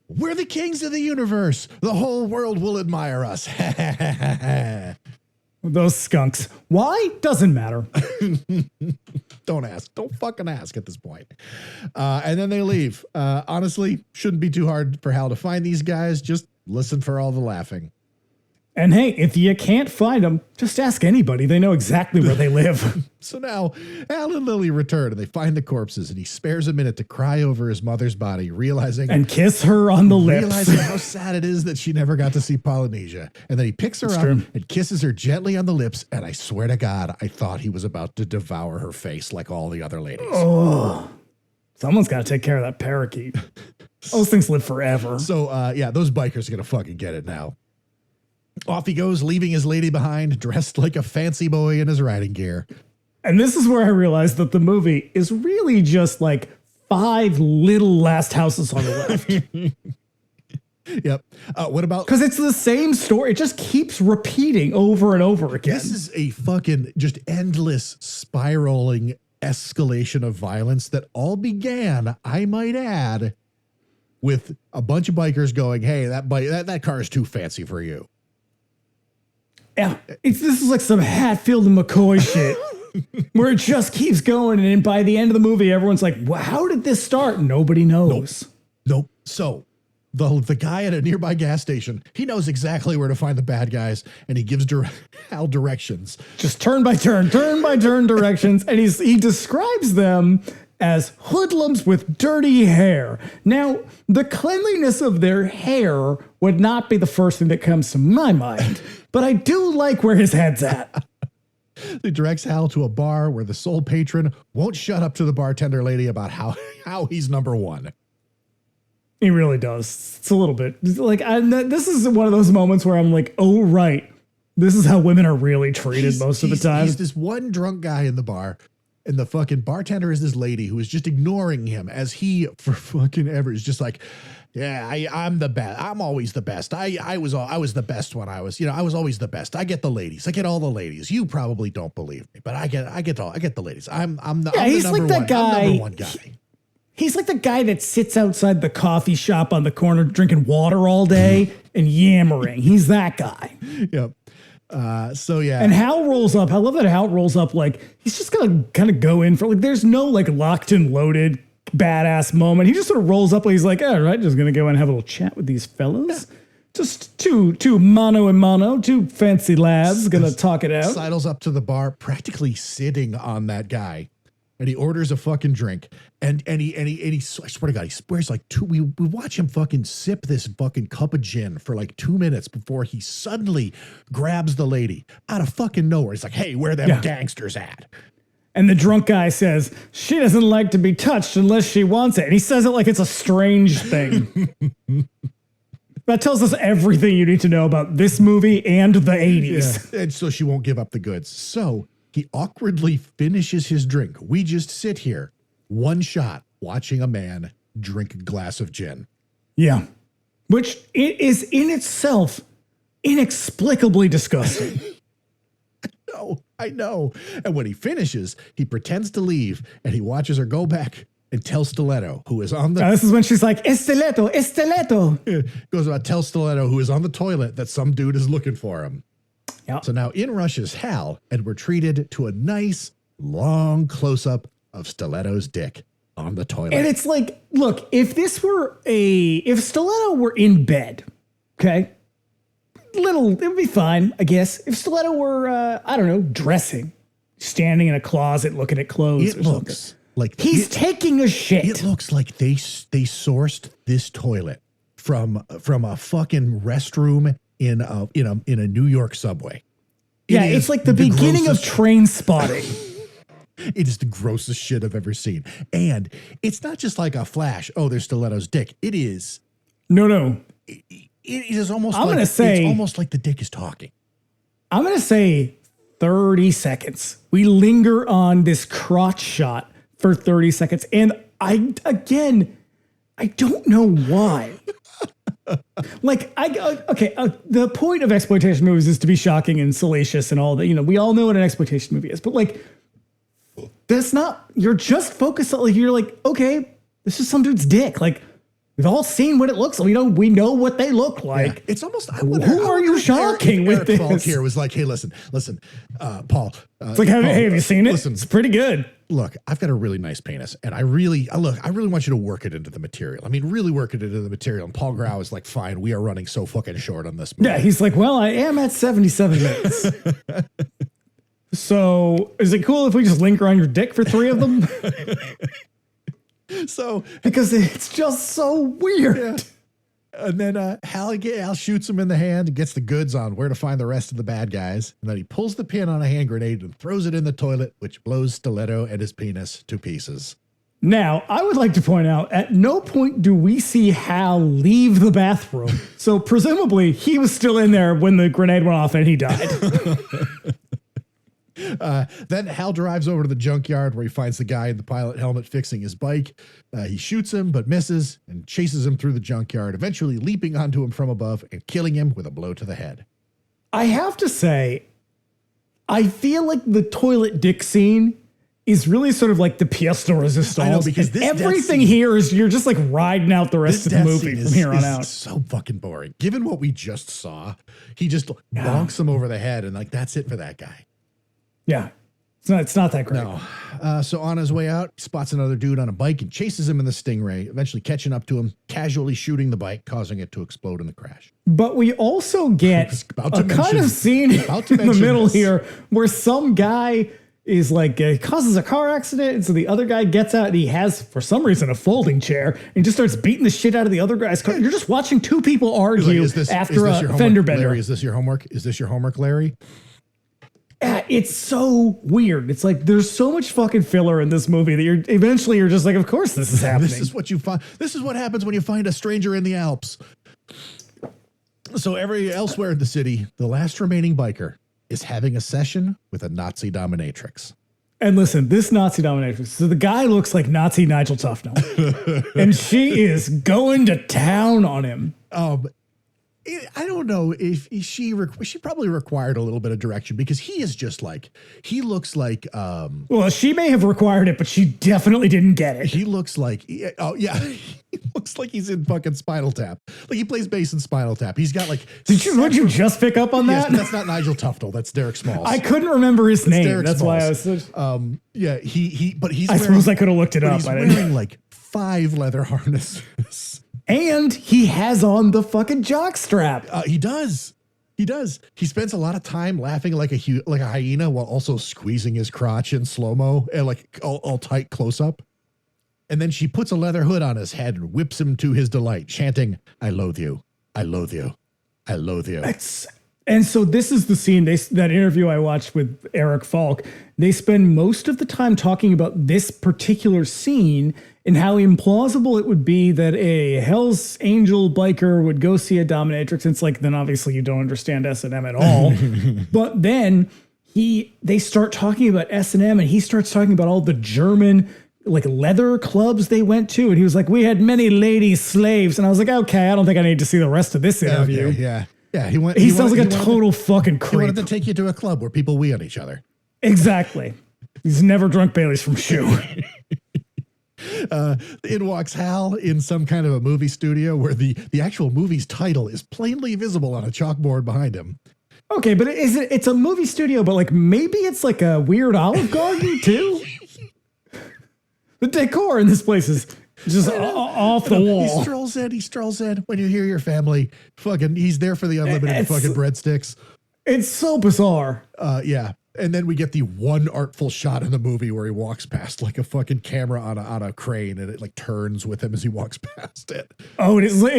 [SPEAKER 2] We're the kings of the universe. The whole world will admire us.
[SPEAKER 3] Those skunks. Why? Doesn't matter.
[SPEAKER 2] Don't ask. Don't fucking ask at this point. And then they leave. Honestly, shouldn't be too hard for Hal to find these guys. Just listen for all the laughing.
[SPEAKER 3] And hey, if you can't find them, just ask anybody. They know exactly where they live.
[SPEAKER 2] So now Al and Lily return and they find the corpses and he spares a minute to cry over his mother's body, and
[SPEAKER 3] kiss her on the lips.
[SPEAKER 2] Realizing how sad it is that she never got to see Polynesia. And then he picks her up and kisses her gently on the lips. And I swear to God, I thought he was about to devour her face like all the other ladies.
[SPEAKER 3] Oh, someone's got to take care of that parakeet. Those things live forever.
[SPEAKER 2] So those bikers are going to fucking get it now. Off he goes, leaving his lady behind, dressed like a fancy boy in his riding gear.
[SPEAKER 3] And this is where I realized that the movie is really just like 5 little last houses on the left.
[SPEAKER 2] Yep. What about...
[SPEAKER 3] Because it's the same story. It just keeps repeating over and over again.
[SPEAKER 2] This is a fucking just endless spiraling escalation of violence that all began, I might add, with a bunch of bikers going, hey, that car is too fancy for you.
[SPEAKER 3] Yeah, this is like some Hatfield and McCoy shit where it just keeps going. And by the end of the movie, everyone's like, well, how did this start? Nobody knows.
[SPEAKER 2] Nope. So the guy at a nearby gas station, he knows exactly where to find the bad guys. And he gives Hal directions.
[SPEAKER 3] Just turn by turn directions. And he describes them as hoodlums with dirty hair. Now, the cleanliness of their hair would not be the first thing that comes to my mind, but I do like where his head's at.
[SPEAKER 2] He directs Hal to a bar where the sole patron won't shut up to the bartender lady about how he's number one.
[SPEAKER 3] He really does. It's a little bit like, this is one of those moments where I'm like, oh, right. This is how women are really treated most of the time.
[SPEAKER 2] He's this one drunk guy in the bar. And the fucking bartender is this lady who is just ignoring him as he, for fucking ever, is just like, yeah, I'm the best. I'm always the best. I was the best when I was, I was always the best. I get the ladies. I get all the ladies. You probably don't believe me, but I get the ladies. I'm the number one guy.
[SPEAKER 3] He's like the guy that sits outside the coffee shop on the corner drinking water all day and yammering. He's that guy.
[SPEAKER 2] Yep. And
[SPEAKER 3] Hal rolls up. I love that Hal rolls up like he's just gonna kind of go in for like there's no like locked and loaded badass moment. He just sort of rolls up and he's like, all right, just going to go and have a little chat with these fellas. Yeah. Just two mano a mano, two fancy lads going to talk it out.
[SPEAKER 2] Sidles up to the bar, practically sitting on that guy. And he orders a fucking drink. And he I swear to God, he swears like we watch him fucking sip this fucking cup of gin for like 2 minutes before he suddenly grabs the lady out of fucking nowhere. He's like, hey, where them gangsters at?
[SPEAKER 3] And the drunk guy says, she doesn't like to be touched unless she wants it. And he says it like it's a strange thing. That tells us everything you need to know about this movie and the 80s.
[SPEAKER 2] Yeah. And so she won't give up the goods. So he awkwardly finishes his drink. We just sit here, one shot, watching a man drink a glass of gin.
[SPEAKER 3] Yeah. Which it is in itself inexplicably disgusting.
[SPEAKER 2] I know. And when he finishes, he pretends to leave and he watches her go back and tell Stiletto, who is on the...
[SPEAKER 3] this is when she's like, Estiletto.
[SPEAKER 2] Goes about tell Stiletto, who is on the toilet, that some dude is looking for him.
[SPEAKER 3] Yep.
[SPEAKER 2] So now in rushes Hal, and we're treated to a nice, long close-up of Stiletto's dick on the toilet.
[SPEAKER 3] And it's like, look, if Stiletto were in bed, okay, it would be fine, I guess. If Stiletto were, I don't know, dressing, standing in a closet looking at clothes or something.
[SPEAKER 2] Like
[SPEAKER 3] he's taking a shit.
[SPEAKER 2] It looks like they sourced this toilet from a fucking restroom in a New York subway.
[SPEAKER 3] It's like the beginning of Train Spotting.
[SPEAKER 2] It is the grossest shit I've ever seen. And it's not just like a flash, oh, there's Stiletto's dick. It is.
[SPEAKER 3] No.
[SPEAKER 2] It is almost
[SPEAKER 3] it's
[SPEAKER 2] almost like the dick is talking.
[SPEAKER 3] I'm going to say 30 seconds. We linger on this crotch shot for 30 seconds. And I don't know why. The point of exploitation movies is to be shocking and salacious and all that. We all know what an exploitation movie is, but like, that's not, you're just focused on, like, you're like, okay, this is some dude's dick. Like, we've all seen what it looks like. We know what they look like.
[SPEAKER 2] Yeah. It's almost,
[SPEAKER 3] who are you shocking with this?
[SPEAKER 2] Eric here was like, hey, listen, Paul.
[SPEAKER 3] It's like, have you seen it?
[SPEAKER 2] Listen,
[SPEAKER 3] it's pretty good.
[SPEAKER 2] Look, I've got a really nice penis, and I really want you to work it into the material. I mean, really work it into the material. And Paul Grau is like, fine, we are running so fucking short on this movie.
[SPEAKER 3] Yeah, he's like, well, I am at 77 minutes. So is it cool if we just linger on your dick for 3 of them?
[SPEAKER 2] So
[SPEAKER 3] because it's just so weird.
[SPEAKER 2] Yeah. And then Hal shoots him in the hand and gets the goods on where to find the rest of the bad guys. And then he pulls the pin on a hand grenade and throws it in the toilet, which blows Stiletto and his penis to pieces.
[SPEAKER 3] Now, I would like to point out, at no point do we see Hal leave the bathroom. So presumably he was still in there when the grenade went off and he died.
[SPEAKER 2] Then Hal drives over to the junkyard where he finds the guy in the pilot helmet fixing his bike. He shoots him but misses and chases him through the junkyard, eventually leaping onto him from above and killing him with a blow to the head.
[SPEAKER 3] I have to say, I feel like the toilet dick scene is really sort of like the pièce de résistance.
[SPEAKER 2] I know, because this
[SPEAKER 3] everything here is you're just like riding out the rest of the movie from here on out.
[SPEAKER 2] So fucking boring. Given what we just saw, he just bonks him over the head and like that's it for that guy.
[SPEAKER 3] Yeah. It's not that great.
[SPEAKER 2] No. So on his way out, he spots another dude on a bike and chases him in the Stingray, eventually catching up to him, casually shooting the bike, causing it to explode in the crash.
[SPEAKER 3] But we also get a kind of scene in the middle here where some guy is like, causes a car accident. And so the other guy gets out and he has, for some reason, a folding chair and just starts beating the shit out of the other guy's car. You're just watching 2 people argue after a fender bender.
[SPEAKER 2] Larry, is this your homework? Is this your homework, Larry?
[SPEAKER 3] Yeah, it's so weird. It's like there's so much fucking filler in this movie that you're just like, of course this is happening.
[SPEAKER 2] This is what you find. This is what happens when you find a stranger in the Alps. So elsewhere in the city, the last remaining biker is having a session with a Nazi dominatrix.
[SPEAKER 3] And listen, this Nazi dominatrix, so the guy looks like Nazi Nigel Tufnell. And she is going to town on him.
[SPEAKER 2] I don't know if she probably required a little bit of direction because he looks like,
[SPEAKER 3] well, she may have required it, but she definitely didn't get it.
[SPEAKER 2] He looks like, he looks like he's in fucking Spinal Tap. Like he plays bass in Spinal Tap. He's got like,
[SPEAKER 3] would you just pick up on that?
[SPEAKER 2] Yes, that's not Nigel Tufnell. That's Derek Smalls.
[SPEAKER 3] I couldn't remember his name.
[SPEAKER 2] Derek
[SPEAKER 3] that's
[SPEAKER 2] Smalls.
[SPEAKER 3] Why I was,
[SPEAKER 2] but he's
[SPEAKER 3] I suppose I could have looked it up.
[SPEAKER 2] He's wearing like 5 leather harnesses.
[SPEAKER 3] And he has on the fucking jock strap.
[SPEAKER 2] He does. He does. He spends a lot of time laughing like a hyena while also squeezing his crotch in slow-mo and like all tight close-up. And then she puts a leather hood on his head and whips him to his delight, chanting, "I loathe you. I loathe you. I loathe you."
[SPEAKER 3] And so this is the scene, that interview I watched with Eric Falk. They spend most of the time talking about this particular scene and how implausible it would be that a Hell's Angel biker would go see a dominatrix. It's like, then obviously you don't understand S&M at all. But then they start talking about S&M, and he starts talking about all the German like leather clubs they went to. And he was like, "We had many lady slaves." And I was like, okay, I don't think I need to see the rest of this interview.
[SPEAKER 2] Okay, yeah. Yeah,
[SPEAKER 3] he sounds like a total fucking creep.
[SPEAKER 2] He wanted to take you to a club where people wee on each other.
[SPEAKER 3] Exactly. He's never drunk Bailey's from Shoe.
[SPEAKER 2] In walks Hal in some kind of a movie studio where the actual movie's title is plainly visible on a chalkboard behind him.
[SPEAKER 3] Okay, but it's a movie studio, but like maybe it's like a weird Olive Garden too? The decor in this place is just off the wall.
[SPEAKER 2] He strolls in. When you hear your family, fucking, he's there for the unlimited fucking breadsticks.
[SPEAKER 3] It's so bizarre.
[SPEAKER 2] Yeah. And then we get the one artful shot in the movie where he walks past like a fucking camera on a crane, and it like turns with him as he walks past it.
[SPEAKER 3] Oh, and it's like,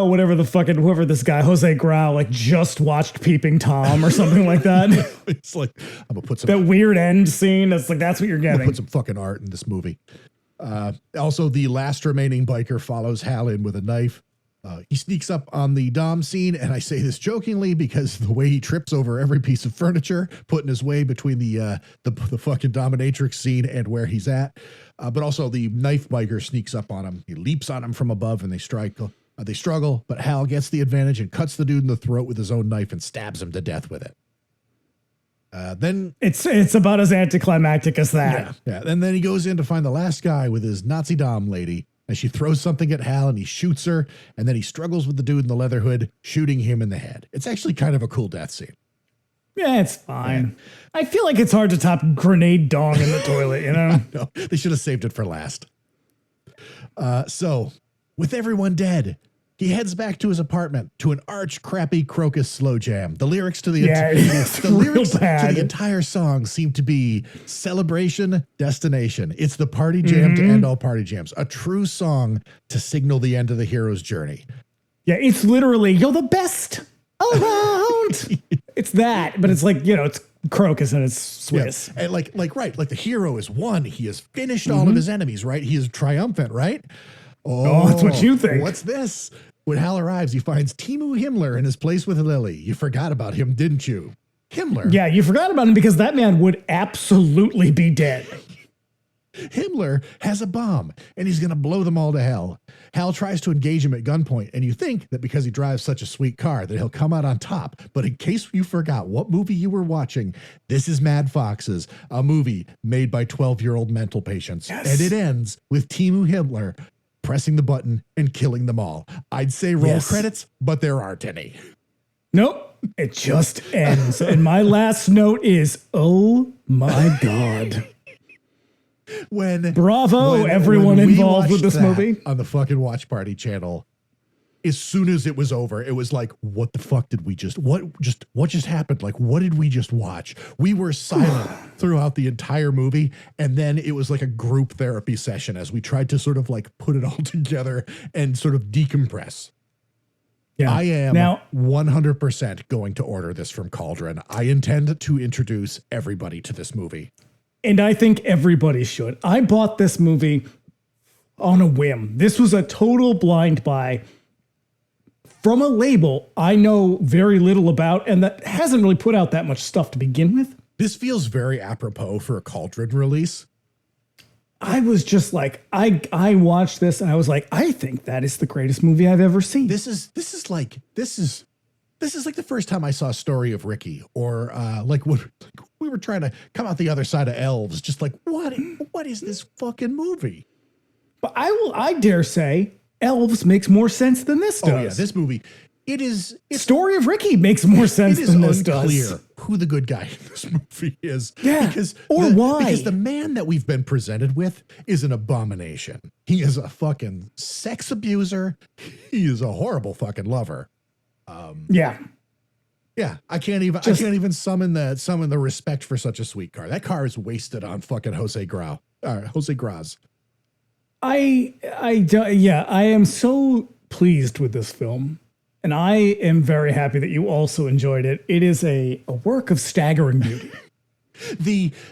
[SPEAKER 3] whatever the fucking, whoever this guy, Jose Grau, like just watched Peeping Tom or something like that.
[SPEAKER 2] It's like, I'm gonna put some,
[SPEAKER 3] that weird end scene. That's what you're getting.
[SPEAKER 2] Put some fucking art in this movie. Also, the last remaining biker follows Hal in with a knife. He sneaks up on the Dom scene, and I say this jokingly because the way he trips over every piece of furniture, putting his way between the fucking dominatrix scene and where he's at. But also the knife biker sneaks up on him. He leaps on him from above, and they struggle, but Hal gets the advantage and cuts the dude in the throat with his own knife and stabs him to death with it. Then
[SPEAKER 3] it's about as anticlimactic as that.
[SPEAKER 2] Yeah. And then he goes in to find the last guy with his Nazi Dom lady. And she throws something at Hal, and he shoots her, and then he struggles with the dude in the leather hood, shooting him in the head. It's actually kind of a cool death scene.
[SPEAKER 3] Yeah, it's fine. Yeah. I feel like it's hard to top grenade dong in the toilet, you know?
[SPEAKER 2] No, they should have saved it for last. So, with everyone dead, he heads back to his apartment to an arch crappy Crocus slow jam. The lyrics to the entire song seem to be celebration, destination. It's the party jam to end all party jams. A true song to signal the end of the hero's journey.
[SPEAKER 3] Yeah, it's literally, "You're the best around." It's that, but it's like, it's Crocus and it's Swiss.
[SPEAKER 2] Yeah. And like the hero is won. He has finished all of his enemies, right? He is triumphant, right?
[SPEAKER 3] Oh, that's what you think.
[SPEAKER 2] What's this? When Hal arrives, he finds Timu Himmler in his place with Lily. You forgot about him, didn't you? Himmler.
[SPEAKER 3] Yeah, you forgot about him because that man would absolutely be dead.
[SPEAKER 2] Himmler has a bomb, and he's going to blow them all to hell. Hal tries to engage him at gunpoint, and you think that because he drives such a sweet car that he'll come out on top. But in case you forgot what movie you were watching, this is Mad Foxes, a movie made by 12-year-old mental patients. Yes. And it ends with Timu Himmler pressing the button and killing them all. I'd say roll credits, but there aren't any.
[SPEAKER 3] Nope. It just ends. And my last note is, oh my God. Bravo, everyone involved with this movie.
[SPEAKER 2] On the fucking Watch Party channel, as soon as it was over, it was like, what the fuck did we what just happened? Like, what did we just watch? We were silent throughout the entire movie. And then it was like a group therapy session as we tried to sort of like put it all together and sort of decompress. Yeah. I am now 100% going to order this from Cauldron. I intend to introduce everybody to this movie.
[SPEAKER 3] And I think everybody should. I bought this movie on a whim. This was a total blind buy from a label I know very little about and that hasn't really put out that much stuff to begin with.
[SPEAKER 2] This feels very apropos for a Cauldron release.
[SPEAKER 3] I was just like, I watched this and I was like, I think that is the greatest movie I've ever seen.
[SPEAKER 2] This is like the first time I saw Story of Ricky, or like when we were trying to come out the other side of Elves. Just like, what is this fucking movie?
[SPEAKER 3] But I dare say Elves makes more sense than this does.
[SPEAKER 2] Oh yeah, this movie, Story
[SPEAKER 3] of Ricky makes more sense than this does.
[SPEAKER 2] who the good guy in this movie is.
[SPEAKER 3] Yeah. Why?
[SPEAKER 2] Because the man that we've been presented with is an abomination. He is a fucking sex abuser. He is a horrible fucking lover.
[SPEAKER 3] Yeah.
[SPEAKER 2] Yeah, I can't even summon the respect for such a sweet car. That car is wasted on fucking Jose Gras.
[SPEAKER 3] I am so pleased with this film, and I am very happy that you also enjoyed it. It is a work of staggering beauty.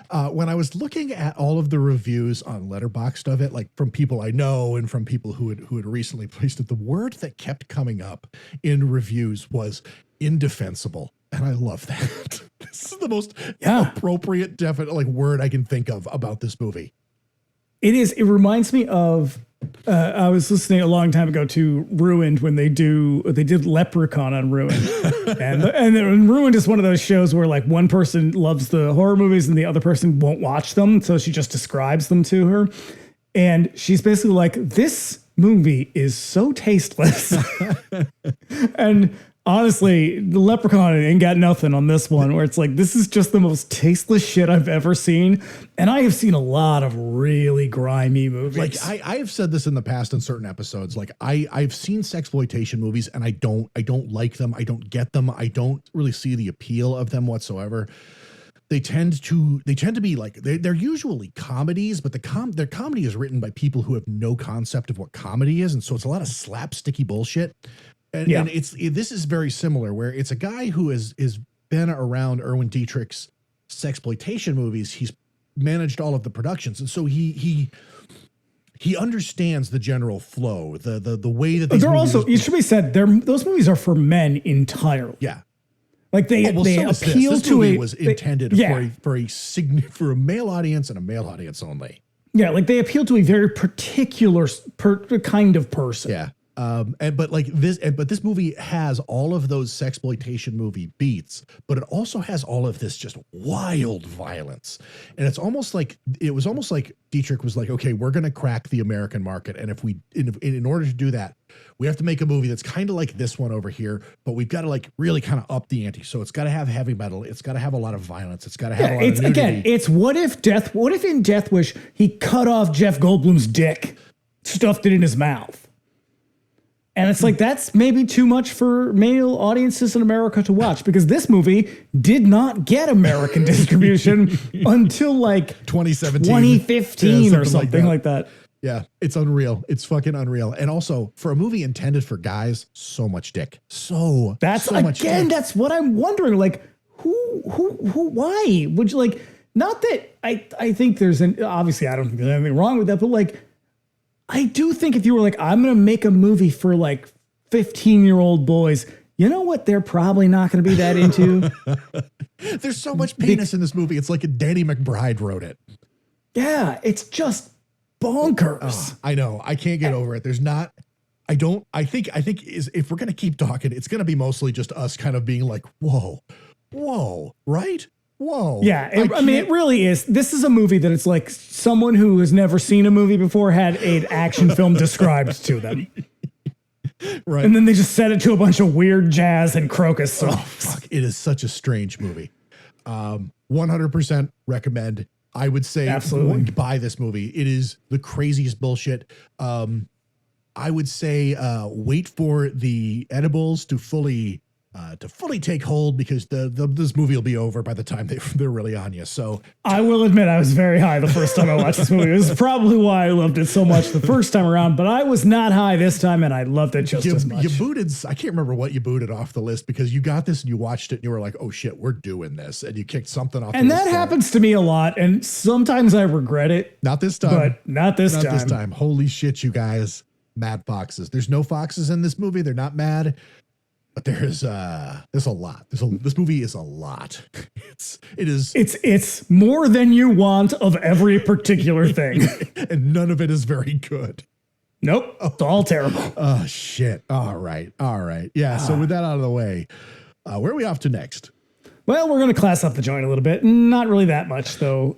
[SPEAKER 2] When I was looking at all of the reviews on Letterboxd of it, like from people I know and from people who had recently placed it, the word that kept coming up in reviews was indefensible. And I love that. This is the most appropriate, definite word I can think of about this movie.
[SPEAKER 3] It is. It reminds me of, I was listening a long time ago to Ruined when they did Leprechaun on Ruined. and Ruined is one of those shows where like one person loves the horror movies and the other person won't watch them. So she just describes them to her. And she's basically like, this movie is so tasteless. And honestly, the Leprechaun ain't got nothing on this one, where it's like, this is just the most tasteless shit I've ever seen. And I have seen a lot of really grimy movies.
[SPEAKER 2] Like I have said this in the past in certain episodes. Like I've seen sexploitation movies and I don't like them. I don't get them. I don't really see the appeal of them whatsoever. They tend to be like, they're usually comedies, but their comedy is written by people who have no concept of what comedy is. And so it's a lot of slapsticky bullshit. And this is very similar, where it's a guy who is been around Erwin Dietrich's sexploitation movies. He's managed all of the productions, and so he understands the general flow, the way that they're also.
[SPEAKER 3] It should be said, those movies are for men entirely.
[SPEAKER 2] Yeah,
[SPEAKER 3] like they appeal
[SPEAKER 2] this
[SPEAKER 3] to
[SPEAKER 2] movie
[SPEAKER 3] a
[SPEAKER 2] was intended for a male audience and a male audience only.
[SPEAKER 3] Yeah, like they appeal to a very particular kind of person.
[SPEAKER 2] Yeah. But this movie has all of those sexploitation movie beats, but it also has all of this just wild violence. And it was almost like Dietrich was like, okay, we're going to crack the American market. And in order to do that, we have to make a movie that's kind of like this one over here, but we've got to like really kind of up the ante. So it's got to have heavy metal. It's got to have a lot of violence. It's got to have a lot of nudity.
[SPEAKER 3] Again, it's what if in Death Wish, he cut off Jeff Goldblum's dick, stuffed it in his mouth. And it's like, that's maybe too much for male audiences in America to watch, because this movie did not get American distribution until like 2015 or something like that.
[SPEAKER 2] Yeah, it's unreal. It's fucking unreal. And also, for a movie intended for guys, so much dick. That's what I'm wondering. Like, why would you like? Not that I think obviously I don't think there's anything wrong with that, but like, I do think if you were like, I'm going to make a movie for like 15-year-old boys, you know what they're probably not going to be that into? There's so much penis in this movie. It's like Danny McBride wrote it.
[SPEAKER 3] Yeah, it's just bonkers.
[SPEAKER 2] I know. I can't get over it. I think if we're going to keep talking, it's going to be mostly just us kind of being like, whoa, right? Whoa.
[SPEAKER 3] Yeah, it really is. This is a movie that it's like someone who has never seen a movie before had an action film described to them. Right. And then they just set it to a bunch of weird jazz and crocus songs.
[SPEAKER 2] Oh, fuck. It is such a strange movie. 100% recommend. I would say absolutely buy this movie. It is the craziest bullshit. I would say wait for the edibles to fully take hold, because this movie will be over by the time they're really on you. So
[SPEAKER 3] I will admit I was very high the first time I watched this movie. It was probably why I loved it so much the first time around, but I was not high this time, and I loved it just as much.
[SPEAKER 2] You booted, I can't remember what you booted off the list, because you got this and you watched it and you were like, oh shit, we're doing this. And you kicked something off.
[SPEAKER 3] And that happens to me a lot. And sometimes I regret it.
[SPEAKER 2] Not this time.
[SPEAKER 3] But not this time.
[SPEAKER 2] Holy shit, you guys. Mad foxes. There's no foxes in this movie. They're not mad. But there's a lot. This movie is a lot.
[SPEAKER 3] It's more than you want of every particular thing.
[SPEAKER 2] And none of it is very good.
[SPEAKER 3] Nope. It's all terrible.
[SPEAKER 2] Oh shit. All right. Yeah. So with that out of the way, where are we off to next?
[SPEAKER 3] Well, we're going to class up the joint a little bit. Not really that much, though.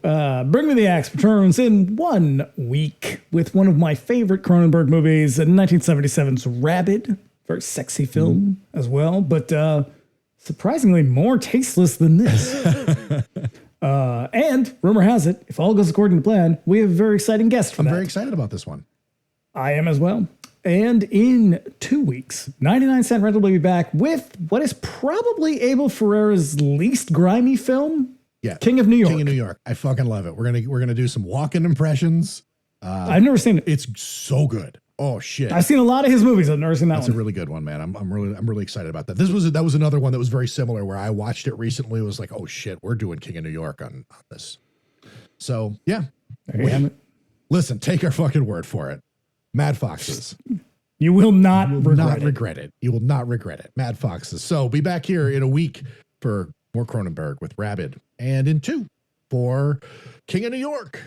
[SPEAKER 3] Bring Me the Axe returns in 1 week with one of my favorite Cronenberg movies, 1977's Rabid. Very sexy film as well. But surprisingly more tasteless than this. And rumor has it, if all goes according to plan, we have a very exciting guest for
[SPEAKER 2] I'm
[SPEAKER 3] that.
[SPEAKER 2] very excited about this one.
[SPEAKER 3] I am as well. And in 2 weeks, 99 Cent Rental will be back with what is probably Abel Ferrara's least grimy film,
[SPEAKER 2] Yeah,
[SPEAKER 3] King of New York.
[SPEAKER 2] King of New York. I fucking love it. We're gonna do some walk-in impressions.
[SPEAKER 3] I've never seen it.
[SPEAKER 2] It's so good. Oh shit.
[SPEAKER 3] I've seen a lot of his movies. I've never seen that
[SPEAKER 2] That's
[SPEAKER 3] one.
[SPEAKER 2] a really good one, man. I'm really excited about that. That was another one that was very similar where I watched it recently. It was like, oh shit, we're doing King of New York on this. So yeah.
[SPEAKER 3] There you have it.
[SPEAKER 2] Listen, take our fucking word for it. Mad Foxes.
[SPEAKER 3] You will not
[SPEAKER 2] You will
[SPEAKER 3] regret
[SPEAKER 2] not
[SPEAKER 3] it.
[SPEAKER 2] regret it. You will not regret it. Mad Foxes. So be back here in a week for more Cronenberg with Rabid, and in 2 for King of New York.